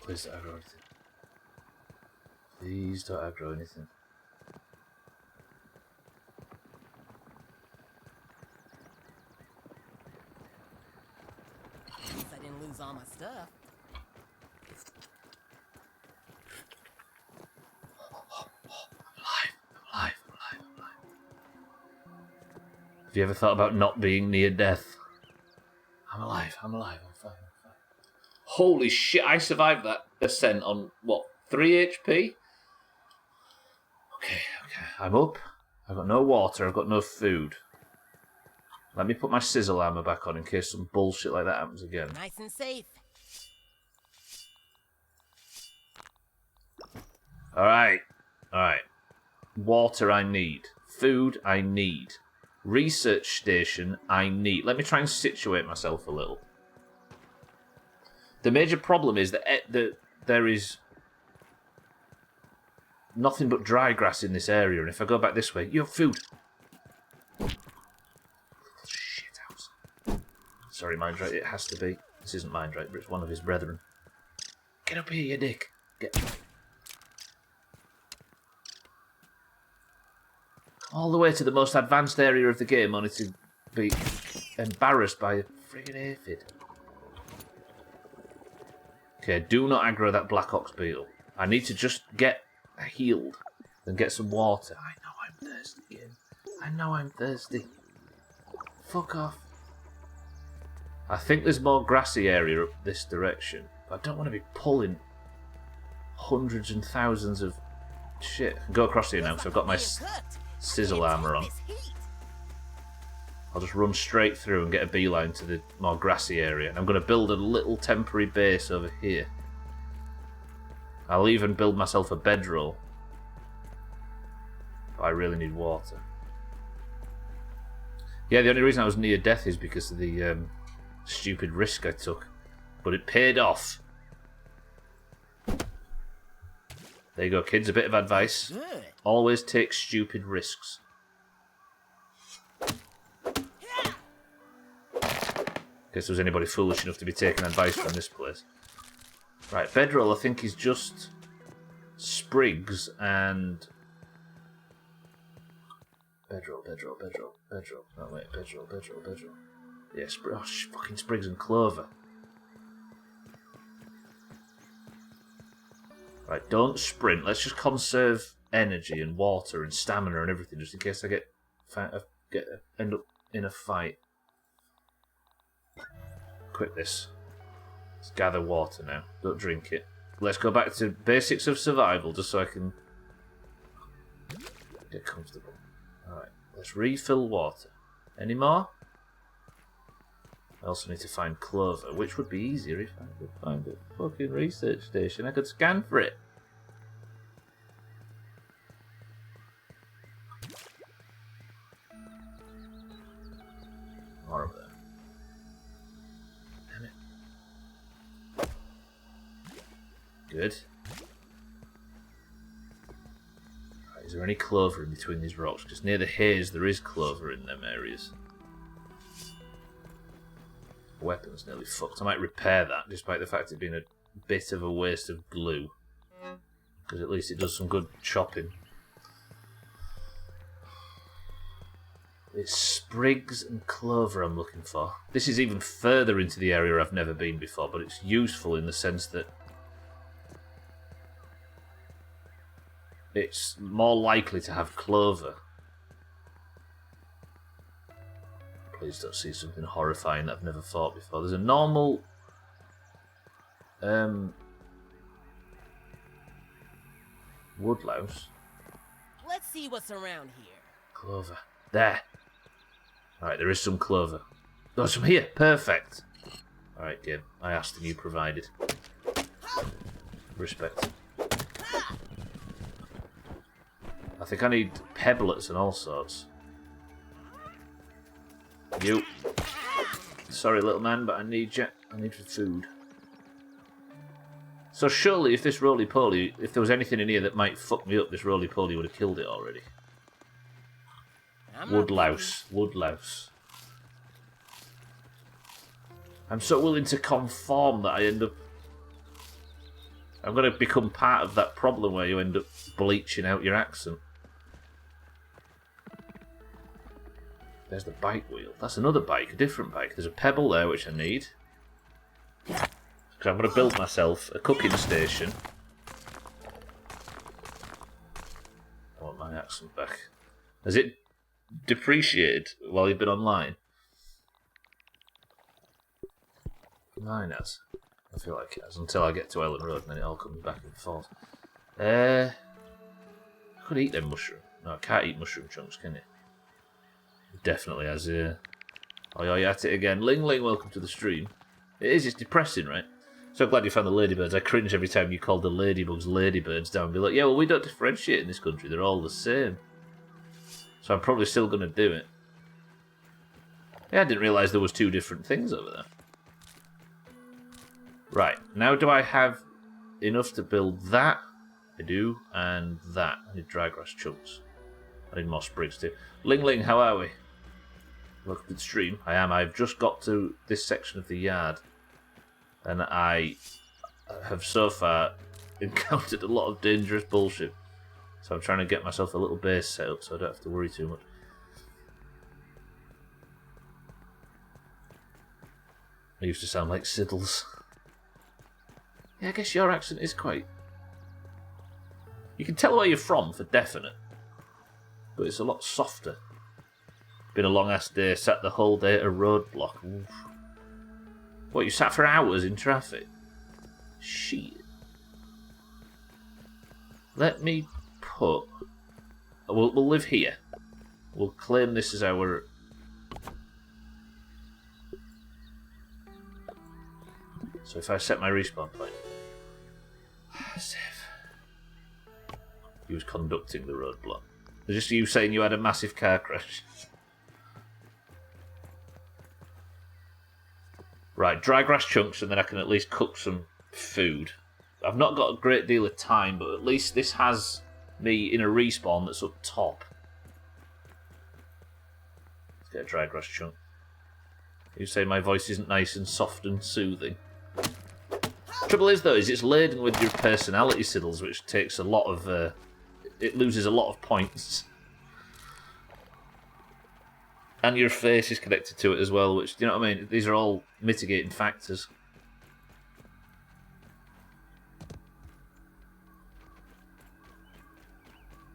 Please don't aggro anything. Please don't aggro anything. At least I didn't lose all my stuff. I'm alive. Have you ever thought about not being near death? I'm alive, I'm fine. Holy shit, I survived that ascent on, what, 3 HP? Okay, I'm up. I've got no water, I've got no food. Let me put my sizzle armor back on in case some bullshit like that happens again. Nice and safe. Alright. Water I need. Food I need. Research station I need. Let me try and situate myself a little. The major problem is that there is nothing but dry grass in this area, and if I go back this way, you have food. Shit house. Sorry, Mindrite, it has to be. This isn't Mindrite, but it's one of his brethren. Get up here, you dick. Get all the way to the most advanced area of the game, only to be embarrassed by a friggin' aphid. Okay, do not aggro that black ox beetle. I need to just get healed and get some water. I know I'm thirsty again. I know I'm thirsty. Fuck off. I think there's more grassy area up this direction, but I don't want to be pulling hundreds and thousands of shit. I can go across here now, so I've got my sizzle armor on. I'll just run straight through and get a beeline to the more grassy area. And I'm going to build a little temporary base over here. I'll even build myself a bedroll. But I really need water. Yeah, the only reason I was near death is because of the stupid risk I took. But it paid off. There you go, kids. A bit of advice. Good. Always take stupid risks. In case there was anybody foolish enough to be taking advice from this place. Right, bedroll I think is just sprigs and... Bedroll. No, wait, bedroll. Yeah, fucking sprigs and clover. Right, don't sprint. Let's just conserve energy and water and stamina and everything, just in case I end up in a fight. Quit this. Let's gather water now. Don't drink it. Let's go back to basics of survival, just so I can get comfortable. Alright, let's refill water. Any more? I also need to find clover, which would be easier if I could find a fucking research station. I could scan for it. More over there. Damn it. Good. Right, is there any clover in between these rocks? Because near the haze there is clover in them areas. Weapon's nearly fucked. I might repair that, despite the fact it being a bit of a waste of glue. Because at least it does some good chopping. It's sprigs and clover I'm looking for. This is even further into the area I've never been before, but it's useful in the sense that it's more likely to have clover. Please don't see something horrifying that I've never fought before. There's a normal... woodlouse. Let's see what's around here. Clover. There. Alright, there is some clover. There's some here. Perfect. Alright, game. I asked and you provided. Respect. I think I need pebblets and all sorts. You. Sorry, little man, but I need you. I need food. So surely if this roly-poly, if there was anything in here that might fuck me up, this roly-poly would have killed it already. Woodlouse. Woodlouse. I'm so willing to conform that I end up... I'm going to become part of that problem where you end up bleaching out your accent. There's the bike wheel. That's another bike, a different bike. There's a pebble there, which I need. Because I'm going to build myself a cooking station. I want my accent back. Has it depreciated while you've been online? Mine has. I feel like it has. Until I get to Ellen Road and then it all comes back and forth. I could eat them mushroom. No, I can't eat mushroom chunks, can you? It definitely has, yeah. Oh, you're at it again. Ling Ling, welcome to the stream. It is, it's depressing, right? So glad you found the ladybirds. I cringe every time you call the ladybugs ladybirds down and be like, yeah, well, we don't differentiate in this country. They're all the same. So I'm probably still going to do it. Yeah, I didn't realise there was two different things over there. Right, now do I have enough to build that? I do, and that. I need dry grass chunks. I need more sprigs too. Ling Ling, how are we? Welcome to the stream. I am. I've just got to this section of the yard. And I have so far encountered a lot of dangerous bullshit. So I'm trying to get myself a little base set up so I don't have to worry too much. I used to sound like Siddles. Yeah, I guess your accent is quite... You can tell where you're from for definite. But it's a lot softer. Been a long ass day, sat the whole day at a roadblock. Oof. What, you sat for hours in traffic? Shit. Let me put... We'll live here. We'll claim this as our... So if I set my respawn point... Save. He was conducting the roadblock. It's just you saying you had a massive car crash. Right, dry grass chunks, and then I can at least cook some food. I've not got a great deal of time, but at least this has me in a respawn that's up top. Let's get a dry grass chunk. You say my voice isn't nice and soft and soothing. Trouble is, though, is it's laden with your personality, Siddles, which takes a lot of... it loses a lot of points. And your face is connected to it as well, which, you know what I mean? These are all mitigating factors.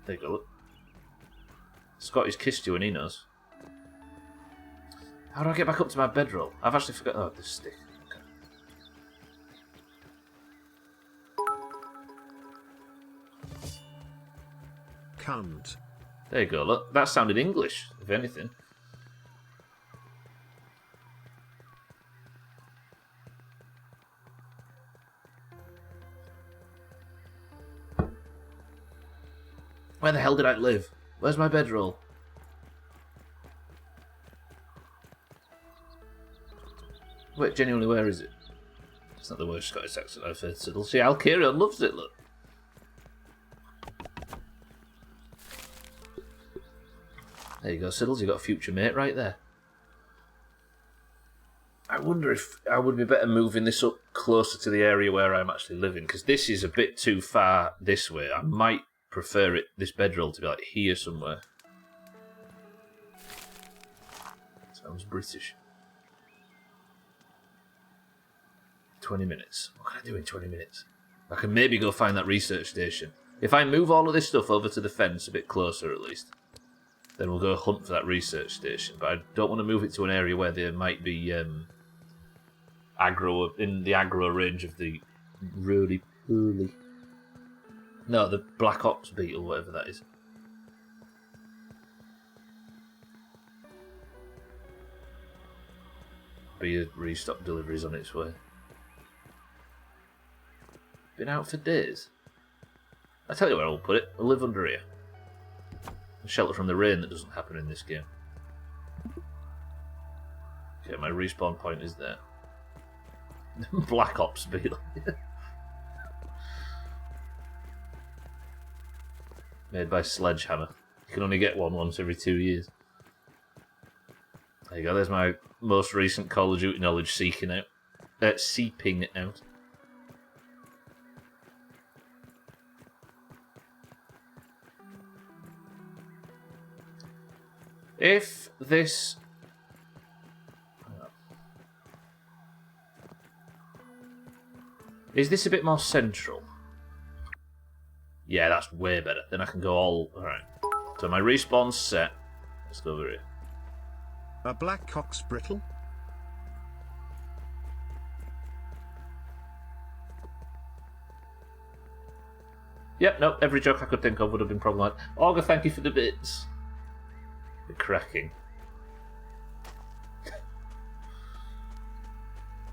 There you go, look. Scotty's kissed you and he knows. How do I get back up to my bedroll? I've actually forgot... Oh, this stick. Okay. Cunt. There you go, look. That sounded English, if anything. Where the hell did I live? Where's my bedroll? Wait, genuinely, where is it? It's not the worst Scottish accent I've heard, Siddle. See, Alcaria loves it, look. There you go, Siddles, you got a future mate right there. I wonder if I would be better moving this up closer to the area where I'm actually living, because this is a bit too far this way. I might prefer this bedroll to be like here somewhere. Sounds British. 20 minutes. What can I do in 20 minutes? I can maybe go find that research station. If I move all of this stuff over to the fence, a bit closer at least, then we'll go hunt for that research station. But I don't want to move it to an area where there might be aggro, in the aggro range of the roly-poly. No, the Black Ops beetle, whatever that is. Be a restock deliveries on its way. Been out for days. I tell you where I'll put it. I'll live under here. Shelter from the rain that doesn't happen in this game. Okay, my respawn point is there. Black Ops beetle. Made by Sledgehammer. You can only get one once every 2 years. There you go, there's my most recent Call of Duty knowledge seeping out. If this... Is this a bit more central? Yeah, that's way better. Then I can go all... Alright. So my respawn's set. Let's go over here. A black cock's brittle? Yep, nope, every joke I could think of would have been problematic. Olga, thank you for the bits. The cracking.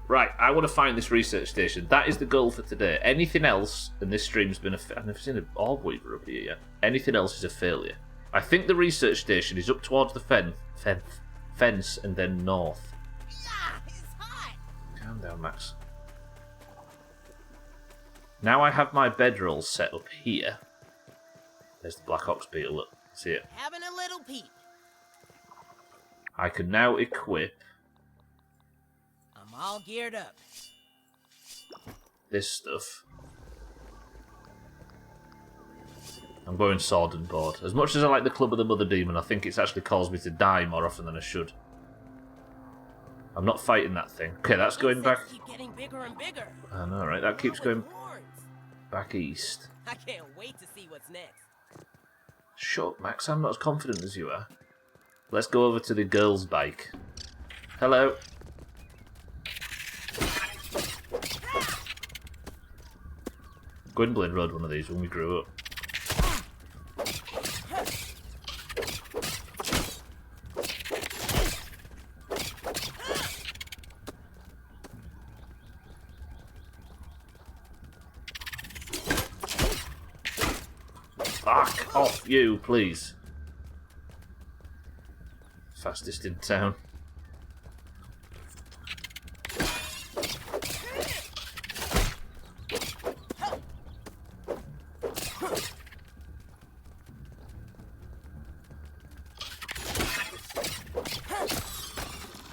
Right, I want to find this research station. That is the goal for today. Anything else, and this stream's been I've never seen an orb weaver up here yet. Anything else is a failure. I think the research station is up towards the fence and then north. Yeah, it's hot. Calm down, Max. Now I have my bedroll set up here. There's the Black Ops beetle, look. See it? Having a little peep. I can now equip I'm all geared up. this stuff. I'm going sword and board. As much as I like the Club of the Mother Demon, I think it's actually caused me to die more often than I should. I'm not fighting that thing. Okay, that's going back. Keep getting bigger and bigger. I know, right? That keeps going Horns. back east. I can't wait to see what's next. Shut up, Max. I'm not as confident as you are. Let's go over to the girl's bike. Hello. Gwynplaine rode one of these when we grew up. Fuck off you, please. Fastest in town.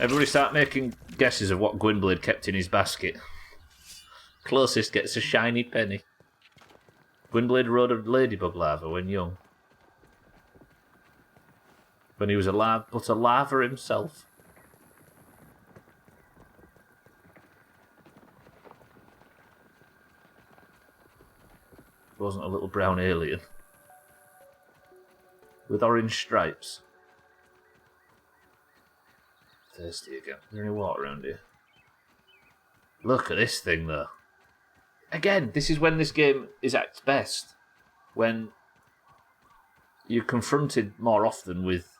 Everybody start making guesses of what Gwynblade kept in his basket. Closest gets a shiny penny. Gwynblade rode a ladybug larva when young. When he was a larva himself. He wasn't a little brown alien. With orange stripes. Thirsty again. Is there any water around here? Look at this thing though. Again, this is when this game is at its best. When you're confronted more often with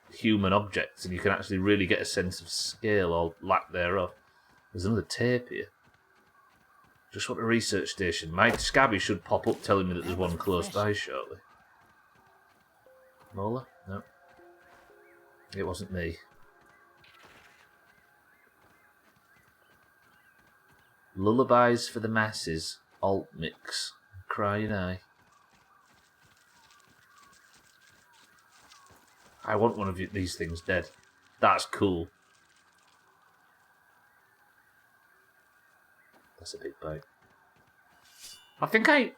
human objects and you can actually really get a sense of scale or lack thereof. There's another tape here. Just want a research station. My Scabby should pop up telling me that there's one close by shortly. Mola? No. It wasn't me. Lullabies for the masses. Alt mix. Crying eye. I want one of these things dead. That's cool. That's a big bite. I think I...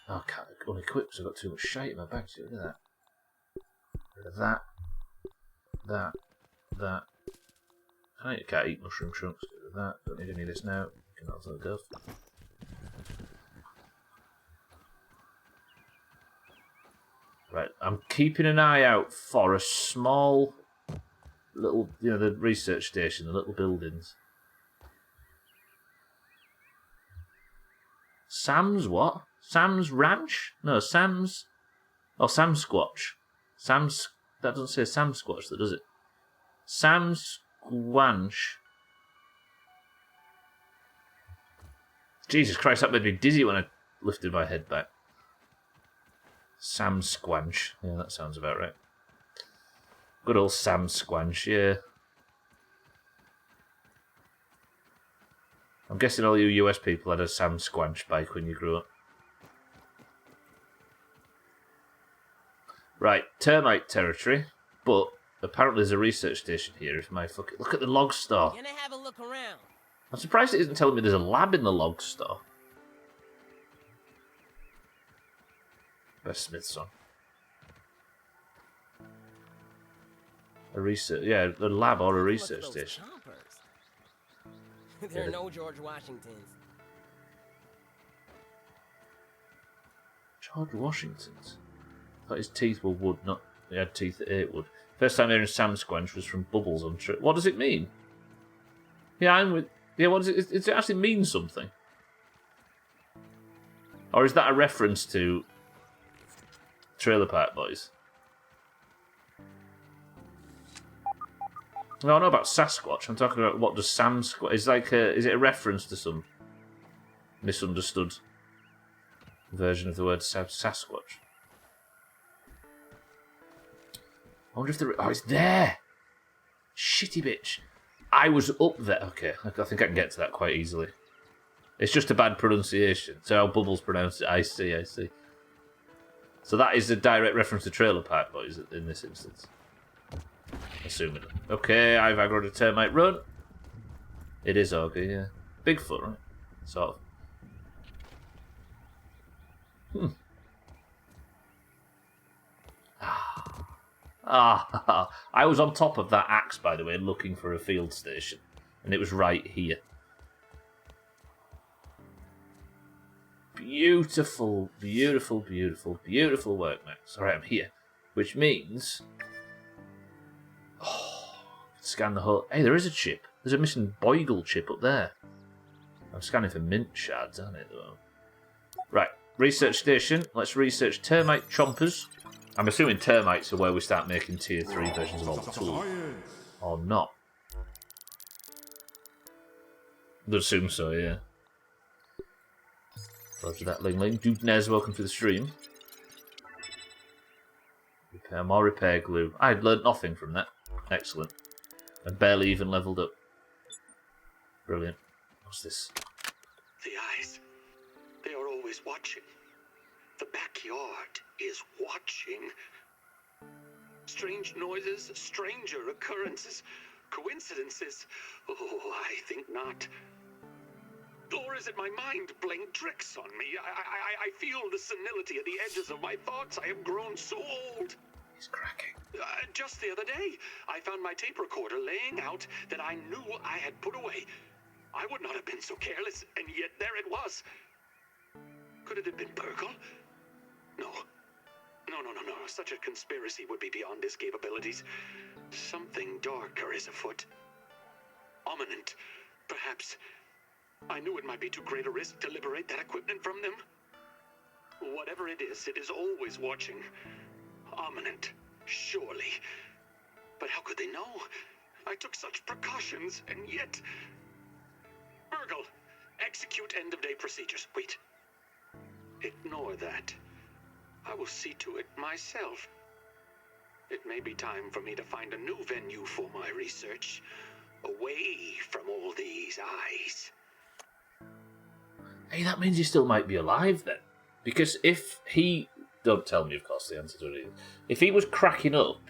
Oh, I can't unequip because I've got too much shite in my bag. Look at that. Rid of that. That. I can't eat mushroom chunks. Do that. Don't need any of this now. Can also go. Right, I'm keeping an eye out for a small little, the research station, the little buildings. Sam's what? Sam's Ranch? No, Sam's... Oh, Sam's Squatch. Sam's... That doesn't say Sam's Squatch, that does it? Sam's Squanch. Jesus Christ, that made me dizzy when I lifted my head back. Sam Squanch. Yeah, that sounds about right. Good old Sam Squanch, yeah. I'm guessing all you US people had a Sam Squanch bike when you grew up. Right, termite territory, but apparently there's a research station here. If my fucking look at the log store. Gonna have a look around. I'm surprised it isn't telling me there's a lab in the log store. Best Smith's on. A lab or a research station. There are no George Washingtons. George Washington's? I thought his teeth were wood, not... He had teeth that ate wood. First time hearing Sam Squanch was from Bubbles on Trip. What does it mean? Yeah, I'm with... Yeah, what does it... Does it actually mean something? Or is that a reference to Trailer Park Boys? No, I know about Sasquatch. I'm talking about what does Sam Squatch... Is it a reference to some misunderstood version of the word Sasquatch? I wonder if there... Oh, it's there! Shitty bitch. I was up there. Okay, I think I can get to that quite easily. It's just a bad pronunciation. So how Bubbles pronounced it. I see. So that is a direct reference to Trailer Park Boys in this instance. Assuming. Okay, I've aggroed a termite run. It is Augie, yeah. Bigfoot, right? Sort of. I was on top of that axe, by the way, looking for a field station. And it was right here. Beautiful, beautiful, beautiful, beautiful work, Max. Alright, I'm here. Which means... scan the whole... Hey, there is a chip. There's a missing Boigle chip up there. I'm scanning for mint shards, aren't I? Right, research station. Let's research termite chompers. I'm assuming termites are where we start making tier 3 versions of all the tools. Or not. I'd assume so, yeah. Roger that, Ling Ling. Dude Nez, welcome to the stream. More repair glue. I learned nothing from that. Excellent. And barely even leveled up. Brilliant. What's this? The eyes. They are always watching. The backyard is watching. Strange noises, stranger occurrences, coincidences. Oh, I think not. Or is it my mind playing tricks on me? I feel the senility at the edges of my thoughts. I have grown so old. He's cracking. Just the other day, I found my tape recorder laying out that I knew I had put away. I would not have been so careless, and yet there it was. Could it have been Burgle? No. No. Such a conspiracy would be beyond his capabilities. Something darker is afoot. Ominent, perhaps. I knew it might be too great a risk to liberate that equipment from them. Whatever it is always watching. Ominent, surely. But how could they know? I took such precautions, and yet... Burgle, execute end-of-day procedures. Wait. Ignore that. I will see to it myself. It may be time for me to find a new venue for my research, away from all these eyes. Hey, that means he still might be alive then. Because if he... Don't tell me, of course, the answer to it is. If he was cracking up,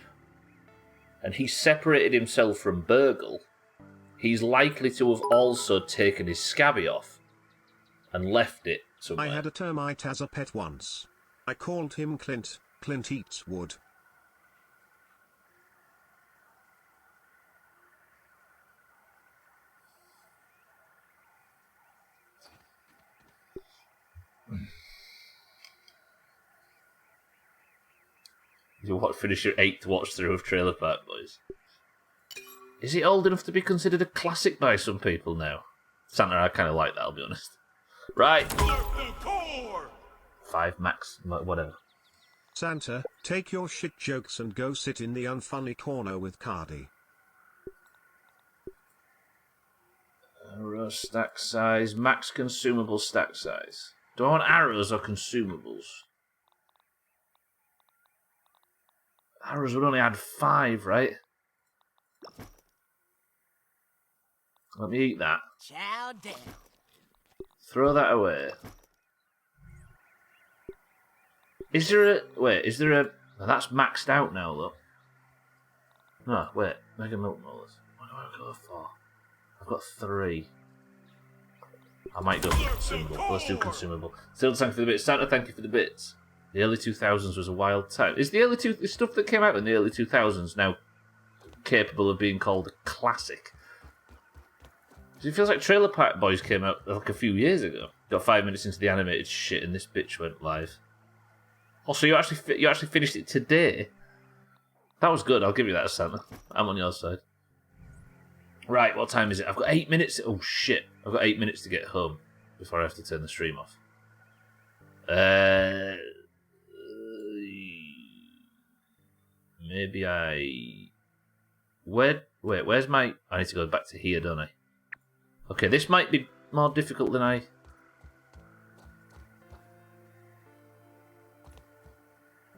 and he separated himself from Burgle, he's likely to have also taken his scabby off, and left it somewhere. I had a termite as a pet once. I called him Clint. Clint eats wood. You finish your 8th watch through of Trailer Park Boys. Is it old enough to be considered a classic by some people now? Santa, I kind of like that, I'll be honest. Right. 5 max, whatever. Santa, take your shit jokes and go sit in the unfunny corner with Cardi. Arrow stack size, max consumable stack size. Do I want arrows or consumables? Arrows would only add 5, right? Let me eat that. Chow down. Throw that away. Is there a... Wait, is there a... Oh, that's maxed out now, though. No, wait. Mega milk molars. What do I go for? I've got 3. I might go for consumable. Let's do consumable. Still, thank you for the bits. Santa, thank you for the bits. The early 2000s was a wild time. Is the stuff that came out in the early 2000s now capable of being called a classic? It feels like Trailer Park Boys came out like a few years ago. Got 5 minutes into the animated shit and this bitch went live. Also, you actually finished it today. That was good. I'll give you that, Santa. I'm on your side. Right, what time is it? I've got 8 minutes. Oh shit! I've got 8 minutes to get home before I have to turn the stream off. Maybe I. Where's my? I need to go back to here, don't I? Okay, this might be more difficult than I.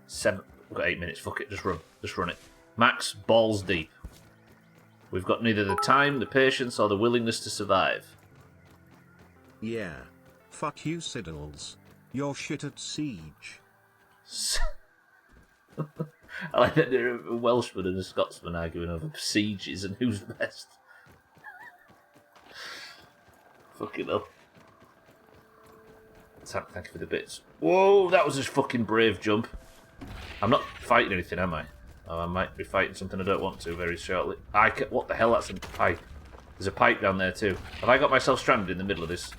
7. We've got 8 minutes. Fuck it. Just run it. Max, balls deep. We've got neither the time, the patience, or the willingness to survive. Yeah. Fuck you, Siddles. You're shit at Siege. I like that there are a Welshman and a Scotsman arguing over sieges and who's best. Fucking hell. Thank you for the bits. Whoa, that was a fucking brave jump. I'm not fighting anything, am I? Oh, I might be fighting something I don't want to very shortly. What the hell? That's a pipe. There's a pipe down there too. Have I got myself stranded in the middle of this?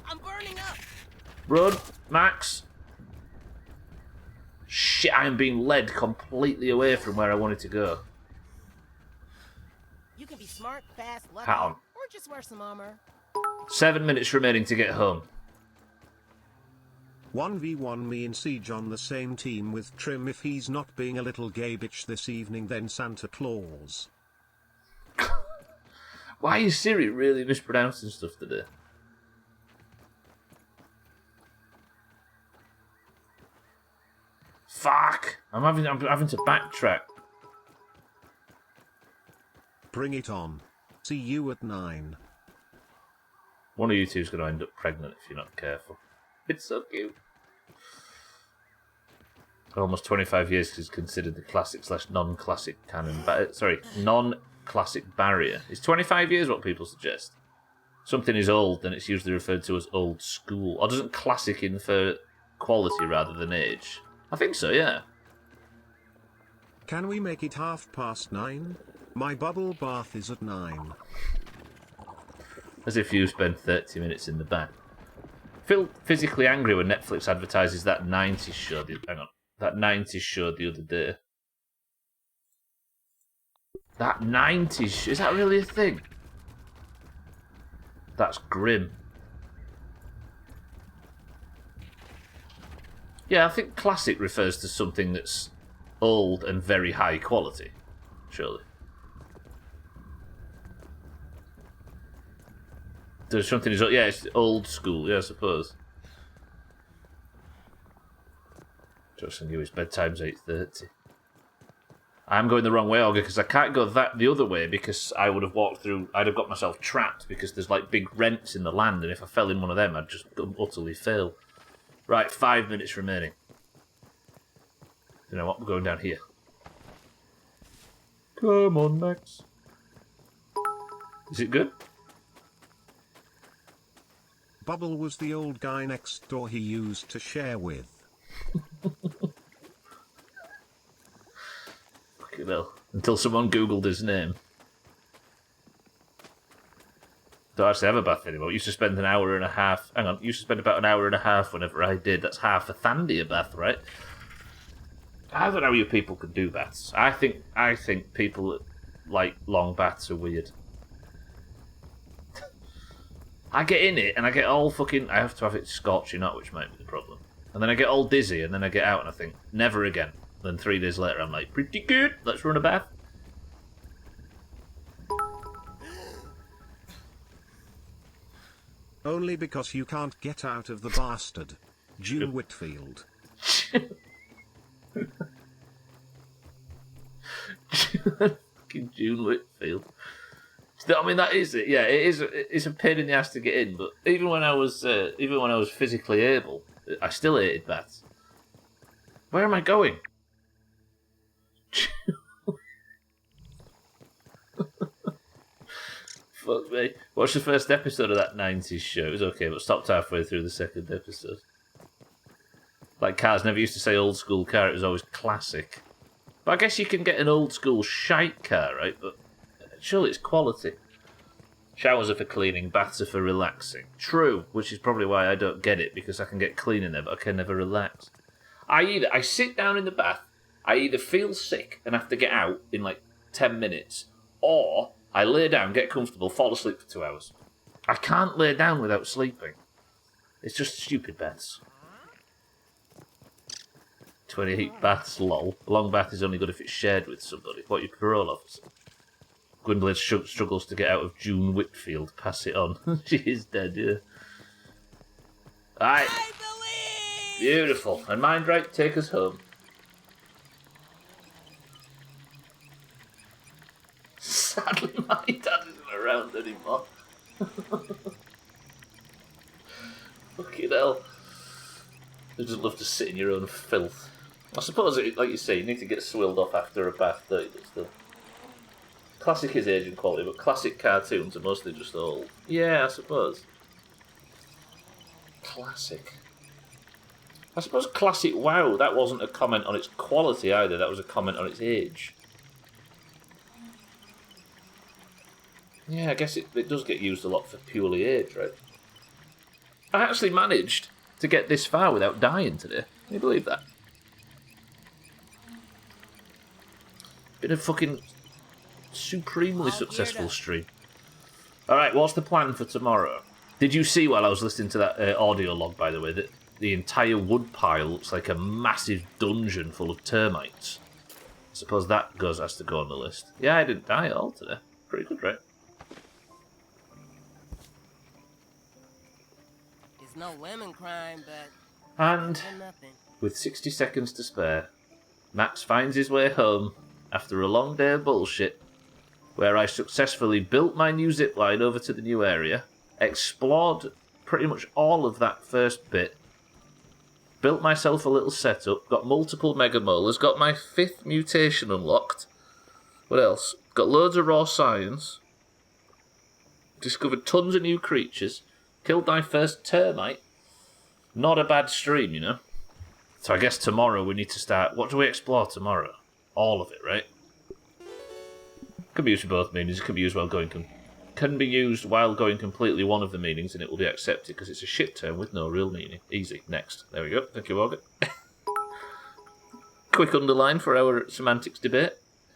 I'm burning up. Run, Max. Shit, I am being led completely away from where I wanted to go. You can be smart, fast, lucky, Hang on. or just wear some armor. 7 minutes remaining to get home. 1v1 me and Siege on the same team with Trim. If he's not being a little gay bitch this evening, then Santa Claus. Why is Siri really mispronouncing stuff today? Fuck! I'm having to backtrack. Bring it on. See you at 9. One of you two's going to end up pregnant if you're not careful. It's so cute. Almost 25 years is considered the classic / non-classic canon. Non-classic barrier. Is 25 years what people suggest? Something is old, then it's usually referred to as old school. Or doesn't classic infer quality rather than age? I think so, yeah. Can we make it 9:30? My bubble bath is at 9. As if you spend 30 minutes in the bath. Feel physically angry when Netflix advertises that 90s show. That 90s show the other day. That 90s is that really a thing? That's grim. Yeah, I think classic refers to something that's old and very high quality. Surely. There's something is yeah, it's old school, yeah, I suppose. Justin Hughes, bedtime's 8:30. I'm going the wrong way, Olga, because I can't go the other way because I would have walked through. I'd have got myself trapped because there's like big rents in the land, and if I fell in one of them, I'd just utterly fail. Right, 5 minutes remaining. You know what? We're going down here. Come on, Max. Is it good? Bubble was the old guy next door he used to share with. Fucking hell. Until someone googled his name. Don't actually have a bath anymore. I used to spend an hour and a half. Hang on, used to spend about an hour and a half whenever I did. That's half a Thandia bath, right? I don't know how you people can do bats. I think people that like long bats are weird. I get in it and I get all fucking... I have to have it scorching hot, which might be the problem. And then I get all dizzy and then I get out and I think, never again. Then 3 days later I'm like, pretty good, let's run a bath. Only because you can't get out of the bastard. June Whitfield. Fucking June Whitfield. I mean, that is it. Yeah, it is. It's a pain in the ass to get in. But even when I was physically able, I still hated baths. Where am I going? Fuck me. Watched the first episode of that 90s show. It was okay, but stopped halfway through the second episode. Like cars, never used to say old school car, it was always classic. But I guess you can get an old school shite car, right? But surely it's quality. Showers are for cleaning, baths are for relaxing. True, which is probably why I don't get it, because I can get clean in there, but I can never relax. I sit down in the bath, I either feel sick and have to get out in like 10 minutes, or I lay down, get comfortable, fall asleep for 2 hours. I can't lay down without sleeping. It's just stupid baths. 28 baths, lol. A long bath is only good if it's shared with somebody. What, your parole officer? Gwynplaine struggles to get out of June Whitfield. Pass it on. She is dead, yeah. Alright. I believe! Beautiful. And mind right, take us home. Sadly, my dad isn't around anymore. Fucking hell. I just love to sit in your own filth. I suppose, like you say, you need to get swilled off after a bath, don't you? But still. Classic is aging quality, but classic cartoons are mostly just old. Yeah, I suppose. Classic. I suppose classic, wow, that wasn't a comment on its quality either, that was a comment on its age. Yeah, I guess it does get used a lot for purely age, right? I actually managed to get this far without dying today. Can you believe that? Been a fucking supremely successful stream. Alright, what's the plan for tomorrow? Did you see while I was listening to that audio log, by the way, that the entire wood pile looks like a massive dungeon full of termites? I suppose that has to go on the list. Yeah, I didn't die at all today. Pretty good, right? It's no women crime, but And nothing. with 60 seconds to spare, Max finds his way home after a long day of bullshit, where I successfully built my new zipline over to the new area, explored pretty much all of that first bit, built myself a little setup, got multiple mega molars, got my 5th mutation unlocked. What else? Got loads of raw science, discovered tons of new creatures, killed my first termite. Not a bad stream, you know? So I guess tomorrow we need to start... What do we explore tomorrow? All of it, right? Can be used for both meanings. It can be used while going... Can be used while going completely one of the meanings, and it will be accepted because it's a shit term with no real meaning. Easy. Next. There we go. Thank you, Morgan. Quick underline for our semantics debate.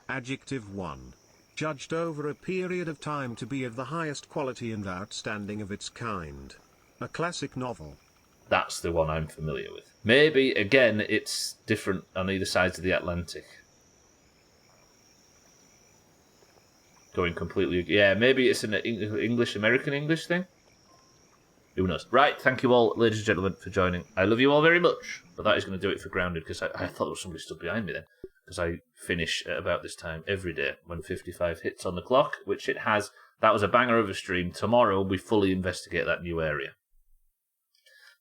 Adjective 1. Judged over a period of time to be of the highest quality and outstanding of its kind. A classic novel. That's the one I'm familiar with. Maybe, again, it's different on either sides of the Atlantic. Going completely... Yeah, maybe it's an American English thing? Who knows? Right, thank you all, ladies and gentlemen, for joining. I love you all very much, but that is going to do it for Grounded, because I thought there was somebody stood behind me then. Because I finish at about this time every day when 55 hits on the clock, which it has. That was a banger of a stream. Tomorrow we fully investigate that new area.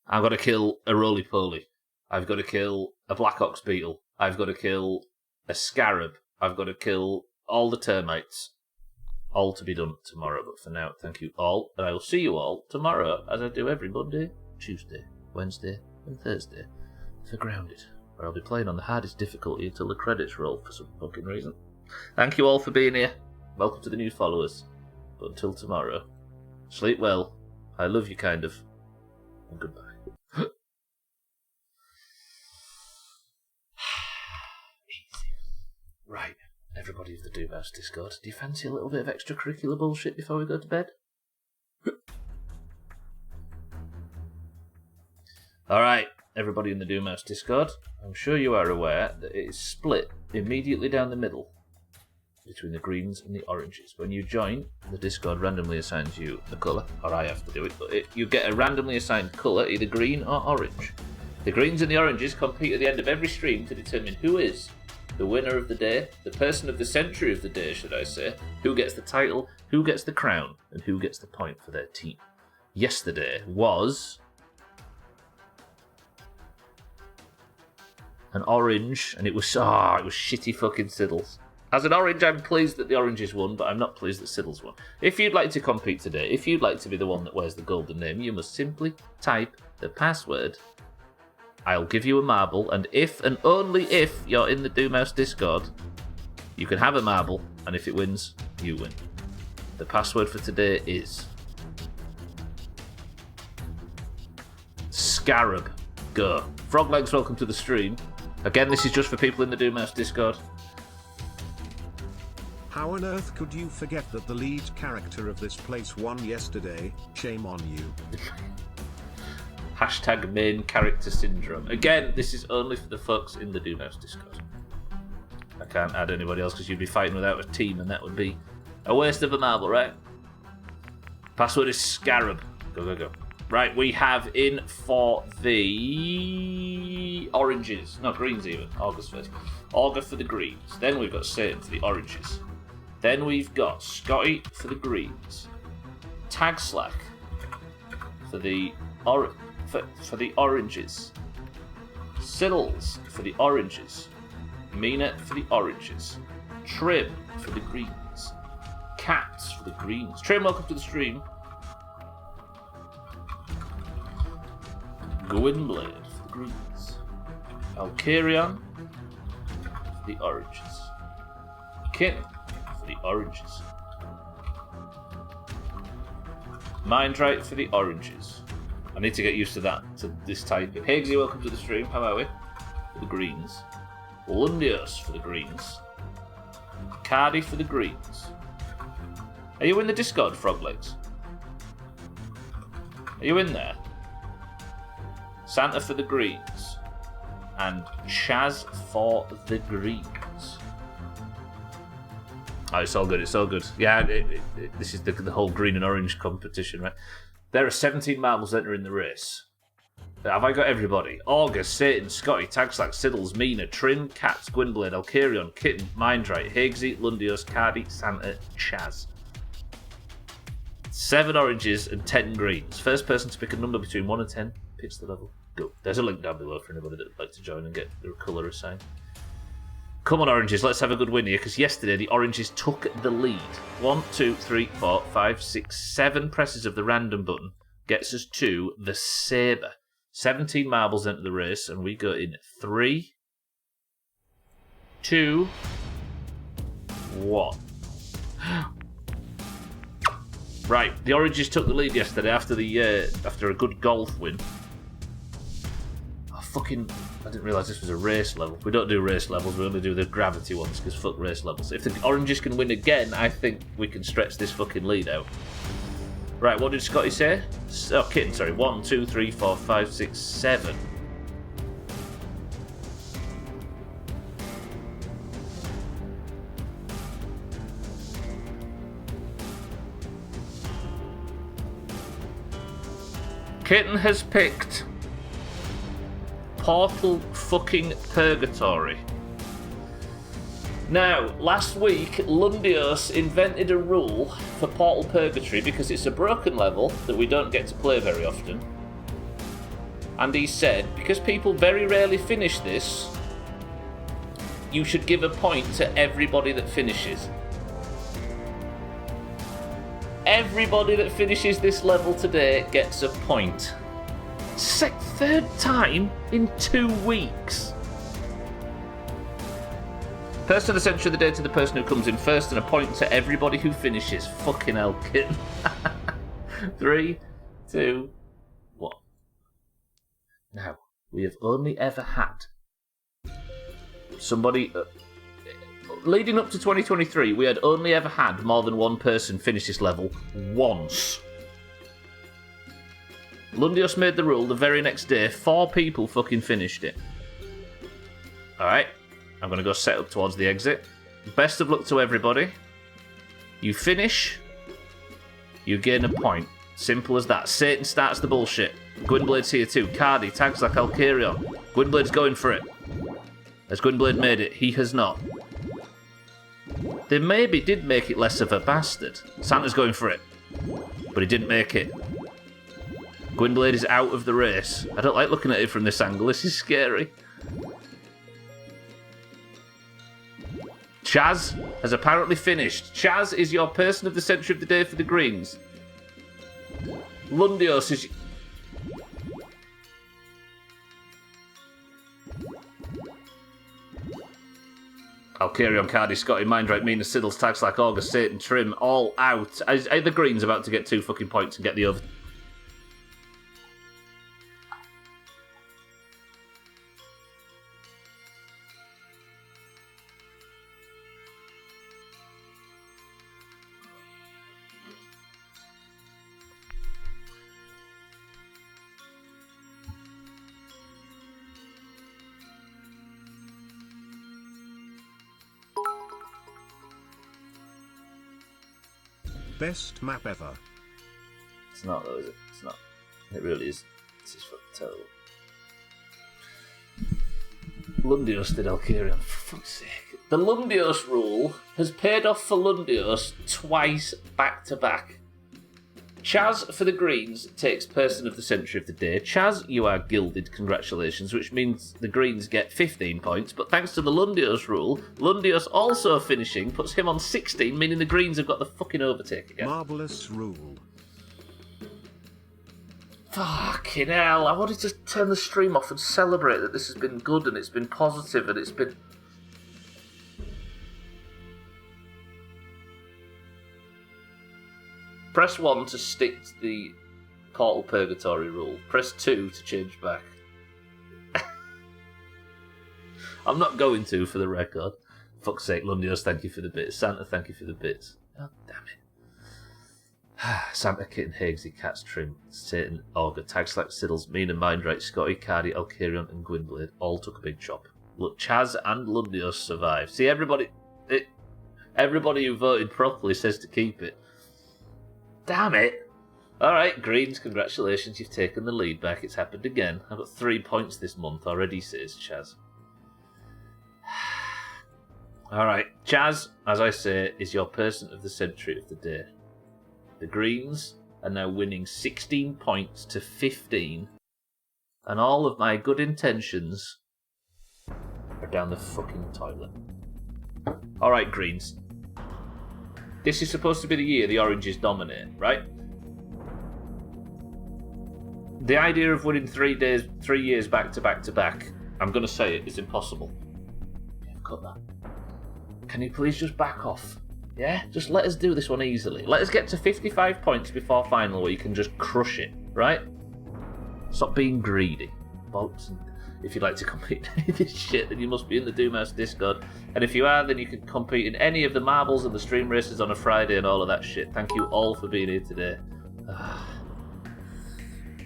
I've got to kill a roly-poly. I've got to kill a black ox beetle. I've got to kill a scarab. I've got to kill all the termites. All to be done tomorrow. But for now, thank you all. And I will see you all tomorrow, as I do every Monday, Tuesday, Wednesday, and Thursday for Grounded, where I'll be playing on the hardest difficulty until the credits roll for some fucking reason. Thank you all for being here. Welcome to the new followers. But until tomorrow, sleep well. I love you, kind of. And goodbye. Right, everybody of the Doomhaus Discord, do you fancy a little bit of extracurricular bullshit before we go to bed? Alright, everybody in the Doomhaus Discord, I'm sure you are aware that it is split immediately down the middle between the greens and the oranges. When you join, the Discord randomly assigns you a colour, or I have to do it, but you get a randomly assigned colour, either green or orange. The greens and the oranges compete at the end of every stream to determine who is the winner of the day, the person of the century of the day, should I say, who gets the title, who gets the crown, and who gets the point for their team. Yesterday was an orange, and it was shitty fucking Siddles. As an orange, I'm pleased that the oranges won, but I'm not pleased that Siddles won. If you'd like to compete today, if you'd like to be the one that wears the golden name, you must simply type the password. I'll give you a marble, and if and only if you're in the Doomhaus Discord, you can have a marble, and if it wins, you win. The password for today is Scarab. Go. Froglegs, welcome to the stream. Again, this is just for people in the Doomhaus Discord. How on earth could you forget that the lead character of this place won yesterday? Shame on you. Hashtag main character syndrome. Again, this is only for the folks in the Doomhaus Discord. I can't add anybody else because you'd be fighting without a team and that would be a waste of a marble, right? Password is Scarab. Go, go, go. Right, we have in for the oranges. No, greens even. August first. Augur for the greens. Then we've got Satan for the oranges. Then we've got Scotty for the greens. Tag Slack for the for the oranges. Siddles for the oranges. Mina for the oranges. Trim for the greens. Cats for the greens. Trim, welcome to the stream. Gwynblade for the greens. Alcarion for the oranges. Kitten for the oranges. Mindrite for the oranges. I need to get used to that, to this typing. Higgsy, welcome to the stream. How are we? For the greens. Lundios for the greens. Cardi for the greens. Are you in the Discord, Froglegs? Are you in there? Santa for the greens. And Chaz for the greens. Oh, it's all good, it's all good. Yeah, this is the whole green and orange competition, right? There are 17 marbles entering the race. Have I got everybody? August, Satan, Scotty, Tagslack, Siddles, Mina, Trim, Cats, Gwynblade, Alcarion, Kitten, Mindrite, Higgsy, Lundios, Cardi, Santa, Chaz. 7 oranges and 10 greens. First person to pick a number between 1 and 10 picks the level. Go. There's a link down below for anybody that would like to join and get their colour assigned. Come on, oranges, let's have a good win here, because yesterday the oranges took the lead. 1, 2, 3, 4, 5, 6, 7 presses of the random button gets us to the sabre. 17 marbles enter the race, and we go in 3, 2, 1. Right, the oranges took the lead yesterday after a good golf win. I didn't realise this was a race level. We don't do race levels, we only do the gravity ones, because fuck race levels. If the oranges can win again, I think we can stretch this fucking lead out. Right, what did Scotty say? Oh, Kitten, sorry. 1, 2, 3, 4, 5, 6, 7. Kitten has picked Portal fucking Purgatory. Now, last week, Lundios invented a rule for Portal Purgatory because it's a broken level that we don't get to play very often. And he said, because people very rarely finish this, you should give a point to everybody that finishes. Everybody that finishes this level today gets a point. Third time in 2 weeks. Person of the century of the day to the person who comes in first, and a point to everybody who finishes. Fucking hell, kid. 3, 2, 1. Now, we have only ever had somebody leading up to 2023, we had only ever had more than one person finish this level once. Lundios made the rule the very next day. 4 people fucking finished it. Alright, I'm going to go set up towards the exit. Best of luck to everybody. You finish, you gain a point. Simple as that. Satan starts the bullshit. Gwynblade's here too. Cardi tags like Alcarion. Gwynblade's going for it. Has Gwynblade made it? He has not. They maybe did make it less of a bastard. Santa's going for it. But he didn't make it. Gwynblade is out of the race. I don't like looking at it from this angle. This is scary. Chaz has apparently finished. Chaz is your person of the century of the day for the Greens. Lundios is... Alcarion, Cardi, Scotty, Mindright, Mina, Siddles, Tags like August, Satan, Trim, all out. Are the Greens about to get 2 fucking points and get the over... Best map ever. It's not though, is it? It's not. It really is. This is fucking terrible. Lundios did Alcarion, for fuck's sake. The Lundios rule has paid off for Lundios twice back to back. Chaz for the Greens takes Person of the Century of the Day. Chaz, you are gilded, congratulations, which means the Greens get 15 points, but thanks to the Lundios rule, Lundios also finishing puts him on 16, meaning the Greens have got the fucking overtake again. Marvellous rule. Fucking hell, I wanted to turn the stream off and celebrate that this has been good and it's been positive and it's been... Press 1 to stick to the Portal Purgatory rule. Press 2 to change back. I'm not going to, for the record. Fuck's sake, Lundios, thank you for the bits. Santa, thank you for the bits. Oh, damn it. Santa, Kitten, Hagsy, Cats, Trim, Satan, Augur, Tagslack, Siddles, Mina, Mindright, Scotty, Cardi, Alcarion, and Gwynblade all took a big chop. Look, Chaz and Lundios survived. See, everybody who voted properly says to keep it. Damn it! Alright, Greens, congratulations, you've taken the lead back. It's happened again. I've got 3 points this month already, says Chaz. Alright, Chaz, as I say, is your person of the century of the day. The Greens are now winning 16 points to 15, and all of my good intentions are down the fucking toilet. Alright, Greens. This is supposed to be the year the Oranges dominate, right? The idea of winning 3 years back to back to back, I'm going to say it, is impossible. Cut that. Can you please just back off? Yeah? Just let us do this one easily. Let us get to 55 points before final where you can just crush it, right? Stop being greedy. Bolts. If you'd like to compete in any of this shit, then you must be in the Doomhaus Discord. And if you are, then you can compete in any of the marbles and the stream races on a Friday and all of that shit. Thank you all for being here today.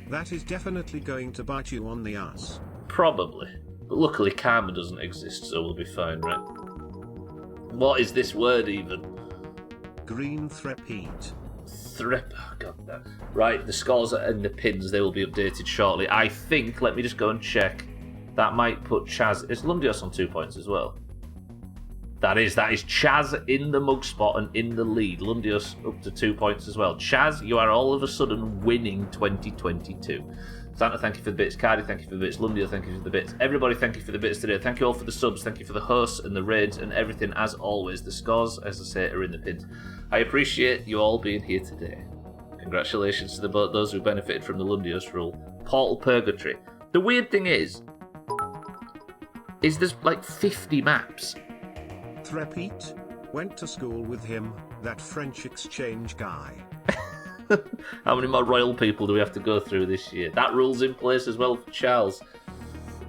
That is definitely going to bite you on the ass. Probably. But luckily karma doesn't exist, so we'll be fine, right? What is this word even? Green Threpeat. Oh god damn. Right, the scores are in the pins, they will be updated shortly. I think, let me just go and check. That might put Chaz... Is Lundios on 2 points as well? That is Chaz in the mug spot and in the lead. Lundios up to 2 points as well. Chaz, you are all of a sudden winning 2022. Santa, thank you for the bits. Cardi, thank you for the bits. Lundio, thank you for the bits. Everybody, thank you for the bits today. Thank you all for the subs. Thank you for the hosts and the raids and everything. As always, the scores, as I say, are in the pins. I appreciate you all being here today. Congratulations to those who benefited from the Lundios rule. Portal Purgatory. The weird thing is there's like 50 maps. Threpeat? Went to school with him, that French exchange guy. How many more royal people do we have to go through this year? That rule's in place as well for Charles.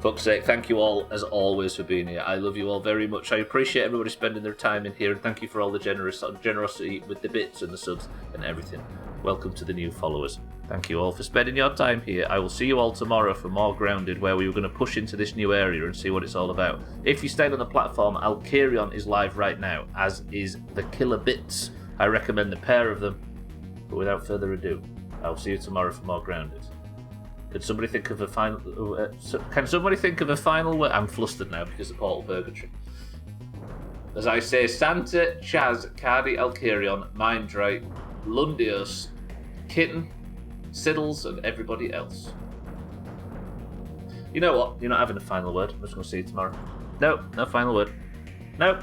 Fuck's sake, thank you all, as always, for being here. I love you all very much. I appreciate everybody spending their time in here, and thank you for all the generosity with the bits and the subs and everything. Welcome to the new followers. Thank you all for spending your time here. I will see you all tomorrow for more Grounded, where we were going to push into this new area and see what it's all about. If you stayed on the platform, Alkarion is live right now, as is the Killer Bits. I recommend the pair of them. But without further ado, I'll see you tomorrow for more Grounded. Can somebody think of a final? Can somebody think of a final word? I'm flustered now because of Portal Purgatory. As I say, Santa, Chaz, Cardi, Alkarion, Mindray, Lundios, Kitten, Siddles, and everybody else. You know what? You're not having a final word. I'm just going to see you tomorrow. No final word. No.